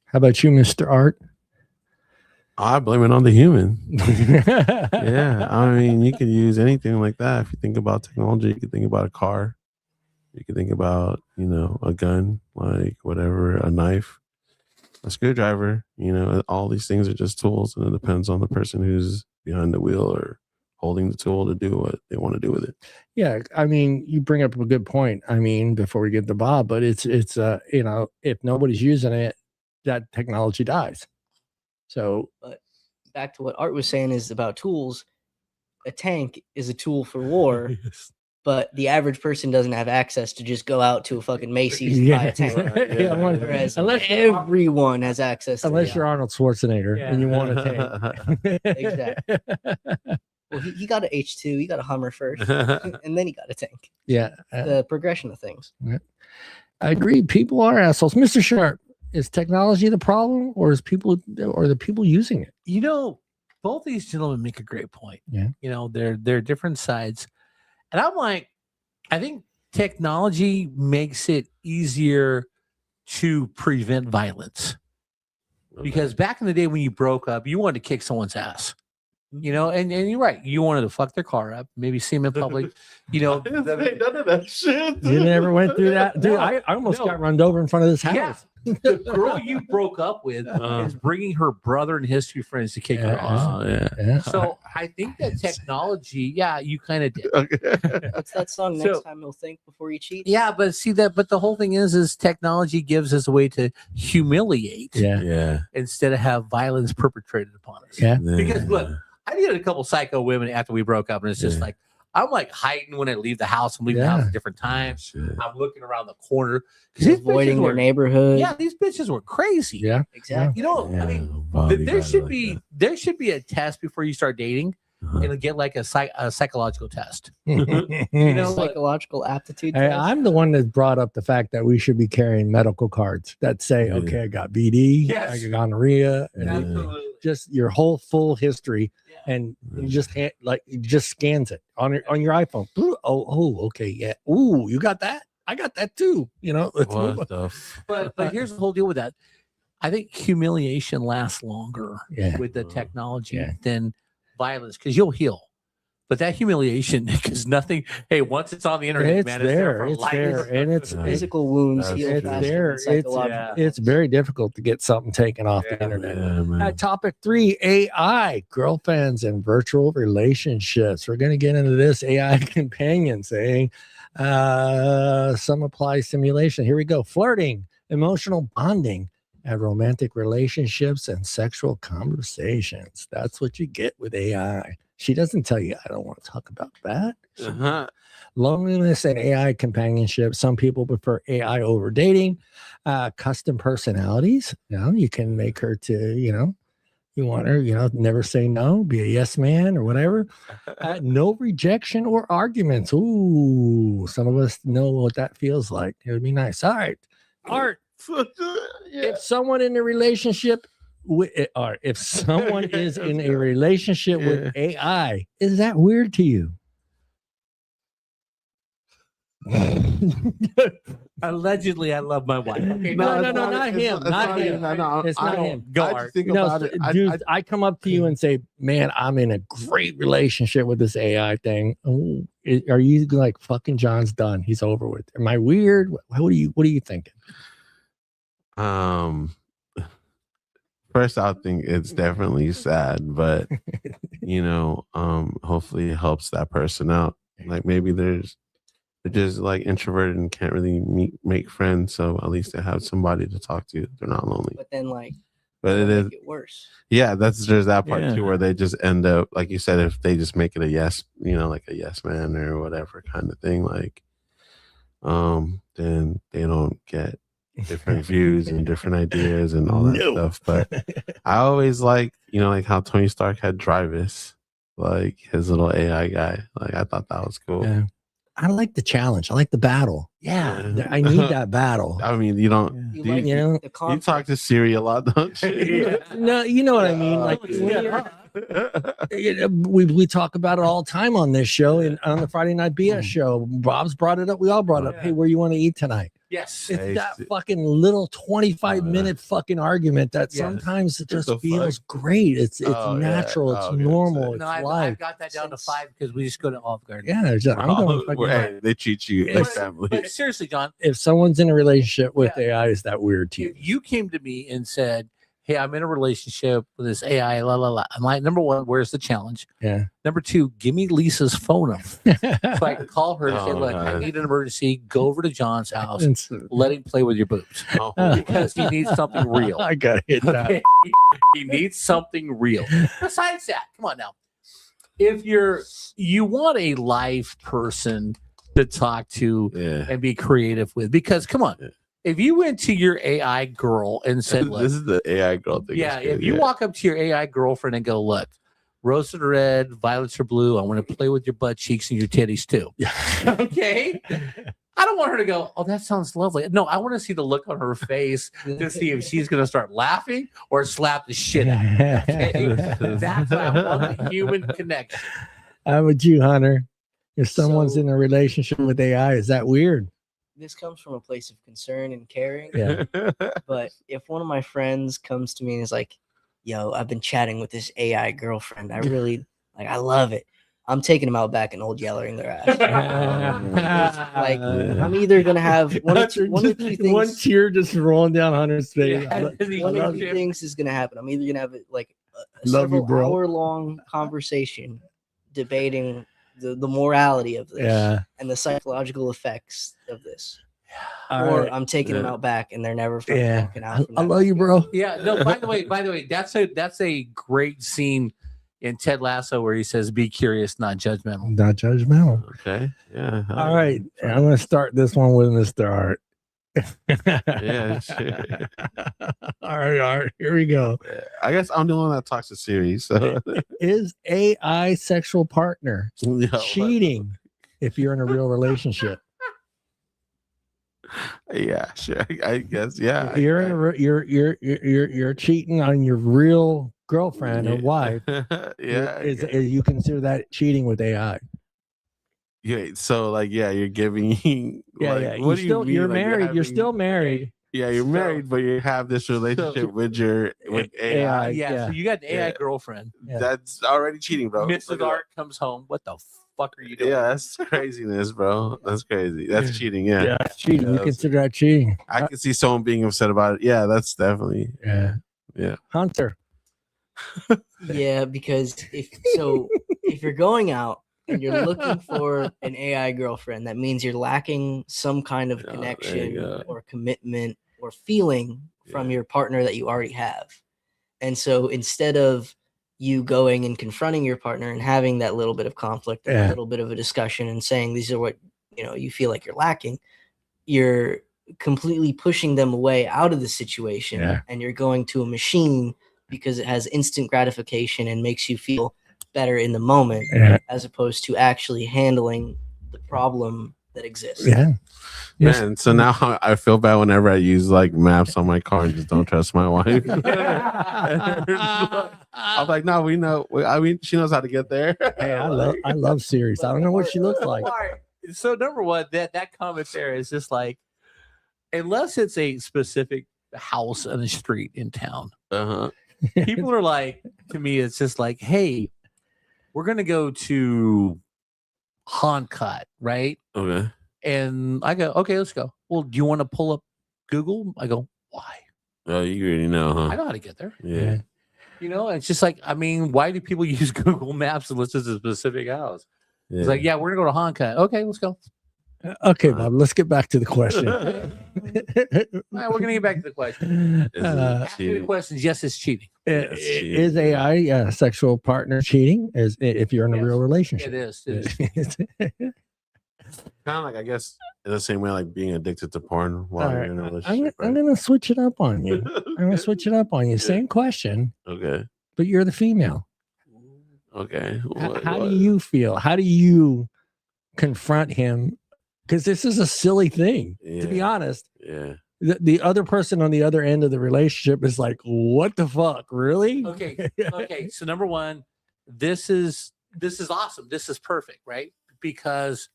Speaker 2: How about you, Mr. Art?
Speaker 1: I blame it on the human.
Speaker 2: Yeah.
Speaker 1: Yeah, I mean, you could use anything like that. If you think about technology, you could think about a car. You could think about, a gun, like whatever, a knife, a screwdriver. All these things are just tools, and it depends on the person who's behind the wheel or holding the tool to do what they want to do with it.
Speaker 2: Yeah, I mean, you bring up a good point. I mean, before we get to Bob, but it's if nobody's using it, that technology dies. So
Speaker 4: back to what Art was saying is about tools. A tank is a tool for war, but the average person doesn't have access to just go out to a fucking Macy's and buy a tank.
Speaker 2: Yeah,
Speaker 4: Whereas
Speaker 2: unless
Speaker 4: everyone has access to
Speaker 2: unless
Speaker 4: it.
Speaker 2: you're Arnold Schwarzenegger and you want a tank.
Speaker 4: Exactly. Well, he got an H2, he got a Hummer first, and then he got a tank.
Speaker 2: Yeah,
Speaker 4: The progression of things.
Speaker 2: I agree. People are assholes. Mr. Sharp, is technology the problem, or the people using it?
Speaker 3: Both these gentlemen make a great point.
Speaker 2: Yeah.
Speaker 3: They're different sides. And I'm like, I think technology makes it easier to prevent violence. Because back in the day when you broke up, you wanted to kick someone's ass. And you're right. You wanted to fuck their car up, maybe see them in public.
Speaker 1: none of that shit.
Speaker 2: You never went through that, dude. I almost got run over in front of this house.
Speaker 3: Yeah. The girl you broke up with is bringing her brother and his 2 friends to kick her ass.
Speaker 1: Oh, yeah.
Speaker 2: Yeah.
Speaker 3: So I think that technology, you kind of did.
Speaker 4: What's that song?
Speaker 3: So-
Speaker 4: Next time you'll think before you cheat.
Speaker 3: Yeah, but the whole thing is technology gives us a way to humiliate
Speaker 2: Yeah.
Speaker 1: Yeah.
Speaker 3: instead of have violence perpetrated upon us.
Speaker 2: Yeah.
Speaker 3: Because look, I dated a couple psycho women after we broke up, and it's just
Speaker 1: Yeah.
Speaker 3: like I'm like hiding when I leave the house. I'm leaving the house at different times.
Speaker 1: Shit.
Speaker 3: I'm looking around the corner because these
Speaker 4: Avoiding
Speaker 3: bitches
Speaker 4: their
Speaker 3: were,
Speaker 4: neighborhood.
Speaker 3: yeah, these bitches were crazy.
Speaker 2: Yeah.
Speaker 4: Exactly.
Speaker 3: I mean, there should be a test before you start dating. It'll get like a psychological test.
Speaker 4: Psychological aptitude.
Speaker 2: Hey,
Speaker 4: test.
Speaker 2: I'm the one that brought up the fact that we should be carrying medical cards that say,
Speaker 1: Yeah.
Speaker 2: okay, I got BD,
Speaker 3: Yes.
Speaker 2: I got gonorrhea, and
Speaker 3: Absolutely.
Speaker 2: just your whole full history,
Speaker 3: Yeah.
Speaker 2: and you just it just scans it on your iPhone. Ooh, oh, okay, yeah. Ooh, you got that? I got that too. Let's move on.
Speaker 1: What the f-
Speaker 3: But here's the whole deal with that. I think humiliation lasts longer
Speaker 2: Yeah.
Speaker 3: with the technology
Speaker 2: Yeah.
Speaker 3: than violence because you'll heal. But that humiliation, because nothing. Hey, once it's on the internet,
Speaker 2: It's
Speaker 3: man,
Speaker 2: there,
Speaker 3: for
Speaker 2: it's
Speaker 3: life.
Speaker 2: there, and it's
Speaker 1: Yeah.
Speaker 4: Physical wounds
Speaker 1: That's
Speaker 4: heal
Speaker 1: true.
Speaker 2: it's
Speaker 4: faster
Speaker 2: there.
Speaker 4: than
Speaker 2: It's
Speaker 4: psychological.
Speaker 2: it's very difficult to get something taken off the
Speaker 3: Yeah.
Speaker 2: internet.
Speaker 1: Yeah, man.
Speaker 2: Topic 3, AI, girlfriends and virtual relationships. We're going to get into this AI companion saying some apply simulation. Here we go. Flirting, emotional bonding, and romantic relationships and sexual conversations. That's what you get with AI. She doesn't tell you, I don't want to talk about that.
Speaker 1: Uh-huh.
Speaker 2: Loneliness and AI companionship. Some people prefer AI over dating. Custom personalities. You can make her to, you want her, never say no, be a yes man or whatever. No rejection or arguments. Ooh, some of us know what that feels like. It would be nice. All right. Art. If someone in a relationship or if someone is in a relationship with AI, is that weird to you?
Speaker 3: Allegedly, I love my wife. Okay,
Speaker 2: No, not him. Not him. It's not him.
Speaker 3: Go,
Speaker 1: I
Speaker 3: Art.
Speaker 1: just think about it.
Speaker 2: Dude, I come up to you and say, man, I'm in a great relationship with this AI thing. Oh, are you like fucking John's done? He's over with. Am I weird? What are you thinking?
Speaker 1: First, I think it's definitely sad, but hopefully it helps that person out. Like maybe they're just like introverted and can't really make friends, so at least they have somebody to talk to. They're not lonely.
Speaker 4: But then
Speaker 1: but it is
Speaker 4: make it worse.
Speaker 1: Yeah, there's that part too, where they just end up, like you said, if they just make it a yes, like a yes man or whatever kind of thing, like then they don't get different views and different ideas and all that stuff. But I always like how Tony Stark had Drivis, like his little AI guy. Like I thought that was cool.
Speaker 2: Yeah. I like the challenge. I like the battle. Yeah. I need that battle.
Speaker 1: I mean, you don't. You talk to Siri a lot, don't you?
Speaker 2: No, you know what I mean. Like we talk about it all the time on this show and on the Friday Night BS show. Bob's brought it up. We all brought it up. Hey, where you want to eat tonight?
Speaker 3: Yes.
Speaker 2: It's that fucking little 25-minute fucking argument that sometimes it just feels great. It's natural. It's normal.
Speaker 3: No, I've got that down to 5 because we just go to Olive Garden.
Speaker 2: Yeah, I'm
Speaker 1: going. They treat you like family.
Speaker 3: But seriously, John,
Speaker 2: if someone's in a relationship with AI, is that weird to you?
Speaker 3: If you came to me and said, hey, I'm in a relationship with this AI, la la la. I'm like, number one, where's the challenge?
Speaker 2: Yeah.
Speaker 3: Number two, give me Lisa's phone number so I can call her and say, look, I need an emergency. Go over to John's house. Let him play with your boobs because he needs something real.
Speaker 2: I gotta hit that.
Speaker 3: He needs something real. Besides that, come on now. If you want a live person to talk to and be creative with, because come on. If you went to your AI girl and said, look,
Speaker 1: this is the AI girl thing.
Speaker 3: Yeah, if you walk up to your AI girlfriend and go, look, roses are red, violets are blue. I want to play with your butt cheeks and your titties too. Okay. I don't want her to go, oh, that sounds lovely. No, I want to see the look on her face to see if she's going to start laughing or slap the shit out of her. Okay? That's what I want, the human connection.
Speaker 2: How about you, Hunter? If someone's in a relationship with AI, is that weird?
Speaker 4: This comes from a place of concern and caring.
Speaker 2: Yeah.
Speaker 4: But if one of my friends comes to me and is like, yo, I've been chatting with this AI girlfriend. I really I love it. I'm taking them out back and old yellering their ass. I'm either going to have one or two things.
Speaker 2: One tear just rolling down Hunter's face.
Speaker 4: One of two things is going to happen. I'm either going to have a several hour-long conversation debating the morality of this and the psychological effects of this. Or I'm taking them out back and they're never fucking out.
Speaker 2: I love you, bro.
Speaker 3: Yeah. No, by the way, that's a great scene in Ted Lasso where he says, be curious, not judgmental.
Speaker 2: Not judgmental.
Speaker 1: Okay. Yeah.
Speaker 2: All right. I'm going to start this one with Mr. Art.
Speaker 1: Yeah. Sure.
Speaker 2: All right. Here we go.
Speaker 1: I guess I'm the one that talks to Siri. So
Speaker 2: is AI sexual partner cheating if you're in a real relationship?
Speaker 1: Yeah, sure. I guess. Yeah.
Speaker 2: You're cheating on your real girlfriend or wife.
Speaker 1: Yeah.
Speaker 2: Is you consider that cheating with AI?
Speaker 1: Yeah. So you're giving.
Speaker 2: What do you mean? You're married. You're still married.
Speaker 1: Yeah, you're married, but you have this relationship with AI.
Speaker 3: Yeah, so you got an AI girlfriend.
Speaker 1: That's already cheating, bro.
Speaker 3: Mrs. Art comes home. What the fuck are you doing?
Speaker 1: Yeah, that's craziness, bro. That's crazy. That's cheating. Yeah,
Speaker 2: that's cheating. You consider that cheating?
Speaker 1: I can see someone being upset about it. Yeah, that's definitely.
Speaker 2: Yeah. Hunter.
Speaker 4: Yeah, because if you're going out and you're looking for an AI girlfriend, that means you're lacking some kind of connection or commitment or feeling from your partner that you already have. And so instead of you going and confronting your partner and having that little bit of conflict and
Speaker 2: Yeah.
Speaker 4: a little bit of a discussion and saying these are what you feel like you're lacking, you're completely pushing them away out of the situation.
Speaker 2: Yeah.
Speaker 4: And you're going to a machine because it has instant gratification and makes you feel better in the moment,
Speaker 2: Yeah.
Speaker 4: as opposed to actually handling the problem that exists.
Speaker 2: Yeah. Yes.
Speaker 1: Man, so now I feel bad whenever I use like maps on my car and just don't trust my wife. I'm like, no, we know. I mean, she knows how to get there.
Speaker 2: Hey, I love Siri's. I don't know what she looks like.
Speaker 3: So number one, that comment there is just like, unless it's a specific house on the street in town,
Speaker 1: Uh-huh.
Speaker 3: people are like, to me, it's just like, hey, we're gonna go to Honcut, right?
Speaker 1: Okay.
Speaker 3: And I go, okay, let's go. Well, do you want to pull up Google? I go, why?
Speaker 1: Oh, you already know,
Speaker 3: I
Speaker 1: huh?
Speaker 3: know how to get there.
Speaker 1: Yeah.
Speaker 3: It's just like, I mean, why do people use Google Maps unless it's a specific house?
Speaker 1: Yeah.
Speaker 3: It's like, yeah, we're gonna go to Honcut. Okay, let's go.
Speaker 2: Okay, Bob, let's get back to the question.
Speaker 3: All right, we're gonna get back to the question.
Speaker 1: Is it
Speaker 3: Asking the
Speaker 1: cheating?
Speaker 3: questions, yes, it's cheating.
Speaker 1: Yes, cheating.
Speaker 2: Is AI a sexual partner cheating? Is if you're in a
Speaker 3: Yes,
Speaker 2: real relationship?
Speaker 3: It is.
Speaker 1: Kind of like, I guess, in the same way, like being addicted to porn while
Speaker 2: All
Speaker 1: you're
Speaker 2: right,
Speaker 1: in a
Speaker 2: I'm
Speaker 1: relationship.
Speaker 2: gonna switch it up on you.
Speaker 1: right?
Speaker 2: I'm gonna switch it up on you. Same question,
Speaker 1: Okay.
Speaker 2: but you're the female.
Speaker 1: Okay.
Speaker 2: How do you feel? How do you confront him? Because this is a silly thing, to be
Speaker 1: Yeah.
Speaker 2: honest.
Speaker 1: Yeah.
Speaker 2: The other person on the other end of the relationship is like, what the fuck? Really?
Speaker 3: Okay. Okay. So number one, this is awesome. This is perfect, right? Because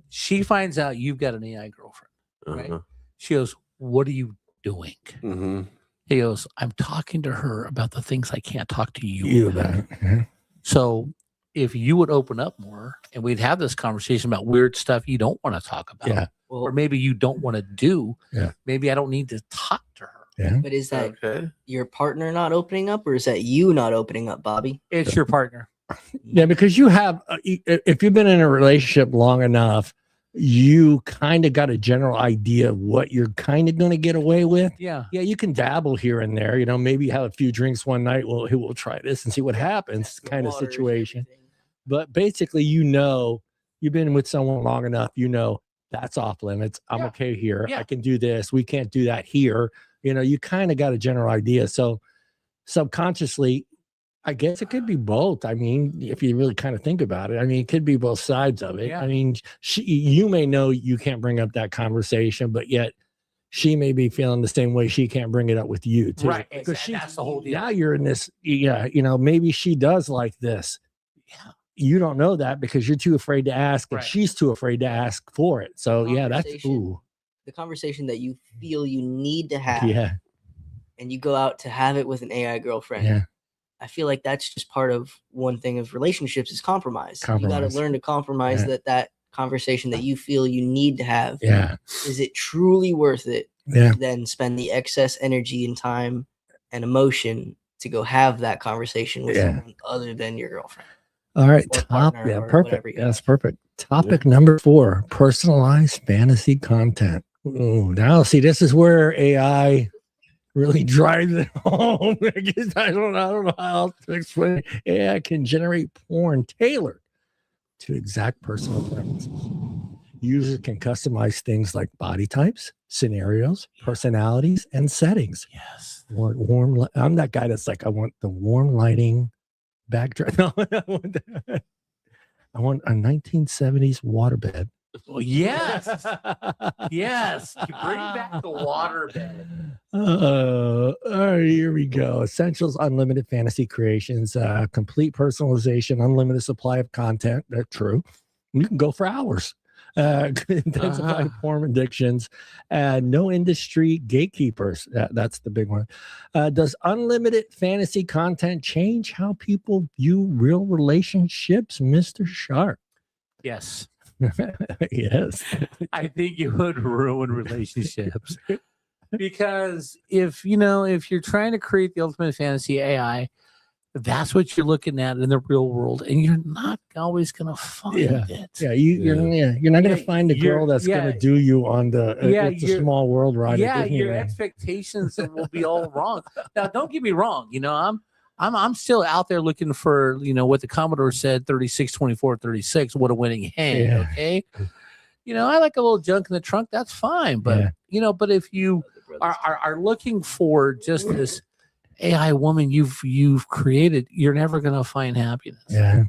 Speaker 3: she finds out you've got an AI girlfriend, right?
Speaker 1: Uh-huh.
Speaker 3: She goes, what are you doing?
Speaker 1: Mm-hmm.
Speaker 3: He goes, I'm talking to her about the things I can't talk to you
Speaker 2: You
Speaker 3: about.
Speaker 2: about it.
Speaker 3: So if you would open up more and we'd have this conversation about weird stuff you don't want to talk about,
Speaker 2: Yeah.
Speaker 3: or
Speaker 4: Well,
Speaker 3: maybe you don't want to do,
Speaker 2: Yeah.
Speaker 3: maybe I don't need to talk to her.
Speaker 2: Yeah.
Speaker 4: but is that
Speaker 1: Okay.
Speaker 4: your partner not opening up, or is that you not opening up, Bobby?
Speaker 3: It's your partner.
Speaker 2: Yeah, because you have, if you've been in a relationship long enough, you kind of got a general idea of what you're kind of going to get away with.
Speaker 3: Yeah.
Speaker 2: Yeah, you can dabble here and there. Maybe have a few drinks one night. Well, we'll try this and see what happens, kind of
Speaker 4: Waters,
Speaker 2: situation.
Speaker 4: everything.
Speaker 2: But basically, you've been with someone long enough. That's off limits. I'm
Speaker 3: Yeah.
Speaker 2: okay here.
Speaker 3: Yeah.
Speaker 2: I can do this. We can't do that here. You kind of got a general idea. So subconsciously, I guess it could be both. I mean, if you really kind of think about it, I mean, it could be both sides of it.
Speaker 3: Yeah.
Speaker 2: I mean, you may know you can't bring up that conversation, but yet she may be feeling the same way. She can't bring it up with you too.
Speaker 3: Right.
Speaker 2: Because
Speaker 3: That's the whole deal.
Speaker 2: now you're in this, maybe she does like this.
Speaker 3: Yeah.
Speaker 2: You don't know that because you're too afraid to ask, and
Speaker 3: Right.
Speaker 2: she's too afraid to ask for it. So yeah, that's
Speaker 4: Conversation. The conversation that you feel you need to have,
Speaker 2: yeah,
Speaker 4: and you go out to have it with an AI girlfriend.
Speaker 2: yeah.
Speaker 4: I feel like that's just part of one thing of relationships is compromise. You got
Speaker 2: Compromise.
Speaker 4: to learn to compromise
Speaker 2: Yeah.
Speaker 4: that conversation that you feel you need to have.
Speaker 2: Yeah.
Speaker 4: Is it truly worth it?
Speaker 2: Yeah.
Speaker 4: To then spend the excess energy and time and emotion to go have that conversation with
Speaker 2: Yeah.
Speaker 4: someone other than your girlfriend.
Speaker 2: All right.
Speaker 4: Or partner
Speaker 2: Yeah,
Speaker 4: or
Speaker 2: perfect.
Speaker 4: whatever you
Speaker 2: That's
Speaker 4: have.
Speaker 2: perfect. Topic number 4, personalized fantasy content. Ooh, now see, this is where AI really drives it home. I guess I don't know how else to explain it. AI can generate porn tailored to exact personal preferences. Users can customize things like body types, scenarios, personalities, and settings.
Speaker 3: Yes.
Speaker 2: I'm that guy that's like, I want the warm lighting backdrop. No, I want a 1970s waterbed.
Speaker 3: Well, yes. Yes. You bring back the waterbed.
Speaker 2: All right, here we go. Essentials, unlimited fantasy creations, complete personalization, unlimited supply of content. That's true. You can go for hours. Intensify porn addictions, no industry gatekeepers. That's the big one. Does unlimited fantasy content change how people view real relationships, Mr. Sharp?
Speaker 3: Yes.
Speaker 2: Yes.
Speaker 3: I think it would ruin relationships. Because if you're trying to create the ultimate fantasy AI, that's what you're looking at in the real world, and you're not always gonna find it.
Speaker 2: Yeah, you're not gonna find a girl that's
Speaker 3: yeah.
Speaker 2: gonna do you on the It's a
Speaker 3: your-
Speaker 2: Small World ride. at
Speaker 3: Yeah, your
Speaker 2: Disneyland.
Speaker 3: expectations will be all wrong. Now, don't get me wrong. I'm still out there looking for, what the Commodore said, 36, 24, 36, what a winning hand.
Speaker 2: Yeah.
Speaker 3: Okay. I like a little junk in the trunk. That's fine. But, but if you are looking for just this AI woman you've created, you're never going to find happiness.
Speaker 2: Yeah.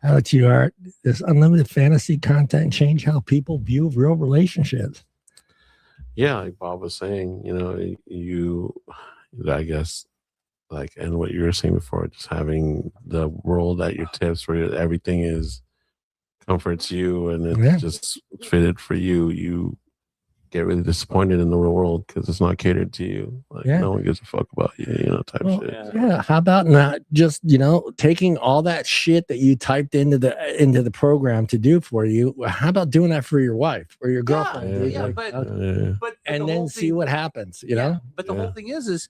Speaker 2: How about you, Art? Does unlimited fantasy content change how people view real relationships?
Speaker 1: Yeah, like Bob was saying, I guess, like, and what you were saying before, just having the world at your tips where everything is comforts you and it's just fitted for you. You get really disappointed in the real world because it's not catered to you. Like no one gives a fuck about you, type shit.
Speaker 2: Yeah. How about not just, taking all that shit that you typed into the program to do for you? How about doing that for your wife or your girlfriend?
Speaker 3: But
Speaker 2: and then see what happens, you know?
Speaker 3: But the whole thing is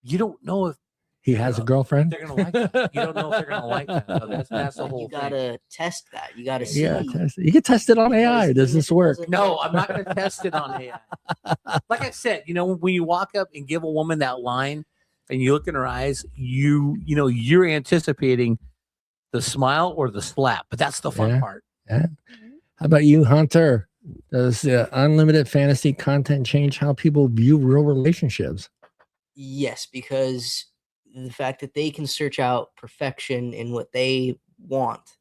Speaker 3: you don't know if
Speaker 2: he has a girlfriend.
Speaker 3: They're gonna like that. You don't know if they're gonna like that. So that's the whole
Speaker 4: thing. You gotta test that. You gotta see.
Speaker 2: Yeah, you can test it on AI. Does this work?
Speaker 3: No, I'm not gonna test it on AI. Like I said, when you walk up and give a woman that line and you look in her eyes, you're anticipating the smile or the slap, but that's the fun part.
Speaker 2: Yeah. How about you, Hunter? Does unlimited fantasy content change how people view real relationships?
Speaker 4: Yes, because the fact that they can search out perfection in what they want,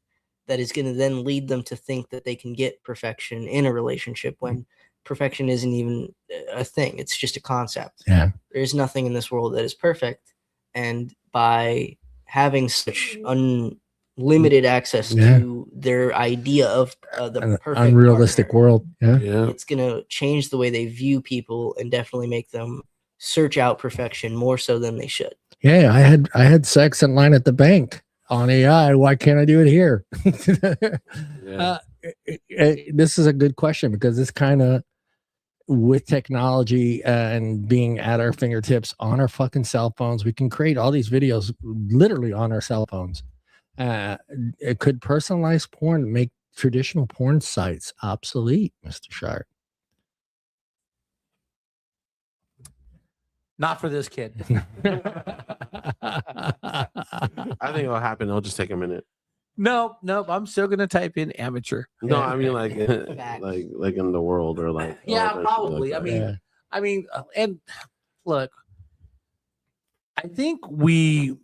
Speaker 4: that is going to then lead them to think that they can get perfection in a relationship when perfection isn't even a thing. It's just a concept.
Speaker 2: Yeah.
Speaker 4: There's nothing in this world that is perfect. And by having such unlimited access to their idea of the perfect
Speaker 2: unrealistic
Speaker 4: partner,
Speaker 2: world,
Speaker 4: it's going to change the way they view people and definitely make them search out perfection more so than they should.
Speaker 2: Yeah, I had sex in line at the bank on AI. Why can't I do it here? This is a good question because it's kind of with technology and being at our fingertips on our fucking cell phones, we can create all these videos literally on our cell phones. It could personalized porn make traditional porn sites obsolete, Mr. Sharp?
Speaker 3: Not for this kid.
Speaker 1: I think it'll happen. It'll just take a minute.
Speaker 3: No, I'm still gonna type in amateur.
Speaker 1: No, I mean like in the world or like
Speaker 3: probably.
Speaker 1: Like
Speaker 3: I mean, and look, I think with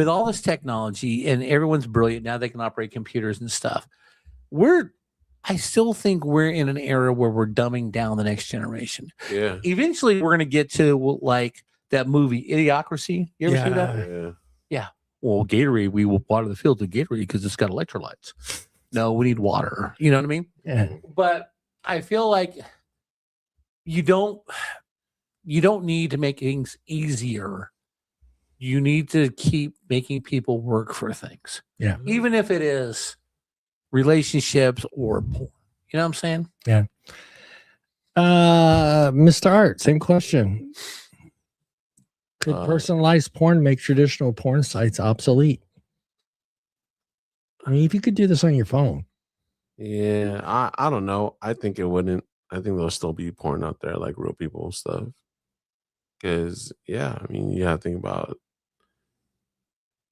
Speaker 3: all this technology and everyone's brilliant now, they can operate computers and stuff. I still think we're in an era where we're dumbing down the next generation.
Speaker 1: Yeah.
Speaker 3: Eventually, we're going to get to like that movie Idiocracy. You ever see that? Yeah. Well, Gatorade, we will water the field with Gatorade because it's got electrolytes. No, we need water. You know what I mean?
Speaker 2: Yeah.
Speaker 3: But I feel like you don't need to make things easier. You need to keep making people work for things.
Speaker 2: Yeah.
Speaker 3: Even if it is relationships or porn. You know what I'm saying?
Speaker 2: Yeah. Mr. Art, same question. Could personalized porn make traditional porn sites obsolete? I mean, if you could do this on your phone.
Speaker 1: Yeah, I don't know. I think it wouldn't. I think there'll still be porn out there, like real people and stuff. Because, I mean, you have to think about,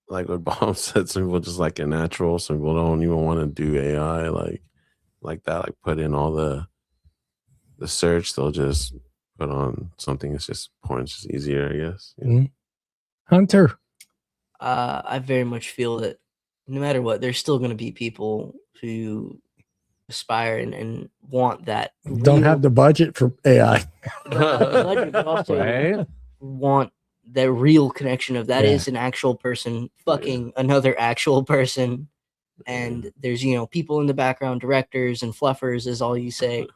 Speaker 1: like what Bob said, some people just like it natural. Some people don't even want to do AI like that, like put in all the search. They'll just put on something. It's just porn. It's just easier, I guess.
Speaker 2: Mm-hmm. Hunter.
Speaker 4: I very much feel that no matter what, there's still going to be people who aspire and want that.
Speaker 2: Don't have the budget for AI.
Speaker 4: But also want that real connection of that is an actual person fucking another actual person. And there's, people in the background, directors and fluffers is all you say.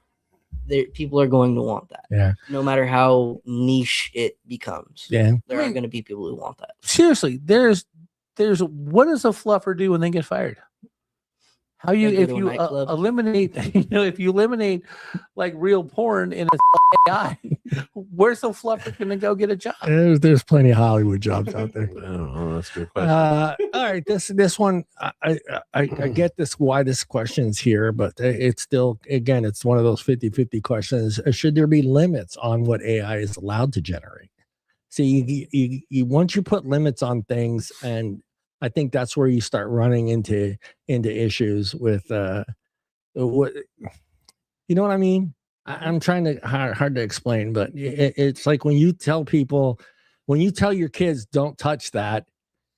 Speaker 4: People are going to want that.
Speaker 2: Yeah.
Speaker 4: No matter how niche it becomes.
Speaker 2: Yeah.
Speaker 4: There are going to be people who want that.
Speaker 3: Seriously, there's what does a fluffer do when they get fired? How if you eliminate, if you eliminate like real porn in a AI, where's the fluffer going to go get a job?
Speaker 2: There's plenty of Hollywood jobs out there.
Speaker 1: I don't know. That's a good question.
Speaker 2: All right, this one, I get why this question's here, but it's still, again, it's one of those 50-50 questions. Should there be limits on what AI is allowed to generate? See, you once you put limits on things, and I think that's where you start running into issues with what, you know what I mean? I'm trying to hard to explain, but it's like when you tell people, when you tell your kids don't touch that,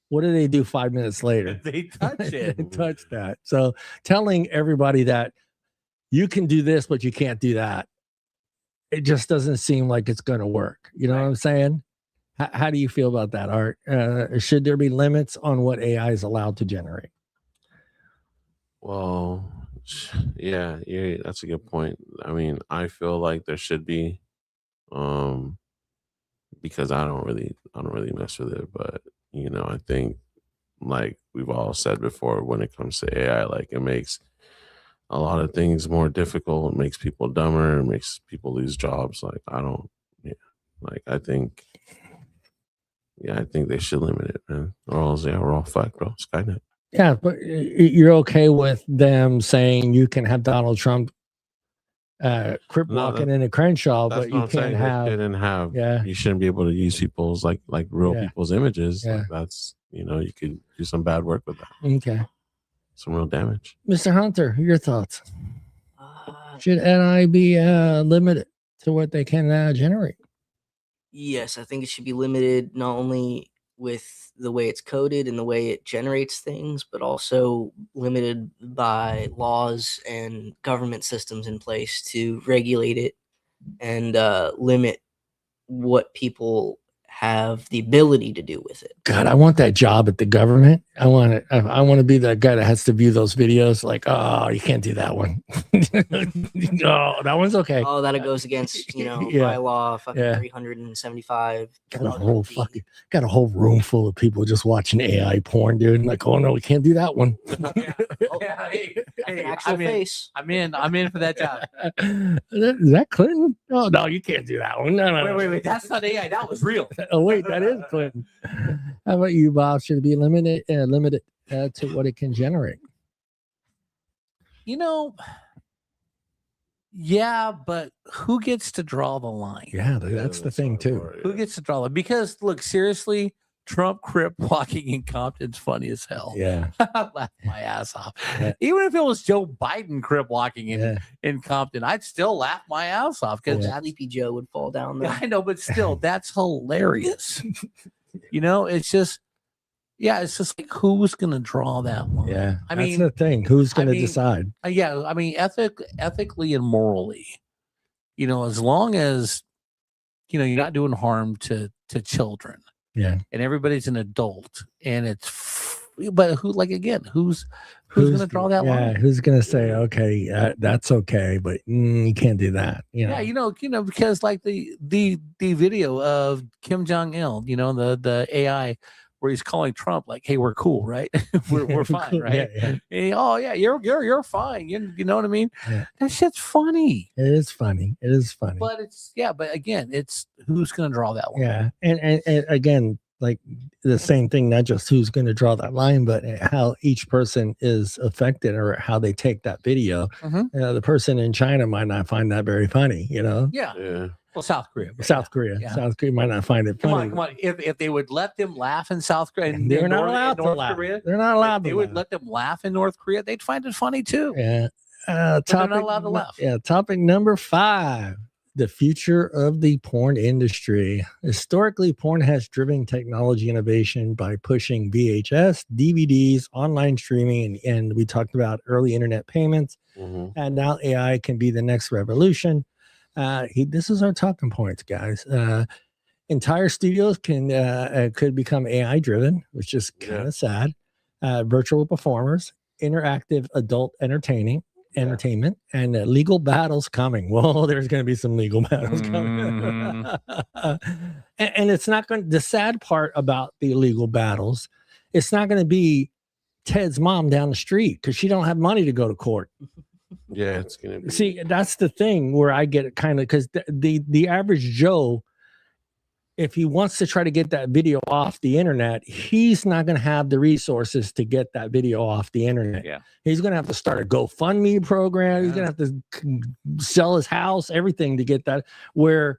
Speaker 2: what do they do 5 minutes later?
Speaker 3: They touch it.
Speaker 2: They touch that. So telling everybody that you can do this, but you can't do that, it just doesn't seem like it's going to work. You know what I'm saying? How do you feel about that, Art? Should there be limits on what AI is allowed to generate?
Speaker 1: Well, yeah, that's a good point. I mean, I feel like there should be, because I don't really mess with it, but I think, like we've all said before, when it comes to AI, like it makes a lot of things more difficult. It makes people dumber. It makes people lose jobs. Like I think they should limit it, man. Or else, we're all fucked, bro. Skynet.
Speaker 2: Yeah, but you're okay with them saying you can have Donald Trump crip walking in a Crenshaw, but you can't have. Yeah,
Speaker 1: you shouldn't be able to use people's like real people's images.
Speaker 2: Yeah.
Speaker 1: Like that's you could do some bad work with that.
Speaker 2: Okay,
Speaker 1: Some real damage.
Speaker 2: Mr. Hunter, your thoughts? Should NI be limited to what they can generate?
Speaker 4: Yes, I think it should be limited not only with the way it's coded and the way it generates things, but also limited by laws and government systems in place to regulate it and limit what people have the ability to do with it.
Speaker 2: God, I want that job at the government. I want to be that guy that has to view those videos. Like, oh, you can't do that one. Oh, that one's okay.
Speaker 4: Oh, that it goes against, by law, fucking 375.
Speaker 2: Got a whole room full of people just watching AI porn, dude. Like, oh no, we can't do that one.
Speaker 4: Actual face.
Speaker 3: I'm in for that job.
Speaker 2: Is that Clinton? Oh no, you can't do that one. No.
Speaker 3: Wait. That's not AI. That was real.
Speaker 2: Oh wait, that is Clinton. How about you, Bob? Should it be limited to what it can generate?
Speaker 3: Yeah, but who gets to draw the line?
Speaker 2: Yeah, that's the thing too.
Speaker 3: Who gets to draw it? Because look, seriously, Trump crip walking in Compton's funny as hell.
Speaker 2: Yeah,
Speaker 3: I laughed my ass off. Yeah. Even if it was Joe Biden crip walking in Compton, I'd still laugh my ass off because
Speaker 4: Sleepy Joe would fall down there.
Speaker 3: I know, but still, that's hilarious. It's just. Yeah, it's just like who's going to draw that line?
Speaker 2: Yeah, that's the thing. Who's going to decide?
Speaker 3: Yeah, I mean, ethically and morally, as long as you're not doing harm to children.
Speaker 2: Yeah,
Speaker 3: and everybody's an adult, and but who's going to draw that line?
Speaker 2: Yeah, who's going to say, okay, that's okay, but you can't do that?
Speaker 3: Yeah, because like the video of Kim Jong-il, the AI. Where he's calling Trump like, "Hey, we're cool, right? we're fine, right? Yeah. Oh yeah, you're fine. You know what I mean?
Speaker 2: Yeah.
Speaker 3: That shit's funny.
Speaker 2: It is funny.
Speaker 3: But but again, it's who's going to draw that line?
Speaker 2: Yeah, and again, like the same thing, not just who's going to draw that line, but how each person is affected or how they take that video.
Speaker 3: Mm-hmm.
Speaker 2: The person in China might not find that very funny.
Speaker 3: Yeah. Well, South Korea
Speaker 2: might not find it funny.
Speaker 3: Come on. If they would let them laugh in South Korea,
Speaker 2: they're not allowed to laugh. They're not allowed.
Speaker 3: They would let them laugh in North Korea. They'd find it funny too.
Speaker 2: Yeah.
Speaker 3: They're not allowed to laugh.
Speaker 2: Yeah. Topic number 5: the future of the porn industry. Historically, porn has driven technology innovation by pushing VHS, DVDs, online streaming, and we talked about early internet payments.
Speaker 1: Mm-hmm.
Speaker 2: And now AI can be the next revolution. This is our talking points, guys. Entire studios could become AI driven, which is kind of sad. Virtual performers, interactive adult entertainment, and legal battles coming. Well, there's going to be some legal battles coming. And it's not going. The sad part about the legal battles, it's not going to be Ted's mom down the street because she don't have money to go to court.
Speaker 1: Yeah, it's gonna be.
Speaker 2: See, that's the thing where I get it kind of because the average Joe, if he wants to try to get that video off the internet, he's not going to have the resources to get that video off the internet.
Speaker 3: Yeah,
Speaker 2: he's going to have to start a GoFundMe program. He's going to have to sell his house, everything to get that. Where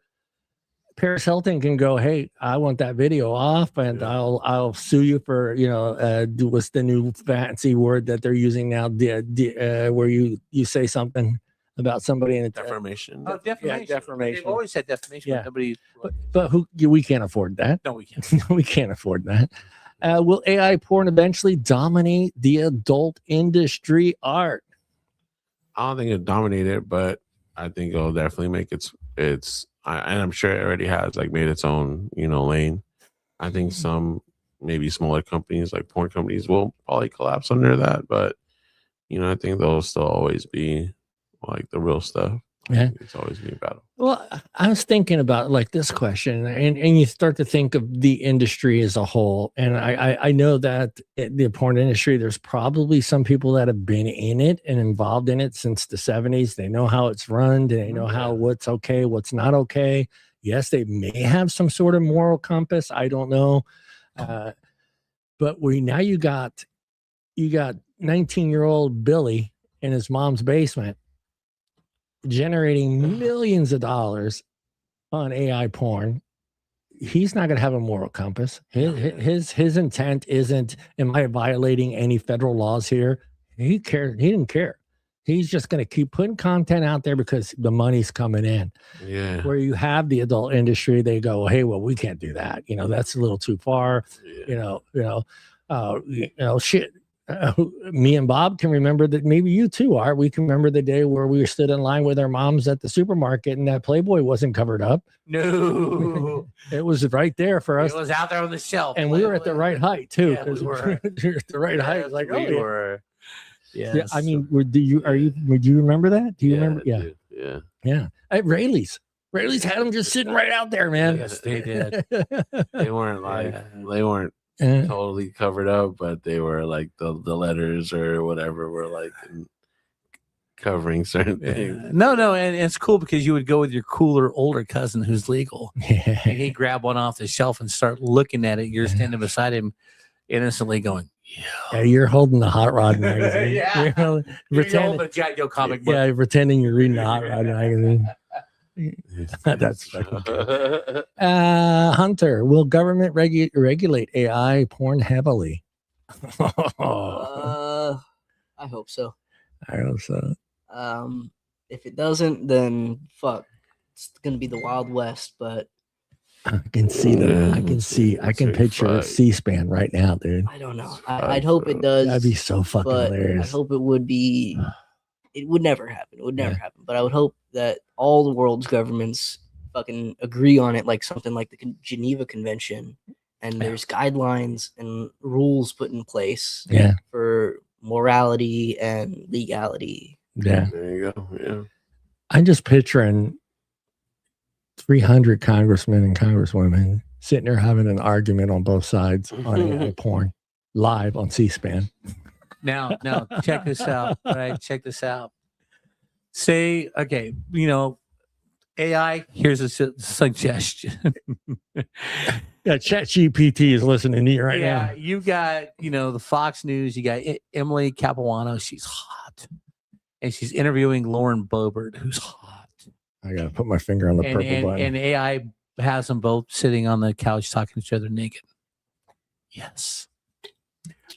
Speaker 2: Paris Hilton can go, hey, I want that video off, and
Speaker 1: Yeah.
Speaker 2: I'll sue you for, what's the new fancy word that they're using now, where you say something about somebody in
Speaker 1: Defamation.
Speaker 3: Oh, defamation.
Speaker 2: defamation.
Speaker 3: They've always said defamation.
Speaker 2: Yeah.
Speaker 3: But nobody.
Speaker 2: but we can't afford that.
Speaker 3: No, we can't.
Speaker 2: We can't afford that. Will AI porn eventually dominate the adult industry, Art?
Speaker 1: I don't think it'll dominate it, but I think it'll definitely make and I'm sure it already has like made its own, lane. I think some maybe smaller companies like porn companies will probably collapse under that, but I think they'll still always be like the real stuff.
Speaker 2: Yeah.
Speaker 1: It's always be a battle.
Speaker 2: Well, I was thinking about like this question, and you start to think of the industry as a whole. And I know that the porn industry, there's probably some people that have been in it and involved in it since the 70s. They know how it's run. They know what's okay, what's not okay. Yes, they may have some sort of moral compass. I don't know. But you got 19-year-old Billy in his mom's basement generating millions of dollars on AI porn. He's not going to have a moral compass. His intent isn't, am I violating any federal laws here? He didn't care. He's just going to keep putting content out there because the money's coming in.
Speaker 1: Yeah.
Speaker 2: Where you have the adult industry, they go, hey, well, we can't do that. That's a little too far.
Speaker 1: Yeah.
Speaker 2: Shit. Me and Bob can remember that. Maybe you too are. We can remember the day where we stood in line with our moms at the supermarket and that Playboy wasn't covered up.
Speaker 3: No,
Speaker 2: it was right there for us.
Speaker 3: It was out there on the shelf,
Speaker 2: and we were at the right height too.
Speaker 3: Yeah, we were
Speaker 2: at the right height. Like
Speaker 3: we were. Yes.
Speaker 2: Yeah. I mean, would you remember that? Do you remember? Yeah.
Speaker 1: Yeah.
Speaker 2: Yeah. At Rayleigh's had them just sitting right out there, man.
Speaker 3: Yes, they did.
Speaker 1: They weren't they weren't totally covered up, but they were like the letters or whatever were like covering certain things.
Speaker 3: No, and it's cool because you would go with your cooler older cousin who's legal, and he'd grab one off the shelf and start looking at it. You're standing beside him, innocently going,
Speaker 2: "Yeah, you're holding the Hot Rod magazine."
Speaker 3: Yeah,
Speaker 2: you're
Speaker 3: holding a Jack Joe comic book.
Speaker 2: Yeah, pretending you're reading the Hot Rod magazine. That's fucking good. Hunter, will government regulate AI porn heavily?
Speaker 4: I hope so.
Speaker 2: I hope so.
Speaker 4: If it doesn't, then fuck, it's gonna be the Wild West. But
Speaker 2: I can see that. I can picture C-SPAN right now, dude.
Speaker 4: I don't know. I'd hope it does.
Speaker 2: That'd be so fucking hilarious.
Speaker 4: I hope it would be. It would never happen. It would never happen. But I would hope that all the world's governments fucking agree on it, like something like the Geneva Convention, and there's guidelines and rules put in place for morality and legality.
Speaker 2: Yeah.
Speaker 1: There you go. Yeah.
Speaker 2: I'm just picturing 300 congressmen and congresswomen sitting there having an argument on both sides on AI porn live on C-SPAN.
Speaker 3: Now, check this out. All right, check this out. Say, okay, AI, here's a suggestion.
Speaker 2: Yeah, ChatGPT is listening to you right now.
Speaker 3: Yeah, you got, the Fox News, you got Emily Capuano, she's hot. And she's interviewing Lauren Boebert, who's hot.
Speaker 2: I got to put my finger on the purple button.
Speaker 3: And AI has them both sitting on the couch talking to each other naked. Yes.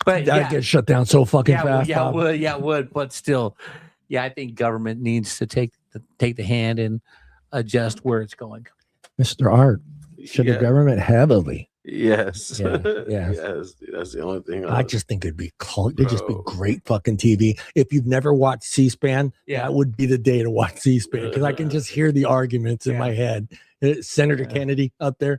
Speaker 3: But
Speaker 2: that gets shut down so fucking fast.
Speaker 3: Yeah, it would. But still, I think government needs to take the hand and adjust where it's going.
Speaker 2: Mr. Art, should the government heavily?
Speaker 1: Yes.
Speaker 2: Yeah.
Speaker 1: Yes. That's the only thing.
Speaker 2: I just think it'd be great fucking TV. If you've never watched C-SPAN, that would be the day to watch C-SPAN because I can just hear the arguments in my head. Senator Kennedy up there.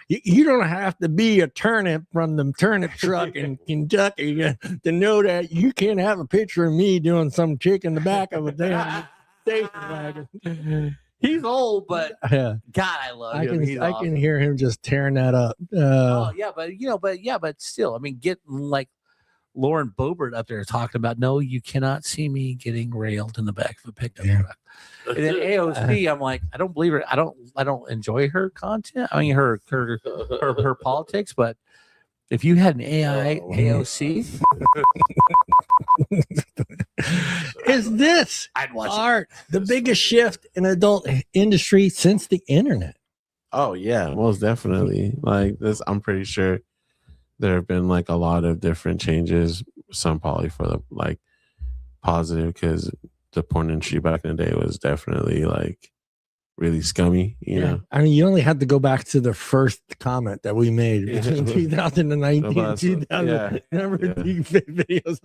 Speaker 2: You don't have to be a turnip from the turnip truck in Kentucky to know that you can't have a picture of me doing some chick in the back of a damn station wagon.
Speaker 3: He's old, but God, I love him.
Speaker 2: I can hear him just tearing that up.
Speaker 3: But still, I mean, get like Lauren Boebert up there talking about, no, you cannot see me getting railed in the back of a pickup truck. And then AOC, I'm like, I don't believe her. I don't enjoy her content. I mean, her politics. But if you had an AI AOC,
Speaker 2: is this
Speaker 3: I'd watch
Speaker 2: Art the biggest shift in adult industry since the internet?
Speaker 1: Oh yeah, most definitely. Like this, I'm pretty sure there have been like a lot of different changes. Some probably for the like positive because the porn industry back in the day was definitely like really scummy. You know,
Speaker 2: I mean, you only had to go back to the first comment that we made between 2019 and 2000. Remember deepfake videos?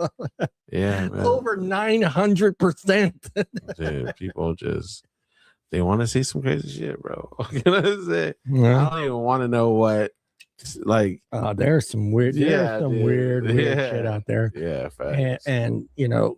Speaker 1: Yeah, man.
Speaker 2: Over 900%.
Speaker 1: Dude, people just they want to see some crazy shit, bro. What can I say?
Speaker 2: Yeah.
Speaker 1: I don't even want to know what like.
Speaker 2: There's some weird, weird shit out there.
Speaker 1: Yeah, facts.
Speaker 2: And you know,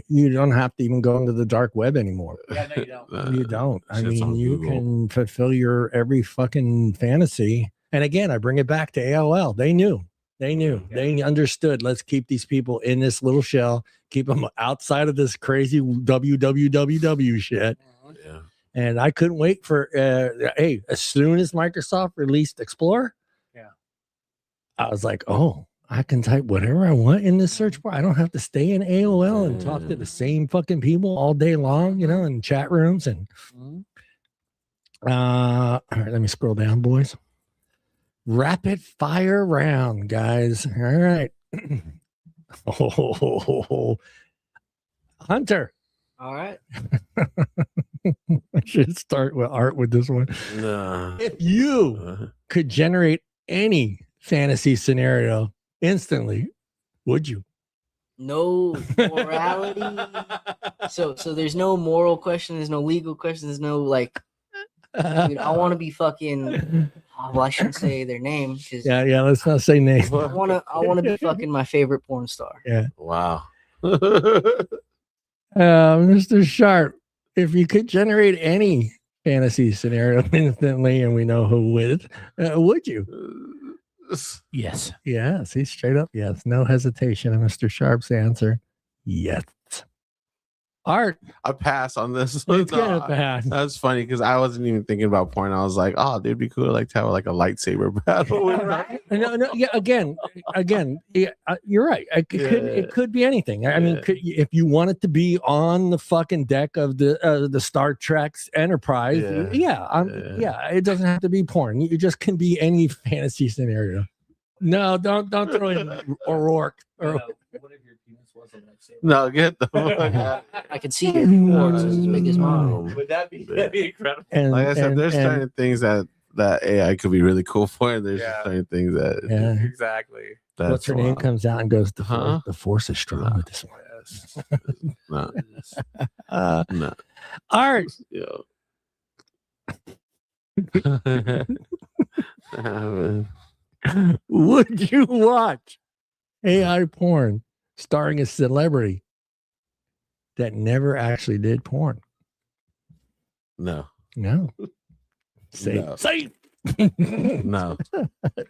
Speaker 2: you don't have to even go into the dark web anymore.
Speaker 3: Yeah, no, you don't.
Speaker 2: You don't. I
Speaker 1: shit's
Speaker 2: mean,
Speaker 1: on
Speaker 2: you
Speaker 1: Google.
Speaker 2: can fulfill your every fucking fantasy. And again, I bring it back to AOL. They knew. They understood. Let's keep these people in this little shell. Keep them outside of this crazy www shit.
Speaker 1: Yeah.
Speaker 2: And I couldn't wait for. Hey, as soon as Microsoft released Explorer, I was like, oh, I can type whatever I want in this search bar. I don't have to stay in AOL and talk to the same fucking people all day long, you know, in chat rooms. And all right, let me scroll down, boys. Rapid fire round, guys. All right. Hunter.
Speaker 4: All right.
Speaker 2: I should start with Art with this one.
Speaker 1: Nah.
Speaker 2: If you could generate any fantasy scenario instantly, would you?
Speaker 4: No morality. So there's no moral question. There's no legal question. There's no like. Dude, I want to be fucking. Well, I shouldn't say their name because
Speaker 2: Yeah. Let's not say names.
Speaker 4: I wanna be fucking my favorite porn star.
Speaker 2: Yeah.
Speaker 1: Wow.
Speaker 2: Mr. Sharp, if you could generate any fantasy scenario instantly, and we know who would you?
Speaker 3: Yes.
Speaker 2: Yes, he's straight up yes. No hesitation on Mr. Sharp's answer. Yes. Art.
Speaker 1: I pass on this.
Speaker 2: It's gonna pass.
Speaker 1: That's funny because I wasn't even thinking about porn. I was like, oh, it'd be cool to have like a lightsaber battle.
Speaker 2: No, yeah, again, yeah, you're right. It could be anything. I mean, if you want it to be on the fucking deck of the Star Trek's Enterprise, it doesn't have to be porn. You just can be any fantasy scenario. No, don't throw in O'Rourke.
Speaker 3: What if your penis was a lightsaber?
Speaker 1: No, get the fuck out.
Speaker 4: I could see your porns as big as mine.
Speaker 3: Would that be incredible?
Speaker 2: And,
Speaker 1: Like I said, there's
Speaker 2: and-
Speaker 1: certain things that AI could be really cool for, and there's just certain things that
Speaker 2: yeah.
Speaker 3: Exactly.
Speaker 1: that's
Speaker 2: What's her name
Speaker 1: wild.
Speaker 2: comes out and goes, the
Speaker 1: Huh?
Speaker 2: force is strong with this one.
Speaker 1: No, no,
Speaker 2: Art.
Speaker 1: yo.
Speaker 2: Would you watch AI porn starring a celebrity that never actually did porn?
Speaker 1: No,
Speaker 2: No. Safe.
Speaker 1: No.
Speaker 2: Safe.
Speaker 1: no.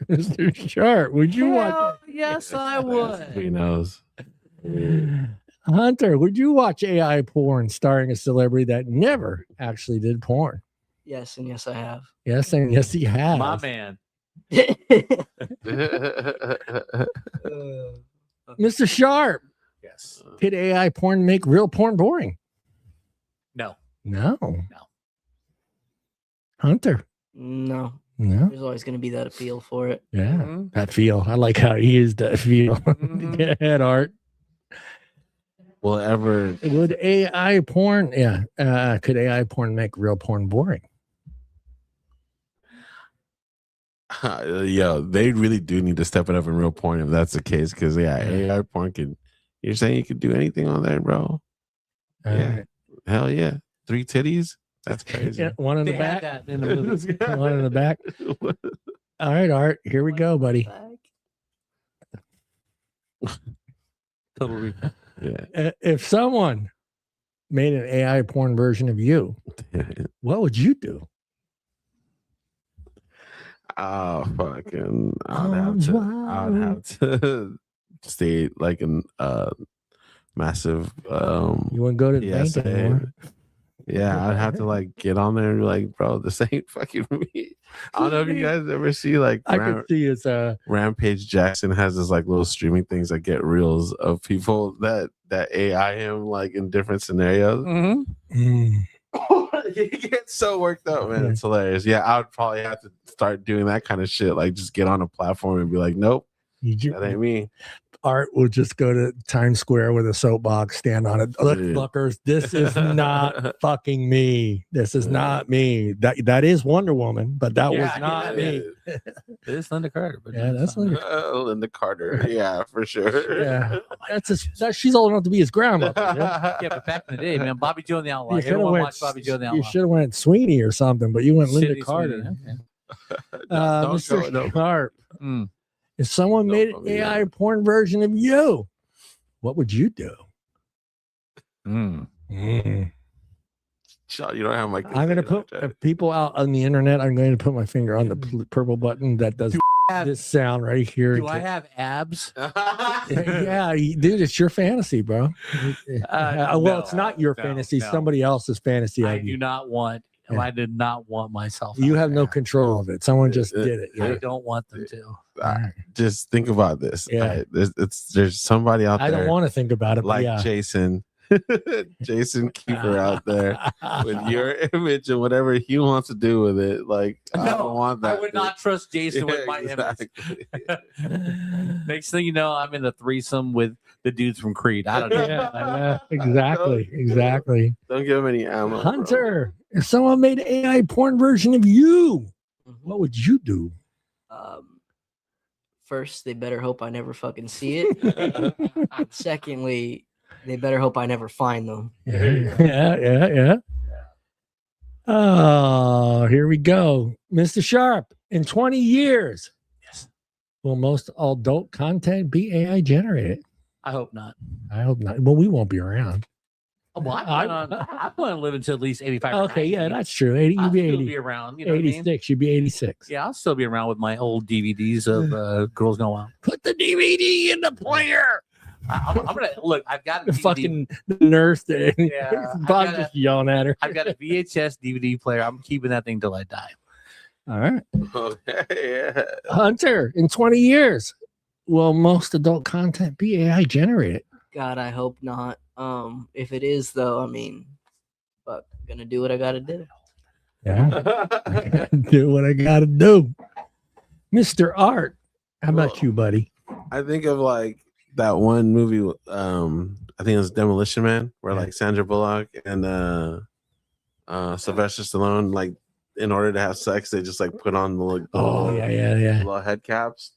Speaker 2: Mr. Sharp, would you watch?
Speaker 3: Yes, I would.
Speaker 1: Who knows?
Speaker 2: Hunter, would you watch AI porn starring a celebrity that never actually did porn?
Speaker 4: Yes, and yes, I have.
Speaker 2: Yes, and yes, he has.
Speaker 3: My man.
Speaker 2: Mr. Sharp,
Speaker 3: Yes.
Speaker 2: could AI porn make real porn boring?
Speaker 3: No.
Speaker 2: No. Hunter.
Speaker 4: No,
Speaker 2: No.
Speaker 4: there's always going to be that appeal for it.
Speaker 2: Yeah.
Speaker 3: Mhm.
Speaker 2: That feel. I like how he used that feel.
Speaker 3: Mhm.
Speaker 2: Go ahead, Art.
Speaker 1: Will ever?
Speaker 2: Would AI porn, could AI porn make real porn boring?
Speaker 1: Yo, they really do need to step it up in real porn if that's the case. Because AI porn can. You're saying you could do anything on there, bro? Yeah.
Speaker 2: Right.
Speaker 1: Hell yeah, 3 titties. That's crazy.
Speaker 2: Yeah, one in the
Speaker 3: They had
Speaker 2: back.
Speaker 3: that in the movie.
Speaker 2: One in the back. All right, Art. Here we go, buddy.
Speaker 3: Totally.
Speaker 1: Yeah.
Speaker 2: If someone made an AI porn version of you, what would you do?
Speaker 1: Oh fucking! I would have to stay like in massive
Speaker 2: You wouldn't go to the bank
Speaker 1: PSA.
Speaker 2: anymore.
Speaker 1: Yeah, I'd have to like get on there and be like, bro, this ain't fucking me. I don't know if you guys ever see like
Speaker 2: I could see it's
Speaker 1: Rampage Jackson has this like little streaming things that get reels of people that AI him like in different scenarios.
Speaker 3: Mm-hmm.
Speaker 2: mm,
Speaker 1: You get so worked up, man. It's hilarious. Yeah, I would probably have to start doing that kind of shit. Like, just get on a platform and be like, nope, that ain't me.
Speaker 2: Art will just go to Times Square with a soapbox, stand on it. Look, fuckers, this is not fucking me. This is not me. That is Wonder Woman, but that was not me.
Speaker 3: It is Linda Carter, but
Speaker 2: Yeah, that's Linda.
Speaker 1: Linda Carter. Yeah, for sure.
Speaker 2: Yeah, she's old enough to be his grandmother. Yeah,
Speaker 3: yeah, but back in the day, man, Bobby Joe and the Outlaw.
Speaker 2: You should
Speaker 3: Everyone watched Bobby Joe and the Outlaw.
Speaker 2: You should have went Sweeney or something, but you went Linda
Speaker 3: Shitty
Speaker 2: Carter.
Speaker 3: Sweeney,
Speaker 2: Mr. Carp. If someone made an AI porn version of you, what would you do?
Speaker 1: Shut, you don't have my.
Speaker 2: I'm going to put people out on the internet. I'm going to put my finger on the purple button that does this sound right here.
Speaker 3: Do I have abs?
Speaker 2: Yeah, dude, it's your fantasy, bro. Well, it's not your fantasy. Somebody else's fantasy.
Speaker 3: I do not want. I did not want myself.
Speaker 2: You have no control of it. Someone just did it.
Speaker 3: I don't want them to.
Speaker 1: Just think about this. Yeah, there's somebody out there.
Speaker 2: I don't want to think about it,
Speaker 1: like Jason. Jason Keeper out there with your image and whatever he wants to do with it. Like, I don't want that.
Speaker 3: I would not trust Jason with my image. Next thing you know, I'm in a threesome with the dudes from Creed. I don't know.
Speaker 2: Yeah, exactly.
Speaker 1: Don't give him any ammo.
Speaker 2: Hunter, if someone made an AI porn version of you, what would you do?
Speaker 4: First, they better hope I never fucking see it. Secondly, they better hope I never find them.
Speaker 2: Yeah. Oh, here we go. Mr. Sharp, in 20 years, will most adult content be AI generated?
Speaker 3: I hope not.
Speaker 2: I hope not. Well, we won't be around.
Speaker 3: Well, I plan on living until at least 85.
Speaker 2: Okay, yeah, that's true. 80, you'll be 80.
Speaker 3: Be around. You
Speaker 2: know 86. I mean? You'd be 86.
Speaker 3: Yeah, I'll still be around with my old DVDs of Girls Gone Wild.
Speaker 2: Put the DVD in the player.
Speaker 3: I'm gonna look. I've got a
Speaker 2: the fucking nurse there.
Speaker 3: Yeah,
Speaker 2: Bob just yelling at her.
Speaker 3: I've got a VHS DVD player. I'm keeping that thing till I die.
Speaker 2: All right.
Speaker 1: Okay, yeah.
Speaker 2: Hunter, in 20 years, will most adult content be AI generated?
Speaker 4: God, I hope not. If it is, though, I mean, fuck, I'm gonna do what I gotta do.
Speaker 2: Yeah, do what I gotta do. Mr. Art, how about you, buddy?
Speaker 1: I think of like that one movie. I think it was Demolition Man, where like Sandra Bullock and Sylvester Stallone, like in order to have sex, they just like put on the little head caps.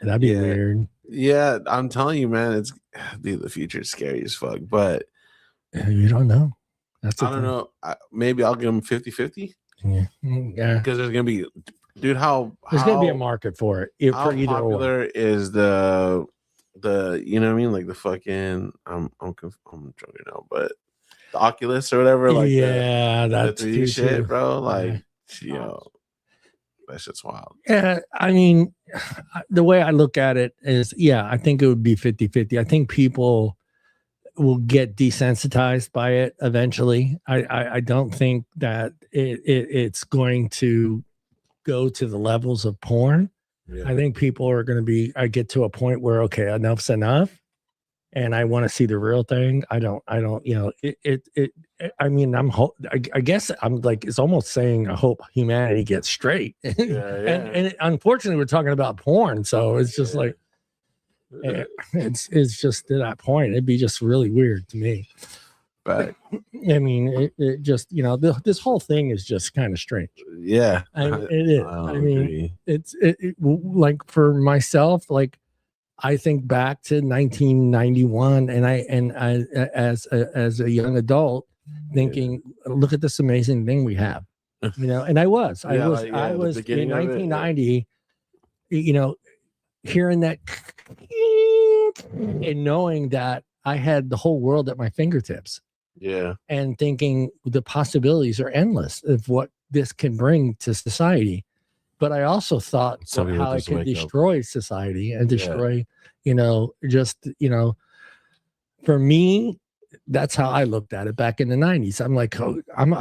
Speaker 2: That'd be weird.
Speaker 1: Yeah, I'm telling you, man, the future is scary as fuck. But
Speaker 2: you don't know.
Speaker 1: I don't know. Maybe I'll give them 50-50.
Speaker 2: Yeah,
Speaker 1: because there's gonna be, dude.
Speaker 2: There's gonna be a market for it.
Speaker 1: How popular is the you know what I mean? Like the fucking I'm drunk now, but the Oculus or whatever. Like
Speaker 2: that's
Speaker 1: the 3D shit, bro. Like yo. That's just wild.
Speaker 2: Yeah, I mean, the way I look at it is, I think it would be 50-50. I think people will get desensitized by it eventually. I don't think that it's going to go to the levels of porn. Yeah. I think people are going to get to a point where, okay, enough's enough. And I want to see the real thing. I don't, I mean, I guess I'm like, it's almost saying I hope humanity gets straight. And unfortunately we're talking about porn. So it's just like, it's just to that point. It'd be just really weird to me.
Speaker 1: But
Speaker 2: I mean, it just, this whole thing is just kind of strange.
Speaker 1: Yeah.
Speaker 2: It is. I mean, it's like for myself, like, I think back to 1991, and I as a young adult, thinking, look at this amazing thing we have, And I was in 1990, hearing that, and knowing that I had the whole world at my fingertips.
Speaker 1: Yeah,
Speaker 2: and thinking the possibilities are endless of what this can bring to society. But I also thought how it could destroy society and destroy, for me, that's how I looked at it back in the 90s. I'm like, I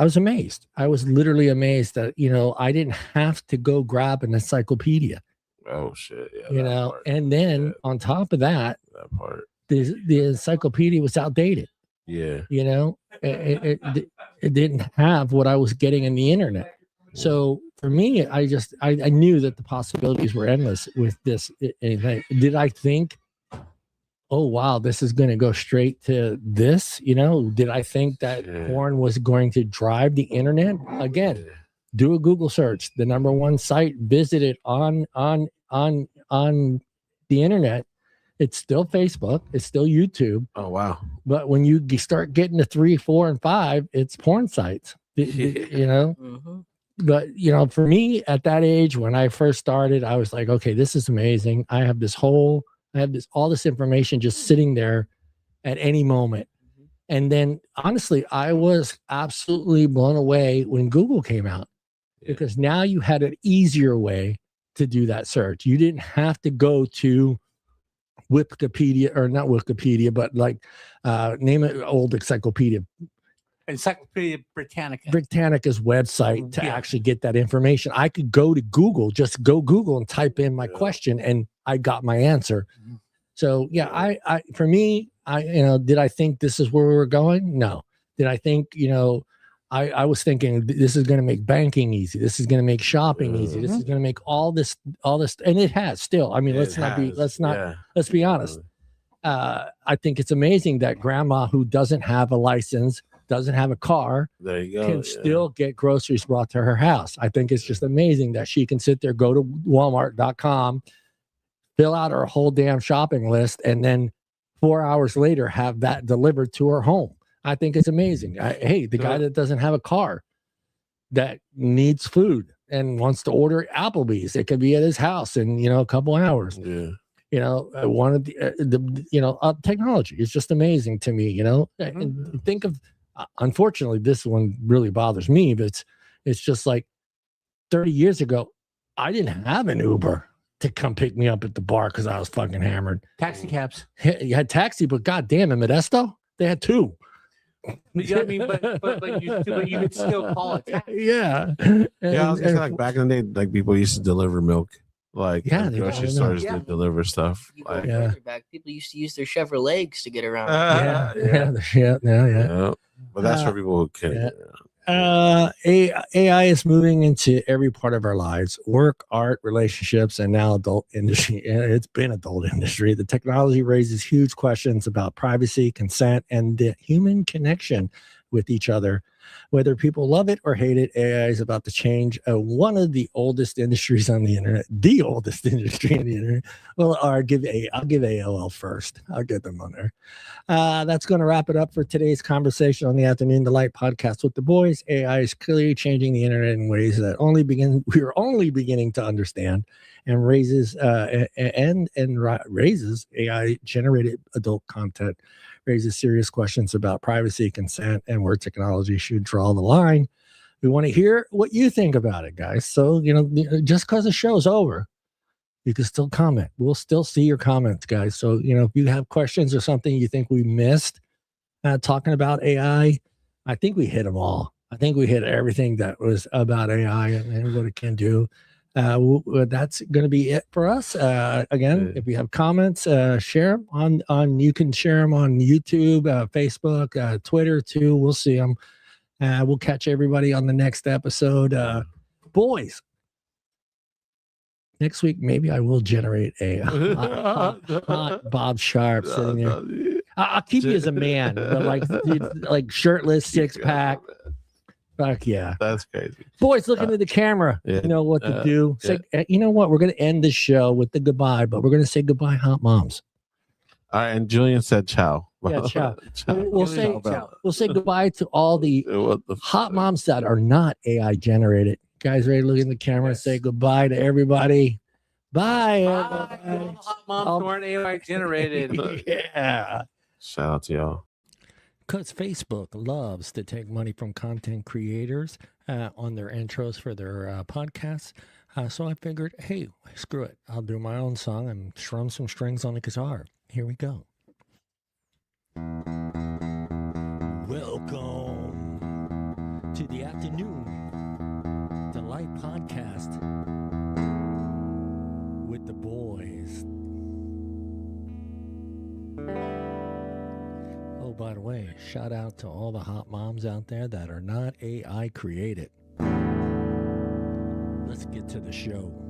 Speaker 2: was amazed. I was literally amazed that, I didn't have to go grab an encyclopedia.
Speaker 1: Oh, shit. Yeah.
Speaker 2: And then on top of that part, the encyclopedia was outdated.
Speaker 1: Yeah.
Speaker 2: You know, it didn't have what I was getting in the internet. So for me, I knew that the possibilities were endless with this. Did I think, oh wow, this is going to go straight to this? You know, did I think that porn was going to drive the internet? Again, do a Google search. The number one site visited on the internet. It's still Facebook. It's still YouTube.
Speaker 1: Oh wow.
Speaker 2: But when you start getting to 3, 4, and 5, it's porn sites. You know.
Speaker 4: Mhm.
Speaker 2: But you know, for me at that age, when I first started, I was like, okay, this is amazing. I have all this information just sitting there at any moment. And then honestly, I was absolutely blown away when Google came out, because now you had an easier way to do that search. You didn't have to go to Wikipedia, or not Wikipedia, but like name it, old encyclopedia.
Speaker 3: Encyclopedia
Speaker 2: Britannica's website to actually get that information. I could go to Google, just go Google and type in my question, and I got my answer. So yeah, I for me, did I think this is where we were going? No. Did I think, I was thinking this is going to make banking easy. This is going to make shopping easy. This is going to make all this, and it has still. I mean, let's be honest. I think it's amazing that grandma who doesn't have a license, doesn't have a car,
Speaker 1: there you go,
Speaker 2: can still get groceries brought to her house. I think it's just amazing that she can sit there, go to Walmart.com, fill out her whole damn shopping list, and then 4 hours later have that delivered to her home. I think it's amazing. The guy that doesn't have a car, that needs food and wants to order Applebee's, it could be at his house in a couple hours. One of the technology is just amazing to me. And think of, unfortunately, this one really bothers me, but it's just like 30 years ago, I didn't have an Uber to come pick me up at the bar because I was fucking hammered.
Speaker 3: Taxi cabs.
Speaker 2: You had taxi, but goddamn, in Modesto, they had two.
Speaker 3: You know what I mean? But you could still call it taxi.
Speaker 2: Yeah.
Speaker 1: I was gonna say, like, back in the day, like, people used to deliver milk. Like,
Speaker 2: they
Speaker 1: grocery
Speaker 2: did.
Speaker 1: stores to deliver stuff.
Speaker 4: You go
Speaker 1: Like,
Speaker 4: further back, people used to use their Chevrolets to get around.
Speaker 2: Yeah.
Speaker 1: But that's for people who can.
Speaker 2: AI is moving into every part of our lives: work, art, relationships, and now adult industry. It's been adult industry. The technology raises huge questions about privacy, consent, and the human connection with each other. Whether people love it or hate it, AI is about to change one of the oldest industries on the internet, the oldest industry on the internet. Well, I'll give AOL first. I'll get them on there. That's going to wrap it up for today's conversation on the Afternoon Delight podcast with the boys. AI is clearly changing the internet in ways that we're only beginning to understand, and raises AI generated adult content, raises serious questions about privacy, consent, and where technology should draw the line. We want to hear what you think about it, guys. So, just because the show's over, you can still comment. We'll still see your comments, guys. So, if you have questions or something you think we missed talking about AI, I think we hit them all. I think we hit everything that was about AI and what it can do. That's going to be it for us. Again, if you have comments, share them on. You can share them on YouTube, Facebook, Twitter too. We'll see them. We'll catch everybody on the next episode. Boys, next week maybe I will generate a hot Bob Sharp sitting there. I'll keep you as a man, but like shirtless, 6-pack. Fuck yeah.
Speaker 1: That's crazy.
Speaker 2: Boys, look into the camera. You know what to do. Say, you know what? We're going to end the show with the goodbye, but we're going to say goodbye, hot moms.
Speaker 1: All right. And Julian said ciao.
Speaker 2: Yeah, ciao. We'll say goodbye to all the hot moms that are not AI generated. Guys, ready to look in the camera and say goodbye to everybody. Bye.
Speaker 3: Hot moms who aren't AI generated.
Speaker 2: Yeah.
Speaker 1: Shout out to y'all.
Speaker 2: Because Facebook loves to take money from content creators on their intros for their podcasts. So I figured, hey, screw it. I'll do my own song and strum some strings on the guitar. Here we go. Welcome to the Afternoon Delight podcast with the boys. Oh by the way, shout out to all the hot moms out there that are not AI created. Let's get to the show.